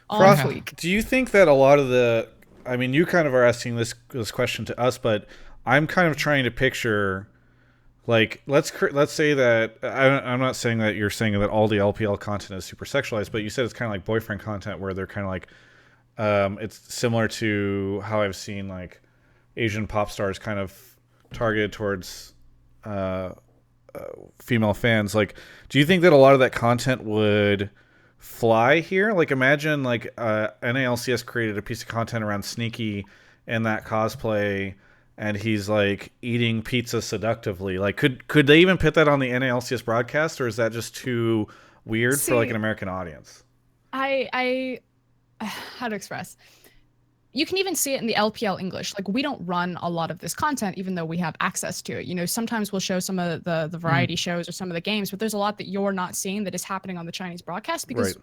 Froth, do you think that a lot of the, I mean, you kind of are asking this question to us, but I'm kind of trying to picture, like, let's say that, I'm not saying that you're saying that all the LPL content is super sexualized, but you said it's kind of like boyfriend content where they're kind of like, it's similar to how I've seen like Asian pop stars kind of targeted towards female fans. Like, do you think that a lot of that content would fly here? Like, imagine like NALCS created a piece of content around Sneaky and that cosplay, and he's like eating pizza seductively. Like, could they even put that on the NALCS broadcast, or is that just too weird for like an American audience? I how to express. you can even see it in the LPL English. Like, we don't run a lot of this content, even though we have access to it. You know, sometimes we'll show some of the variety shows or some of the games, but there's a lot that you're not seeing that is happening on the Chinese broadcast because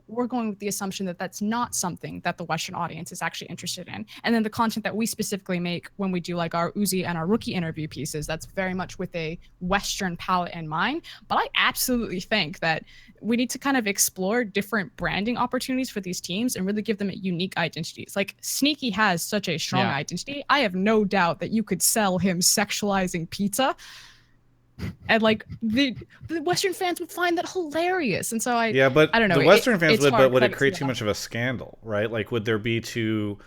we're going with the assumption that that's not something that the Western audience is actually interested in. And then the content that we specifically make when we do like our Uzi and our rookie interview pieces, that's very much with a Western palette in mind. But I absolutely think that we need to kind of explore different branding opportunities for these teams and really give them unique identities. Like, Sneaky has such a strong identity. I have no doubt that you could sell him sexualizing pizza, and like the Western fans would find that hilarious. And so I don't know. The Western fans would, but would it create too much of a scandal, right? Like, would it be too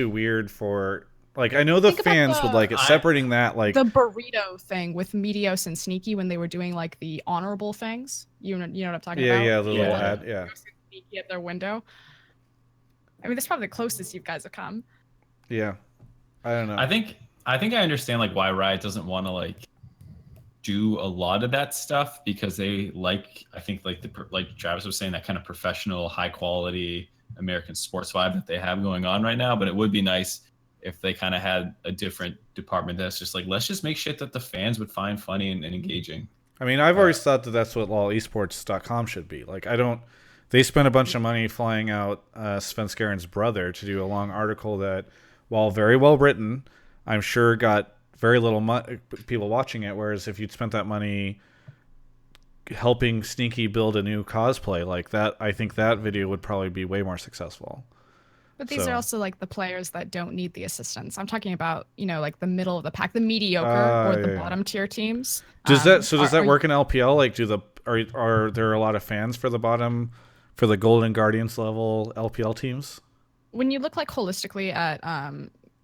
weird for? Like, I know the fans would like it separating that, like the burrito thing with Meteos and Sneaky when they were doing like the honorable things. You know what I'm talking about? Yeah, the little ad, Sneaky at their window. I mean, that's probably the closest you guys have come. Yeah, I don't know. I think I understand like why Riot doesn't want to like do a lot of that stuff, because they like, I think like like Travis was saying, that kind of professional, high quality American sports vibe that they have going on right now. But it would be nice if they kind of had a different department that's just like, let's just make shit that the fans would find funny and engaging. I mean, I've always thought that that's what LOLesports.com should be. Like, they spent a bunch of money flying out Sven Skaren's brother to do a long article that, while very well written, I'm sure got very little people watching it. Whereas if you'd spent that money helping Sneaky build a new cosplay like that, I think that video would probably be way more successful. But these are also like the players that don't need the assistance. I'm talking about, you know, like the middle of the pack, the mediocre or the bottom tier teams. Does that work in LPL? Like, are there a lot of fans for the Golden Guardians level LPL teams? When you look like holistically at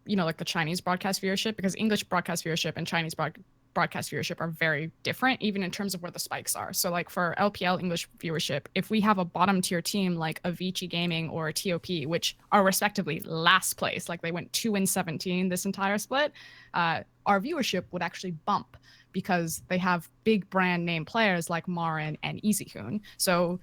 you know, like the Chinese broadcast viewership, because English broadcast viewership and Chinese broadcast viewership are very different, even in terms of where the spikes are. So like for LPL English viewership, if we have a bottom tier team like Avicii Gaming or a TOP, which are respectively last place, like they went 2-17 this entire split, our viewership would actually bump because they have big brand name players like Marin and EasyHoon. So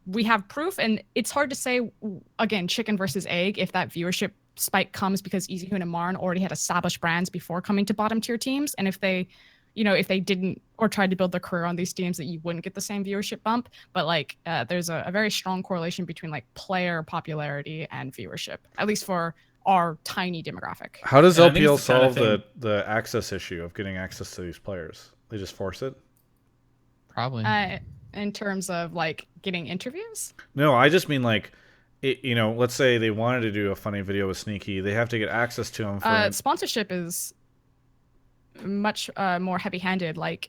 we have proof, and it's hard to say, again, chicken versus egg, if that viewership spike comes because EasyHoon and Marin already had established brands before coming to bottom tier teams, and if they didn't or tried to build their career on these teams, that you wouldn't get the same viewership bump. But like there's a very strong correlation between like player popularity and viewership, at least for our tiny demographic. How does LPL solve the access issue of getting access to these players? They just force it? Probably. In terms of like getting interviews? No, I just mean like, you know, let's say they wanted to do a funny video with Sneaky, they have to get access to him. Sponsorship is much more heavy-handed. Like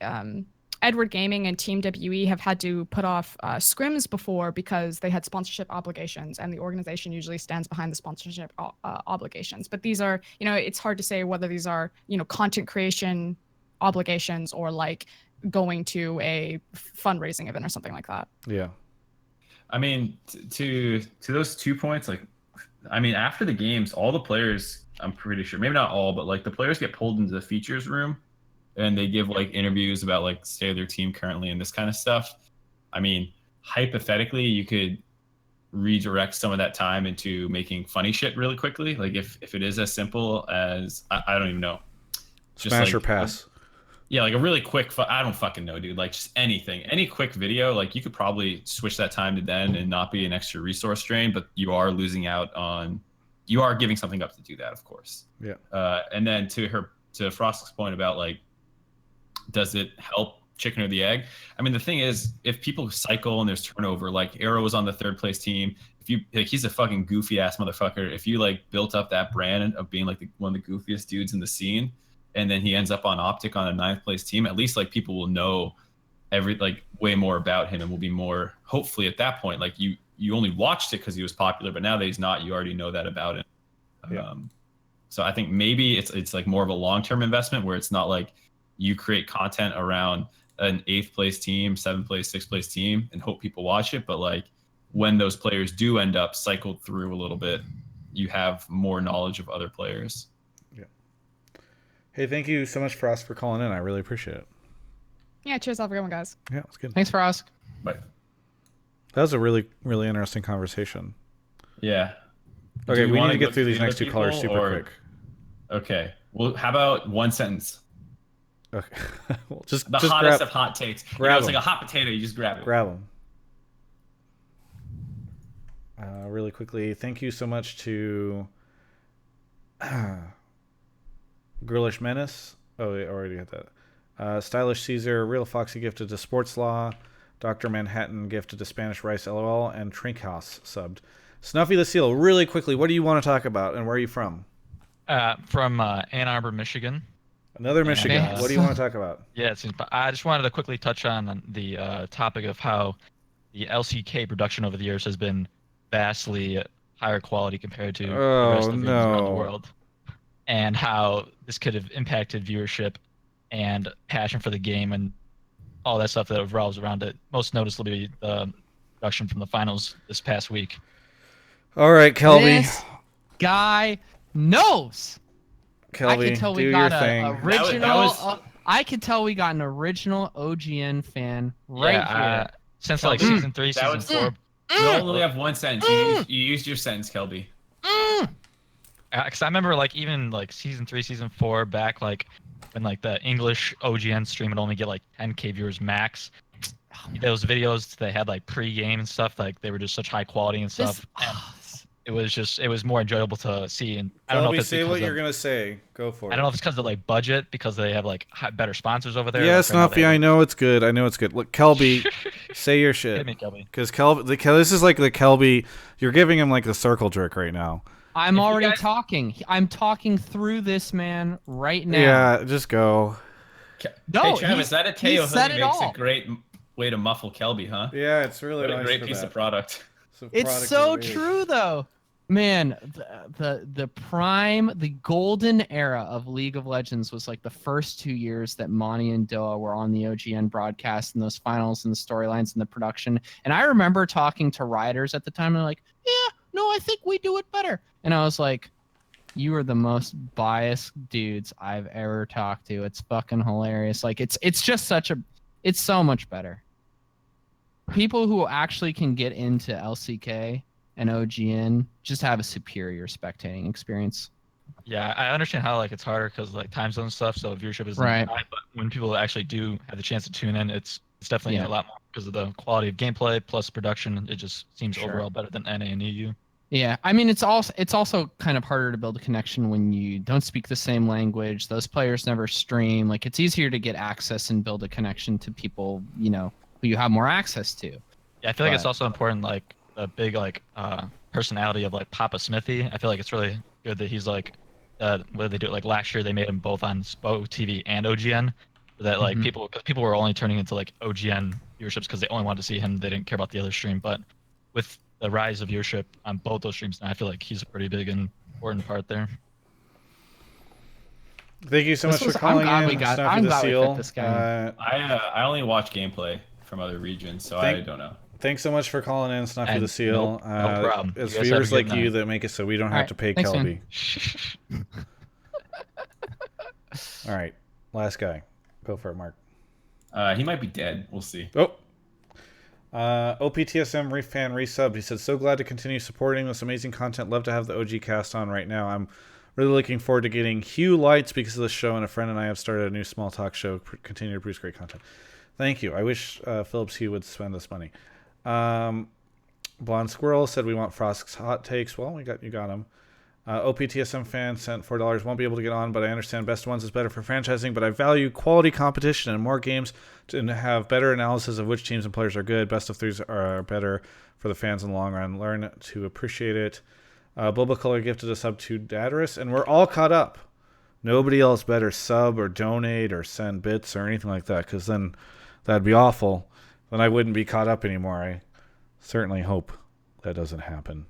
Edward Gaming and Team WE have had to put off scrims before because they had sponsorship obligations, and the organization usually stands behind the sponsorship obligations. But these are, you know, it's hard to say whether these are, you know, content creation obligations or like going to a fundraising event or something like that. Yeah. I mean, to those 2 points, like, I mean, after the games, all the players, I'm pretty sure, maybe not all, but like the players get pulled into the features room and they give like interviews about like state of their team currently and this kind of stuff. I mean, hypothetically, you could redirect some of that time into making funny shit really quickly. Like if it is as simple as, I don't even know. Smash or pass. Yeah, like a really quick, I don't fucking know, dude. Like just anything, any quick video, like you could probably switch that time to then and not be an extra resource drain, but you are losing out on, you are giving something up to do that, of course. Yeah. And then to Frost's point about like, does it help chicken or the egg? I mean, the thing is, if people cycle and there's turnover, like Arrow was on the third place team. If you like, he's a fucking goofy ass motherfucker. If you like built up that brand of being like one of the goofiest dudes in the scene, and then he ends up on Optic on a 9th place team, at least like people will know way more about him and will be more, hopefully at that point, like you only watched it because he was popular, but now that he's not, you already know that about him. Yeah. So I think maybe it's like more of a long-term investment where it's not like you create content around an 8th place team, 7th place, 6th place team and hope people watch it. But like when those players do end up cycled through a little bit, you have more knowledge of other players. Hey, thank you so much, Frost, for calling in. I really appreciate it. Yeah, cheers, everyone, guys. Yeah, it's good. Thanks, Frost. Bye. That was a really, really interesting conversation. Yeah. Okay, we need to go get through these the next other two callers people, super or- quick. Okay. Well, how about one sentence? Okay. Well, just The just hottest grab of hot takes. grab It's like them. a hot potato. You just grab it. them. Really quickly, thank you so much to Girlish Menace. Oh, I already had that. Stylish Caesar, Real Foxy gifted to Sports Law, Dr. Manhattan gifted to Spanish Rice LOL, and Trinkhouse subbed. Snuffy the Seal, really quickly, what do you want to talk about, and where are you from? From Ann Arbor, Michigan. Another Michigan. And, What do you want to talk about? Yeah, I just wanted to quickly touch on the topic of how the LCK production over the years has been vastly higher quality compared to the rest of the regions around the world, and how this could have impacted viewership and passion for the game and all that stuff that revolves around it. Most noticeably, the production from the finals this past week. All right, Kelby. This guy knows. Kelby, I can tell we do got your thing. I can tell we got an original OGN fan right here. Since like season 3, season 4. We only have one sentence. You used your sentence, Kelby. Because I remember like even like season 3, season 4 back like when like the English OGN stream would only get like 10K viewers max. Those videos they had like pre-game and stuff, like they were just such high quality and stuff. And it was more enjoyable to see. And I don't know if it's say because what you're of, gonna say. Go for it. I don't know if it's because of like budget, because they have like better sponsors over there. Yeah, like, Snuffy, I know it's good. Look, Kelby, say your shit. Hit me, Kelby. Because this is like the Kelby. You're giving him like the circle jerk right now. I'm already talking. I'm talking through this man right now. Yeah, just go. No, hey, Travis, that Ateo hoodie makes all. a great way to muffle Kelby, huh? Yeah, it's really what nice a great for piece that. of product. It's so true, though. Man, the prime, the golden era of League of Legends was like the first 2 years that Monty and Doa were on the OGN broadcast and those finals and the storylines and the production. And I remember talking to writers at the time and they're like, yeah, no, I think we do it better. And I was like, you are the most biased dudes I've ever talked to. It's fucking hilarious. Like it's just it's so much better. People who actually can get into LCK and OGN just have a superior spectating experience. Yeah, I understand how like it's harder because like time zone stuff, so viewership is right. High, but when people actually do have the chance to tune in, it's definitely a lot more because of the quality of gameplay plus production. It just seems overall better than NA and EU. Yeah, I mean it's also kind of harder to build a connection when you don't speak the same language. Those players never stream. Like it's easier to get access and build a connection to people, you know, who you have more access to. Yeah, I feel like it's also important like a big like personality of like Papa Smithy. I feel like it's really good that he's like what did they do? Like last year they made him both on SPO TV and OGN. So that like people were only turning into like OGN viewerships because they only wanted to see him. They didn't care about the other stream. But with the rise of viewership on both those streams now, I feel like he's a pretty big and important part there. Thank you so much for calling in. I'm glad we fit this guy. I only watch gameplay from other regions, so I don't know. Thanks so much for calling in, Snuffy the Seal. No problem. It's viewers like you that make it so we don't have to pay Kelby. All right, last guy. Go for it, Mark. He might be dead. We'll see. Oh. OPTSM fan resubbed. He said, so glad to continue supporting this amazing content. Love to have the OG cast on right now. I'm really looking forward to getting Hugh Lights because of the show, and a friend and I have started a new small talk show. Continue to produce great content. Thank you. I wish Phillips Hugh would spend this money. Blonde Squirrel said we want Frost's hot takes. Well, you got him. OPTSM fan sent $4. Won't be able to get on, but I understand Best Ones is better for franchising, but I value quality competition and more games to have better analysis of which teams and players are good. Best of threes are better for the fans in the long run. Learn to appreciate it. Boba Color gifted a sub to Dadarus, and we're all caught up. Nobody else better sub or donate or send bits or anything like that, because then that'd be awful. Then I wouldn't be caught up anymore. I certainly hope that doesn't happen.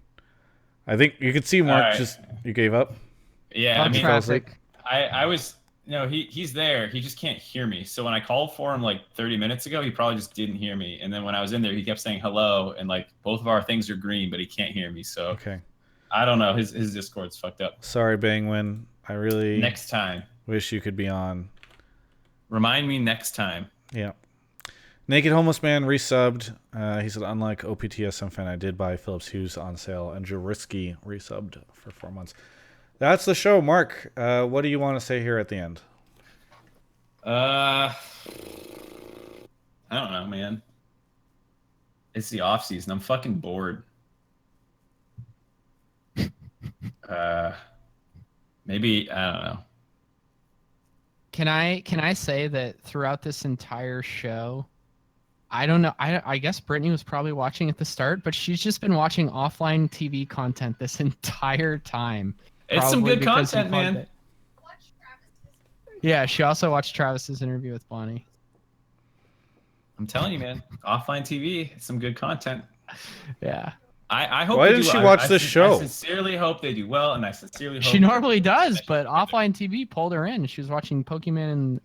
I think you could see Mark you gave up. Yeah, I mean, traffic. I was he's there. He just can't hear me. So when I called for him like 30 minutes ago, he probably just didn't hear me. And then when I was in there, he kept saying hello, and like both of our things are green, but he can't hear me. So okay, I don't know. His Discord's fucked up. Sorry, Bangwin. I really next time wish you could be on. Remind me next time. Yeah. Naked Homeless Man resubbed. He said, unlike OPTSM fan, I did buy Phillips Hughes on sale. And Jariski resubbed for 4 months. That's the show. Mark, what do you want to say here at the end? I don't know, man. It's the off season. I'm fucking bored. Maybe, I don't know. Can I say that throughout this entire show, I don't know. I guess Brittany was probably watching at the start, but she's just been watching offline TV content this entire time. It's some good content, man. Yeah, she also watched Travis's interview with Bonnie. I'm telling you, man. Offline TV, it's some good content. Yeah. I hope. Why didn't she watch this show? I sincerely hope they do well, and I sincerely hope she normally does, but offline TV pulled her in. She was watching Pokemon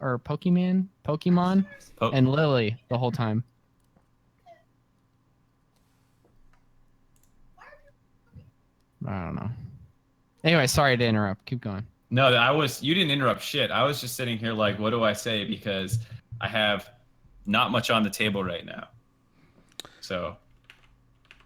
and Lily the whole time. I don't know. Anyway, sorry to interrupt. Keep going. No, you didn't interrupt shit. I was just sitting here like, what do I say? Because I have not much on the table right now. So.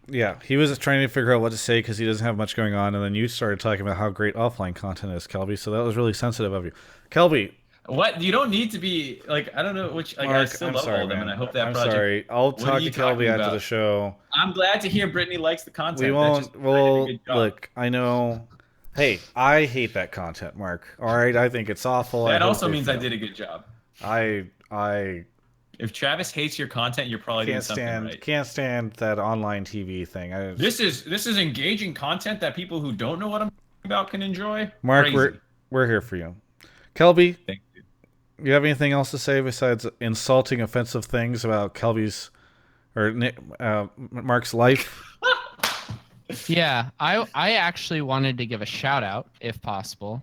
Yeah, he was trying to figure out what to say because he doesn't have much going on, and then you started talking about how great offline content is, Kelby. So that was really sensitive of you, Kelby. What? You don't need to be like, I don't know which. Like, Mark, I still love all of them, and I hope that project. Sorry, I'll talk to Kelby after the show. I'm glad to hear Brittany likes the content. We won't. Well, look, I know. Hey, I hate that content, Mark. All right, I think it's awful. That also means I did a good job. If Travis hates your content, you're probably doing something right. Can't stand that online TV thing. This is engaging content that people who don't know what I'm talking about can enjoy. Mark, Crazy. we're here for you. Kelby, thank you. You have anything else to say besides insulting, offensive things about Kelby's or Mark's life? Yeah, I actually wanted to give a shout out, if possible,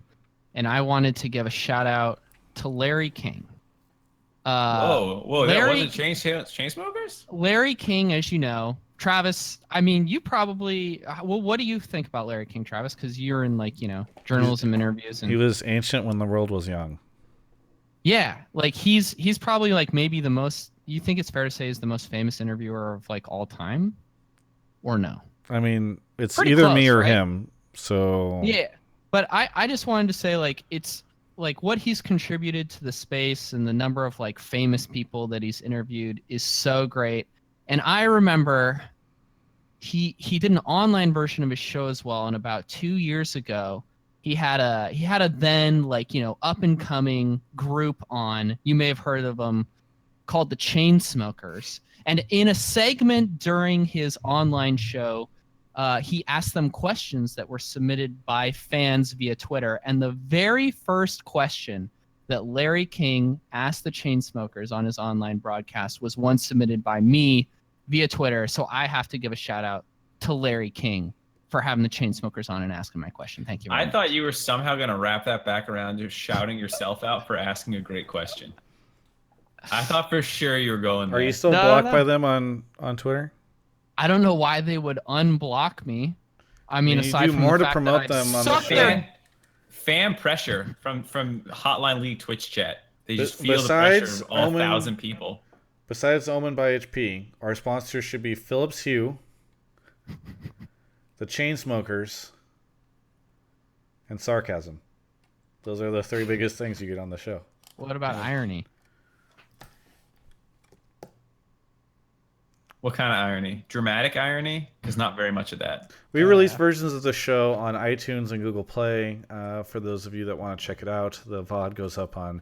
and I wanted to give a shout out to Larry King. Whoa! Larry, that wasn't Chainsmokers? Larry King, as you know, Travis. I mean, you probably. Well, what do you think about Larry King, Travis? Because you're in journalism interviews. And he was ancient when the world was young. Yeah, he's probably maybe the most. You think it's fair to say is the most famous interviewer of all time, or no? I mean, it's pretty either close, me or right? him. So yeah, but I just wanted to say it's. What he's contributed to the space and the number of famous people that he's interviewed is so great. And I remember he did an online version of his show as well. And about 2 years ago, he had a then up and coming group on. You may have heard of them, called the Chainsmokers. And in a segment during his online show, he asked them questions that were submitted by fans via Twitter. And the very first question that Larry King asked the Chainsmokers on his online broadcast was one submitted by me via Twitter. So I have to give a shout out to Larry King for having the Chainsmokers on and asking my question. Thank you. I thought you were somehow going to wrap that back around to shouting yourself out for asking a great question. I thought for sure you were going there. Are you still blocked by them on Twitter? I don't know why they would unblock me. I mean, aside do from more the to fact promote that them on the show. Fan pressure from Hotline League Twitch chat. They just feel the pressure of all 1,000 people. Besides Omen by HP, our sponsors should be Phillips Hue, the Chainsmokers, and Sarcasm. Those are the 3 biggest things you get on the show. What about irony? What kind of irony? Dramatic irony? Because not very much of that. We release versions of the show on iTunes and Google Play. For those of you that want to check it out, the VOD goes up on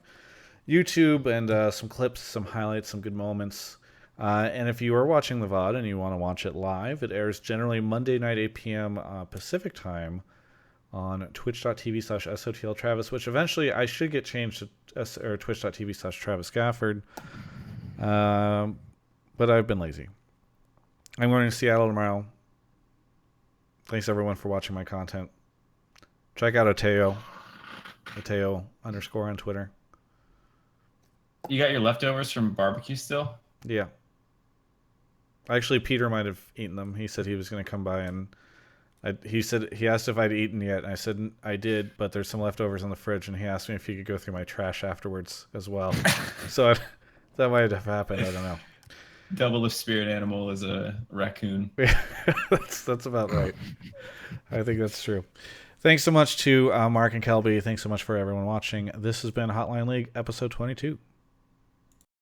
YouTube and some clips, some highlights, some good moments. And if you are watching the VOD and you want to watch it live, it airs generally Monday night, 8 p.m. Pacific time on twitch.tv/SOTLTravis, which eventually I should get changed to twitch.tv/Travis Gafford. But I've been lazy. I'm going to Seattle tomorrow. Thanks everyone for watching my content. Check out Ateo _ on Twitter. You got your leftovers from barbecue still? Yeah. Actually, Peter might have eaten them. He said he was going to come by and he asked if I'd eaten yet. And I said I did, but there's some leftovers in the fridge. And he asked me if he could go through my trash afterwards as well. So that might have happened. I don't know. Double the spirit animal is a raccoon. that's about right. I think that's true. Thanks so much to Mark and Kelby. Thanks so much for everyone watching. This has been Hotline League, episode 22.